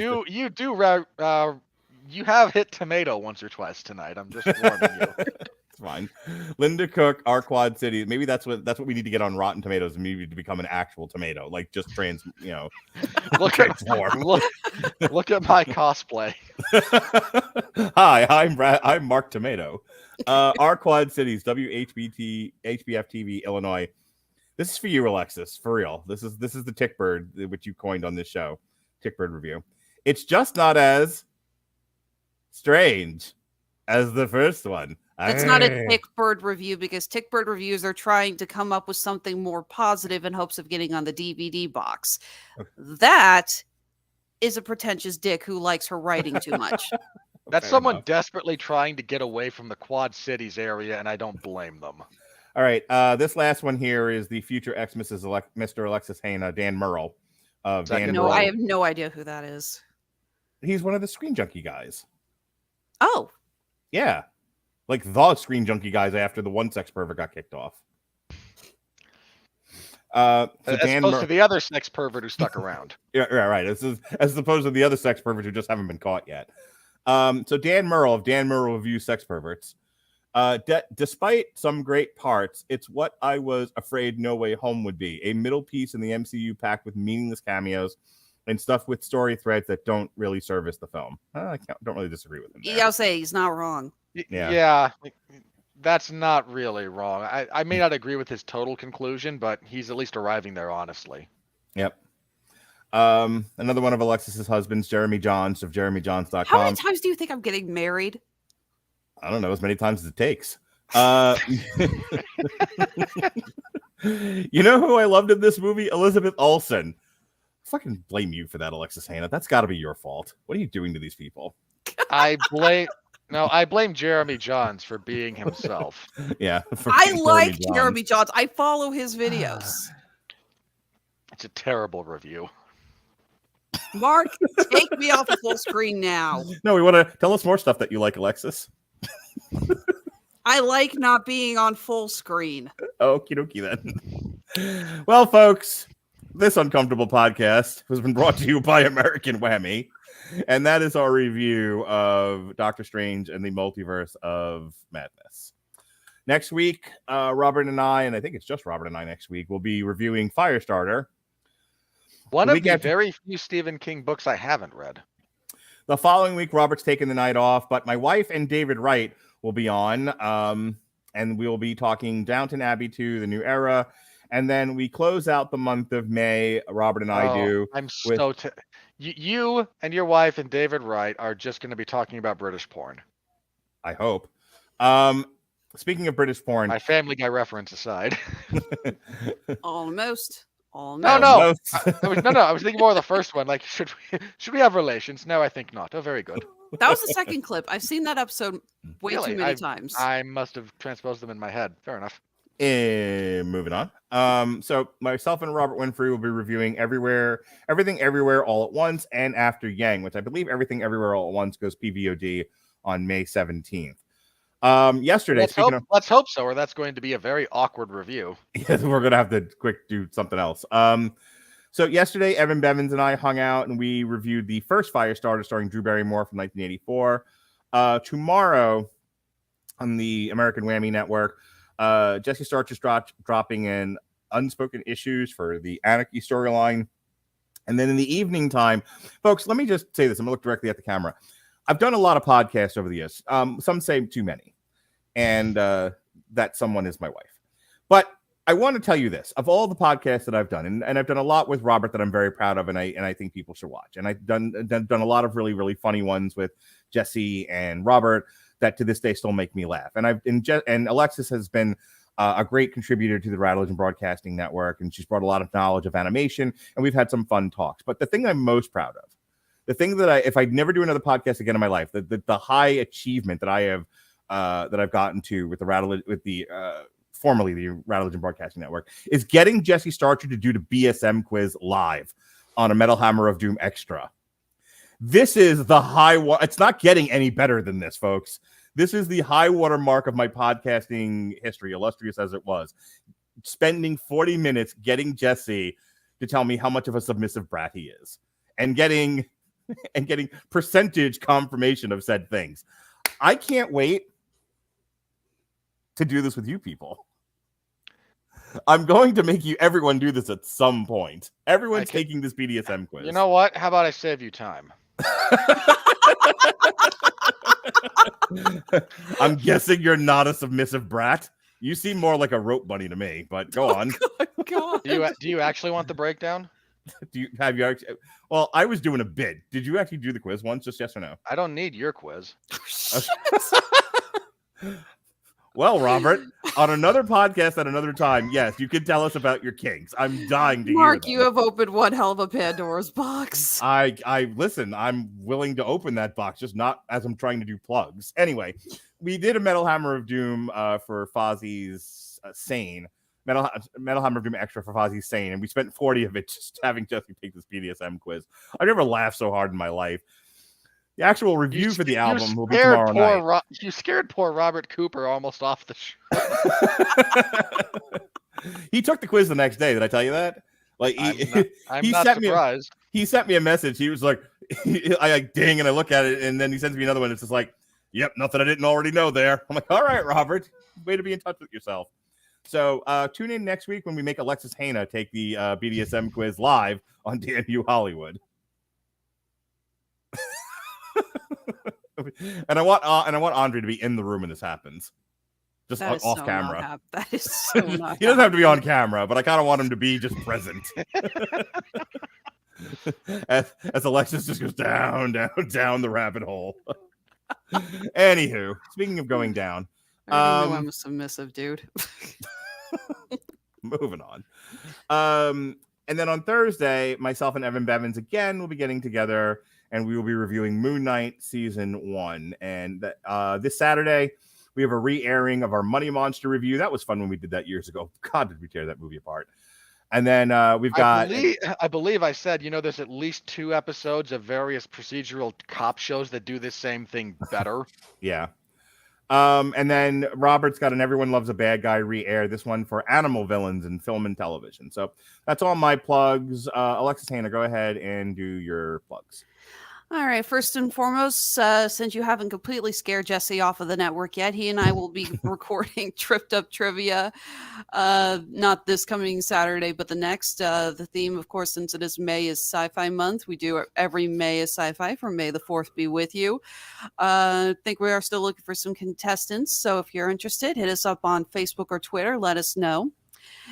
You have hit tomato once or twice tonight. I'm just warning you. It's fine. Linda Cook, Arquad City. Maybe that's what we need to get on Rotten Tomatoes. Maybe to become an actual tomato, like just look at my cosplay. Hi, I'm Mark Tomato. Arquad Cities, WHBT, HBF TV, Illinois. This is for you, Alexis. For real. This is the Tick Bird, which you coined on this show. Tick Bird review. It's just not as strange as the first one. It's not a Tick Bird review because Tick Bird reviews are trying to come up with something more positive in hopes of getting on the DVD box. That is a pretentious dick who likes her writing too much. That's someone desperately trying to get away from the Quad Cities area, and I don't blame them. All right, this last one here is the future Mr. Alexis Hejna, Dan Murrell. I have no idea who that is. He's one of the Screen Junkie guys. Oh. Yeah. Like the Screen Junkie guys after the one sex pervert got kicked off. As opposed to the other sex pervert who stuck around. Yeah, right. As opposed to the other sex perverts who just haven't been caught yet. So Dan Murrell of Dan Murrell Reviews Sex Perverts. Despite some great parts, it's what I was afraid No Way Home would be. A middle piece in the MCU packed with meaningless cameos and stuff with story threads that don't really service the film. I don't really disagree with him there. Yeah, I'll say he's not wrong. Yeah, that's not really wrong. I may not agree with his total conclusion, but he's at least arriving there honestly. Yep. Another one of Alexis's husbands, Jeremy Johns of JeremyJohns.com. How many times do you think I'm getting married? I don't know, as many times as it takes. You know who I loved in this movie? Elizabeth Olsen. Fucking blame you for that, Alexis Hejna. That's got to be your fault. What are you doing to these people? I blame Jeremy Johns for being himself. Yeah. I like Jeremy Johns. I follow his videos. It's a terrible review. Mark, take me off of full screen now. No, we want to tell us more stuff that you like, Alexis. I like not being on full screen. Okie dokie then. Well, folks, this uncomfortable podcast has been brought to you by American Whammy. And that is our review of Doctor Strange and the Multiverse of Madness. Next week, Robert and I think it's just Robert and I next week, will be reviewing Firestarter. One of the very few Stephen King books I haven't read. The following week, Robert's taking the night off, but my wife and David Wright will be on, and we'll be talking Downton Abbey 2, The New Era, and then we close out the month of May, Robert and I do. You and your wife and David Wright are just going to be talking about British porn. I hope. Speaking of British porn. My Family Guy reference aside. Almost. Oh No, no. I was thinking more of the first one. Like, should we have relations? No, I think not. Oh, very good. That was the second clip. I've seen that episode way Really? too many times. I must have transposed them in my head. Fair enough. Moving on. So myself and Robert Winfree will be reviewing Everything Everywhere All at Once and After Yang, which I believe Everything Everywhere All at Once goes PVOD on May 17th. Yesterday, let's hope so, or that's going to be a very awkward review. Yeah, we're gonna have to quick do something else. So yesterday, Evan Bevins and I hung out and we reviewed the first Firestarter starring Drew Barrymore from 1984. Tomorrow on the American Whammy Network, Jesse Starch is dropping in Unspoken Issues for the Anarchy storyline. And then in the evening time, folks, let me just say this. I'm gonna look directly at the camera. I've done a lot of podcasts over the years. Some say too many. And that someone is my wife. But I want to tell you this. Of all the podcasts that I've done, and I've done a lot with Robert that I'm very proud of, and I think people should watch. And I've done a lot of really, really funny ones with Jesse and Robert that to this day still make me laugh. And Alexis has been a great contributor to the Radulich Broadcasting Network, and she's brought a lot of knowledge of animation, and we've had some fun talks. But the thing I'm most proud of, the thing that if I never do another podcast again in my life, the high achievement that I have that I've gotten to with formerly the Radulich Broadcasting Network is getting Jesse Starcher to do the BSM quiz live on a Metal Hammer of Doom Extra. This is the it's not getting any better than this, folks. This is the high water mark of my podcasting history, illustrious as it was. Spending 40 minutes getting Jesse to tell me how much of a submissive brat he is and getting percentage confirmation of said things. I can't wait to do this with you people. I'm going to make everyone do this at some point. Everyone's taking this BDSM quiz. You know what? How about I save you time? I'm guessing you're not a submissive brat. You seem more like a rope bunny to me, but go on. God. Do you actually want the breakdown? Well, I was doing a bid. Did you actually do the quiz once? Just yes or no? I don't need your quiz. Well, Robert, on another podcast at another time, yes, you can tell us about your kinks. I'm dying to Mark, hear you have opened one hell of a Pandora's box. I listen, I'm willing to open that box, just not as I'm trying to do plugs. Anyway, we did a Metal Hammer of Doom for Fozzie's Sane. Metal Hammer of Doom Extra for Fozzie's Sane, and we spent 40 of it just having Jesse take this BDSM quiz. I've never laughed so hard in my life. The actual review for the album will be tomorrow night. You scared poor Robert Cooper almost off the show. He took the quiz the next day. Did I tell you that? Like I'm not surprised. He sent me a message. He was like, I like ding, and I look at it, and then he sends me another one. It's just like, yep, nothing I didn't already know there. I'm like, all right, Robert, way to be in touch with yourself. So tune in next week when we make Alexis Hejna take the BDSM quiz live on Damn You Hollywood. and I want Andre to be in the room when this happens, just off camera. That is so not. He doesn't have to be on camera, but I kind of want him to be just present. as Alexis just goes down the rabbit hole. Anywho, speaking of going down, I know I'm a submissive dude. Moving on. And then on Thursday, myself and Evan Bevins again will be getting together, and we will be reviewing Moon Knight Season 1. And this Saturday, we have a re-airing of our Money Monster review. That was fun when we did that years ago. God, did we tear that movie apart. And then we've got... I believe I said, there's at least 2 episodes of various procedural cop shows that do this same thing better. Yeah. And then Robert's got an Everyone Loves a Bad Guy re-air, this one for animal villains in film and television. So that's all my plugs. Alexis Hejna, go ahead and do your plugs. All right. First and foremost, since you haven't completely scared Jesse off of the network yet, he and I will be recording Tripped Up Trivia. Not this coming Saturday, but the next. The theme, of course, since it is May, is Sci-Fi Month. We do every May is Sci-Fi for May the 4th be with you. I think we are still looking for some contestants. So if you're interested, hit us up on Facebook or Twitter. Let us know.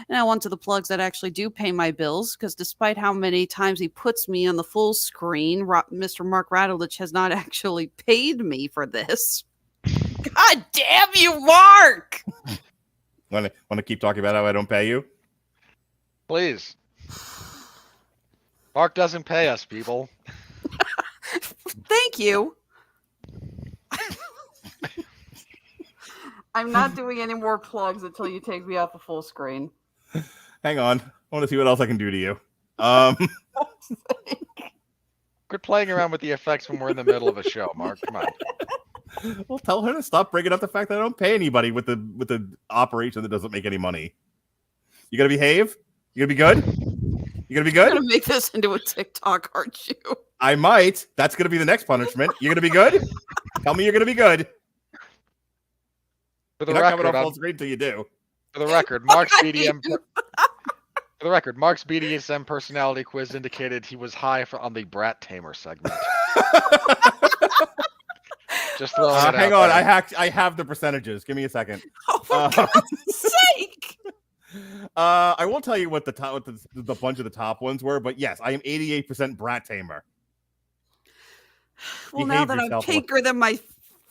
Now on to the plugs that actually do pay my bills, because despite how many times he puts me on the full screen, Mr. Mark Radulich has not actually paid me for this. God damn you, Mark! Want to keep talking about how I don't pay you? Please. Mark doesn't pay us, people. Thank you. I'm not doing any more plugs until you take me off the full screen. Hang on. I want to see what else I can do to you. Quit playing around with the effects when we're in the middle of a show, Mark. Come on. Well, tell her to stop bringing up the fact that I don't pay anybody with the operation that doesn't make any money. You gonna behave? You gonna be good? You gonna be good? You're gonna make this into a TikTok, aren't you? I might. That's gonna be the next punishment. You gonna be good? Tell me you're gonna be good. For the You're not coming record, off full screen until you do. For the record, Mark's BDM. For the record, Mark's BDSM personality quiz indicated he was high on the Brat Tamer segment. Just throwing it hang out on, there. I have the percentages. Give me a second. Oh, for God's sake! I won't tell you what the top, what the bunch of the top ones were, but yes, I am 88% Brat Tamer. Well, now that I'm pinker than my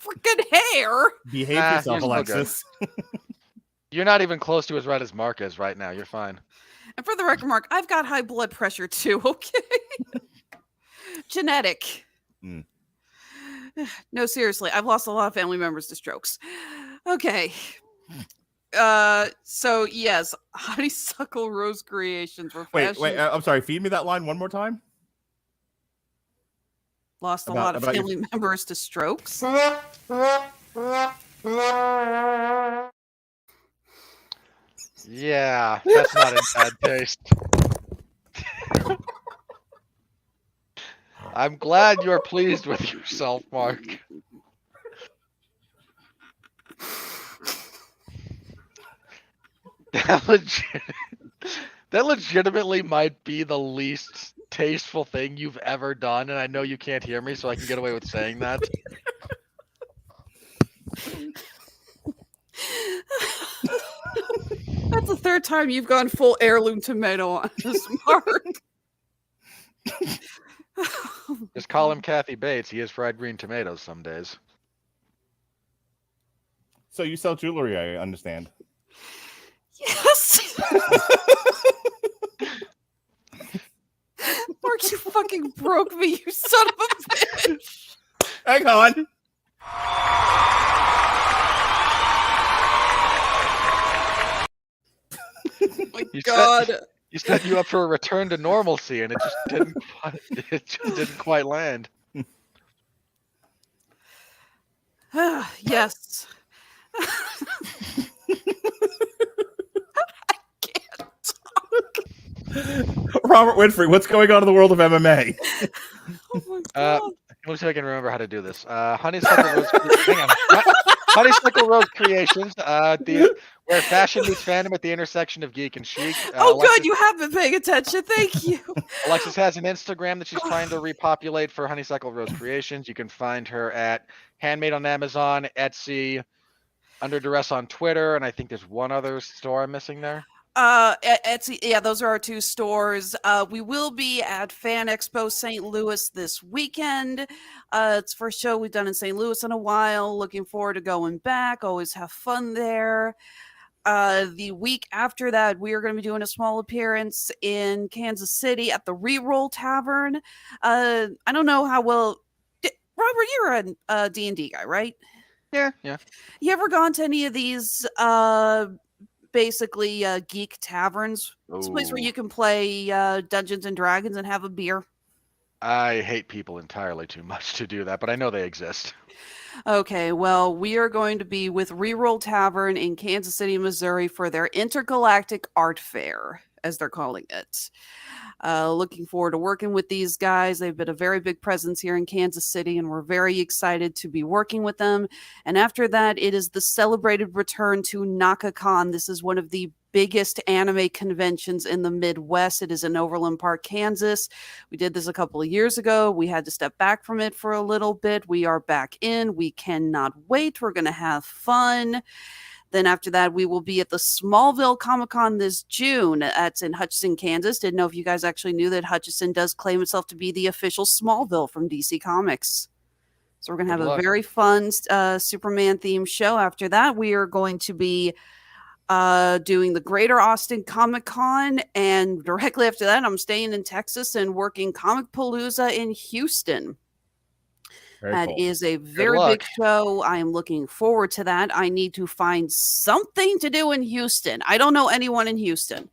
freaking hair. Behave yourself, you're still Alexis. You're not even close to as red as Mark is right now. You're fine. And for the record, Mark, I've got high blood pressure too, okay? Genetic. Mm. No, seriously, I've lost a lot of family members to strokes. Okay. So yes, Honeysuckle Rose Creations were Wait, I'm sorry. Feed me that line one more time. Lost a lot of family members to strokes. Yeah, that's not in bad taste. I'm glad you're pleased with yourself, Mark. That legitimately might be the least tasteful thing you've ever done, and I know you can't hear me, so I can get away with saying that. That's the third time you've gone full heirloom tomato on us, Mark. Just call him Kathy Bates. He has fried green tomatoes some days. So you sell jewelry, I understand. Yes. Mark, you fucking broke me, you son of a bitch. Hang on. Oh my God. You set you up for a return to normalcy, and it just didn't quite land. Yes. Robert Winfree, what's going on in the world of MMA? Oh my God. Let me see if I can remember how to do this. Honeysuckle Rose. Hang on. Honeysuckle Rose Creations, where fashion meets fandom at the intersection of geek and chic. Alexis, good, you have been paying attention. Thank you. Alexis has an Instagram that she's trying to repopulate for Honeysuckle Rose Creations. You can find her at Handmade on Amazon, Etsy, Under Duress on Twitter, and I think there's one other store I'm missing there. Etsy, yeah, those are our two stores. We will be at Fan Expo St. Louis this weekend. It's the first show we've done in St. Louis in a while. Looking forward to going back. Always have fun there. The week after that, we are going to be doing a small appearance in Kansas City at the Reroll Tavern. I don't know how well, Robert, you're a D&D guy, right? Yeah. You ever gone to any of these basically geek taverns? It's a place where you can play Dungeons and Dragons and have a beer. I hate people entirely too much to do that, but I know they exist. Okay, well, we are going to be with Reroll Tavern in Kansas City, Missouri for their Intergalactic Art Fair, as they're calling it. Looking forward to working with these guys. They've been a very big presence here in Kansas City, and we're very excited to be working with them. And after that, it is the celebrated return to NakaCon. This is one of the biggest anime conventions in the Midwest. It is in Overland Park, Kansas. We did this a couple of years ago. We had to step back from it for a little bit. We are back in. We cannot wait. We're going to have fun. Then after that, we will be at the Smallville Comic-Con this June. That's in Hutchinson, Kansas. Didn't know if you guys actually knew that Hutchinson does claim itself to be the official Smallville from DC Comics. So we're going to have a very fun Superman-themed show. After that, we are going to be doing the Greater Austin Comic Con, and directly after that, I'm staying in Texas and working Comic Palooza in Houston. That is a very big show. I am looking forward to that. I need to find something to do in Houston. I don't know anyone in Houston.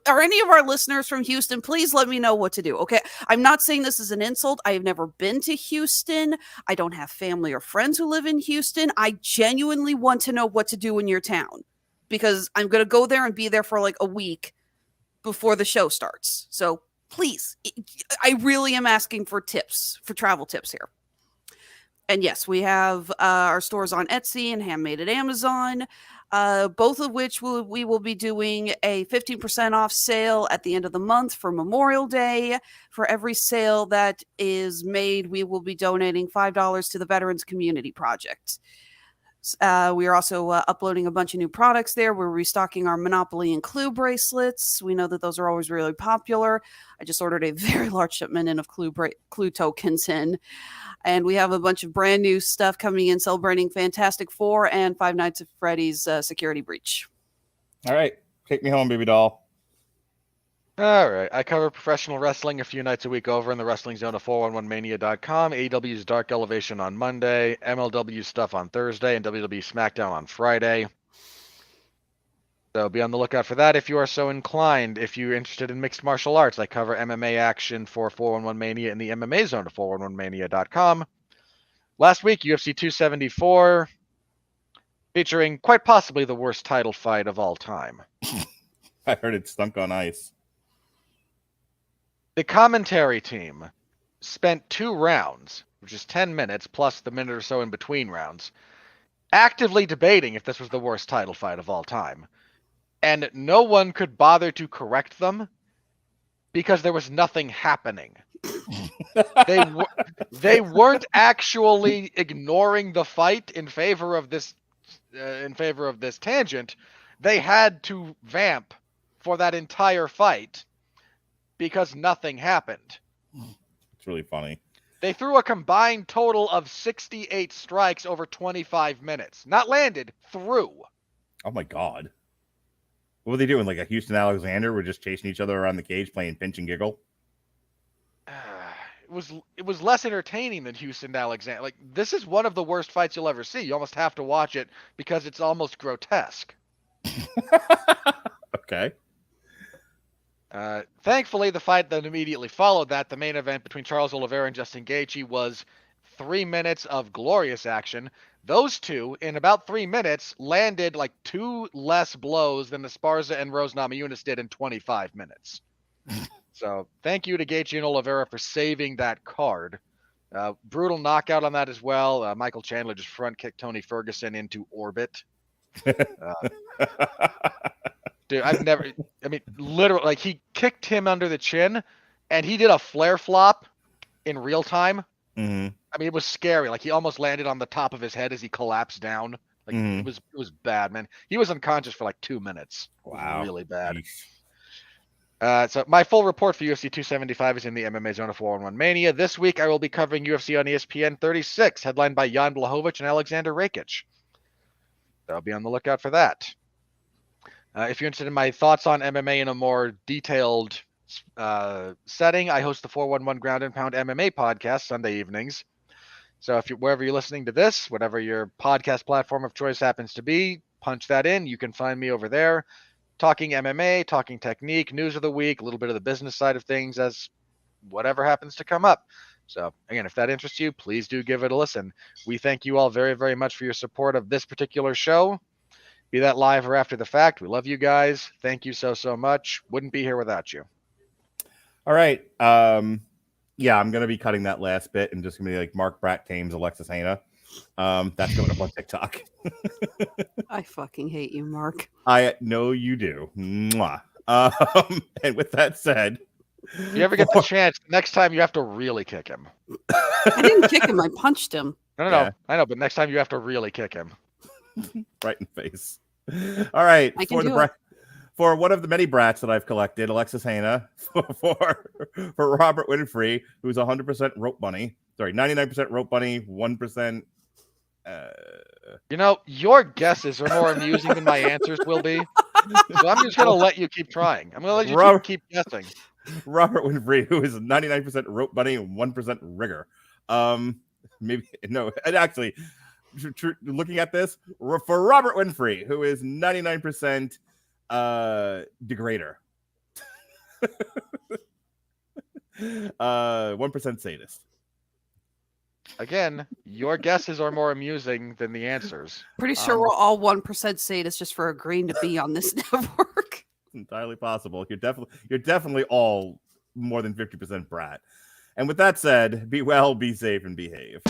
Are any of our listeners from Houston? Please let me know what to do. Okay. I'm not saying this as an insult. I have never been to Houston. I don't have family or friends who live in Houston. I genuinely want to know what to do in your town, because I'm going to go there and be there for like a week before the show starts. So please, I really am asking for tips, for travel tips here. And yes, we have our stores on Etsy and Handmade at Amazon, both of which we will be doing a 15% off sale at the end of the month for Memorial Day. For every sale that is made, we will be donating $5 to the Veterans Community Project. We are also uploading a bunch of new products there. We're restocking our Monopoly and Clue bracelets. We know that those are always really popular. I just ordered a very large shipment in of Clue tokens in. And we have a bunch of brand new stuff coming in celebrating Fantastic Four and Five Nights at Freddy's Security Breach. All right. Take me home, baby doll. All right. I cover professional wrestling a few nights a week over in the wrestling zone of 411mania.com. AEW's Dark Elevation on Monday, MLW stuff on Thursday, and WWE SmackDown on Friday. So be on the lookout for that if you are so inclined. If you're interested in mixed martial arts, I cover MMA action for 411 Mania in the MMA zone of 411mania.com. Last week, UFC 274, featuring quite possibly the worst title fight of all time. I heard it stunk on ice. The commentary team spent 2 rounds, which is 10 minutes, plus the minute or so in between rounds, actively debating if this was the worst title fight of all time. And no one could bother to correct them because there was nothing happening. They weren't actually ignoring the fight in favor of this tangent. They had to vamp for that entire fight because nothing happened. It's really funny. They threw a combined total of 68 strikes over 25 minutes. Not landed, threw. Oh my God. What were they doing? Like a Houston Alexander? We're just chasing each other around the cage playing pinch and giggle? It was less entertaining than Houston Alexander. Like, this is one of the worst fights you'll ever see. You almost have to watch it because it's almost grotesque. Okay. Thankfully, the fight that immediately followed that, the main event between Charles Oliveira and Justin Gaethje, was 3 minutes of glorious action. Those two, in about 3 minutes, landed like 2 less blows than Esparza and Rose Namajunas did in 25 minutes. So thank you to Gaethje and Oliveira for saving that card. Brutal knockout on that as well. Michael Chandler just front kicked Tony Ferguson into orbit. Dude, literally, like, he kicked him under the chin and he did a flare flop in real time. Mm-hmm. I mean, it was scary. Like, he almost landed on the top of his head as he collapsed down. Like, it was bad, man. He was unconscious for like 2 minutes. Wow. Really bad. So my full report for UFC 275 is in the MMA zone of 411 Mania. This week, I will be covering UFC on ESPN 36, headlined by Jan Blachowicz and Alexander Rakic. So I'll be on the lookout for that. If you're interested in my thoughts on MMA in a more detailed setting, I host the 411 Ground and Pound MMA podcast Sunday evenings. So wherever you're listening to this, whatever your podcast platform of choice happens to be, punch that in. You can find me over there talking MMA, talking technique, news of the week, a little bit of the business side of things as whatever happens to come up. So again, if that interests you, please do give it a listen. We thank you all very, very much for your support of this particular show. Be that live or after the fact. We love you guys. Thank you so, so much. Wouldn't be here without you. All right. Yeah, I'm going to be cutting that last bit and just going to be like Mark Bratt tames Alexis Hejna. That's coming up on TikTok. I fucking hate you, Mark. I know you do. Mwah. And with that said, if you ever get the chance, next time you have to really kick him. I didn't kick him. I punched him. No. Yeah. I know, but next time you have to really kick him. Right in the face. All right. I can do it. For one of the many brats that I've collected, Alexis Hejna, for Robert Winfree, who's 100% rope bunny. Sorry, 99% rope bunny, 1% You know, your guesses are more amusing than my answers will be. So I'm just going to let you keep trying. I'm going to let you keep guessing. Robert Winfree, who is 99% rope bunny and 1% rigger. Maybe no, and actually, looking at this for Robert Winfree, who is 99% degrader, 1% sadist. Again, your guesses are more amusing than the answers. Pretty sure we're all 1% sadists just for agreeing to be on this network. Entirely possible. You're definitely all more than 50% brat. And with that said, be well, be safe, and behave.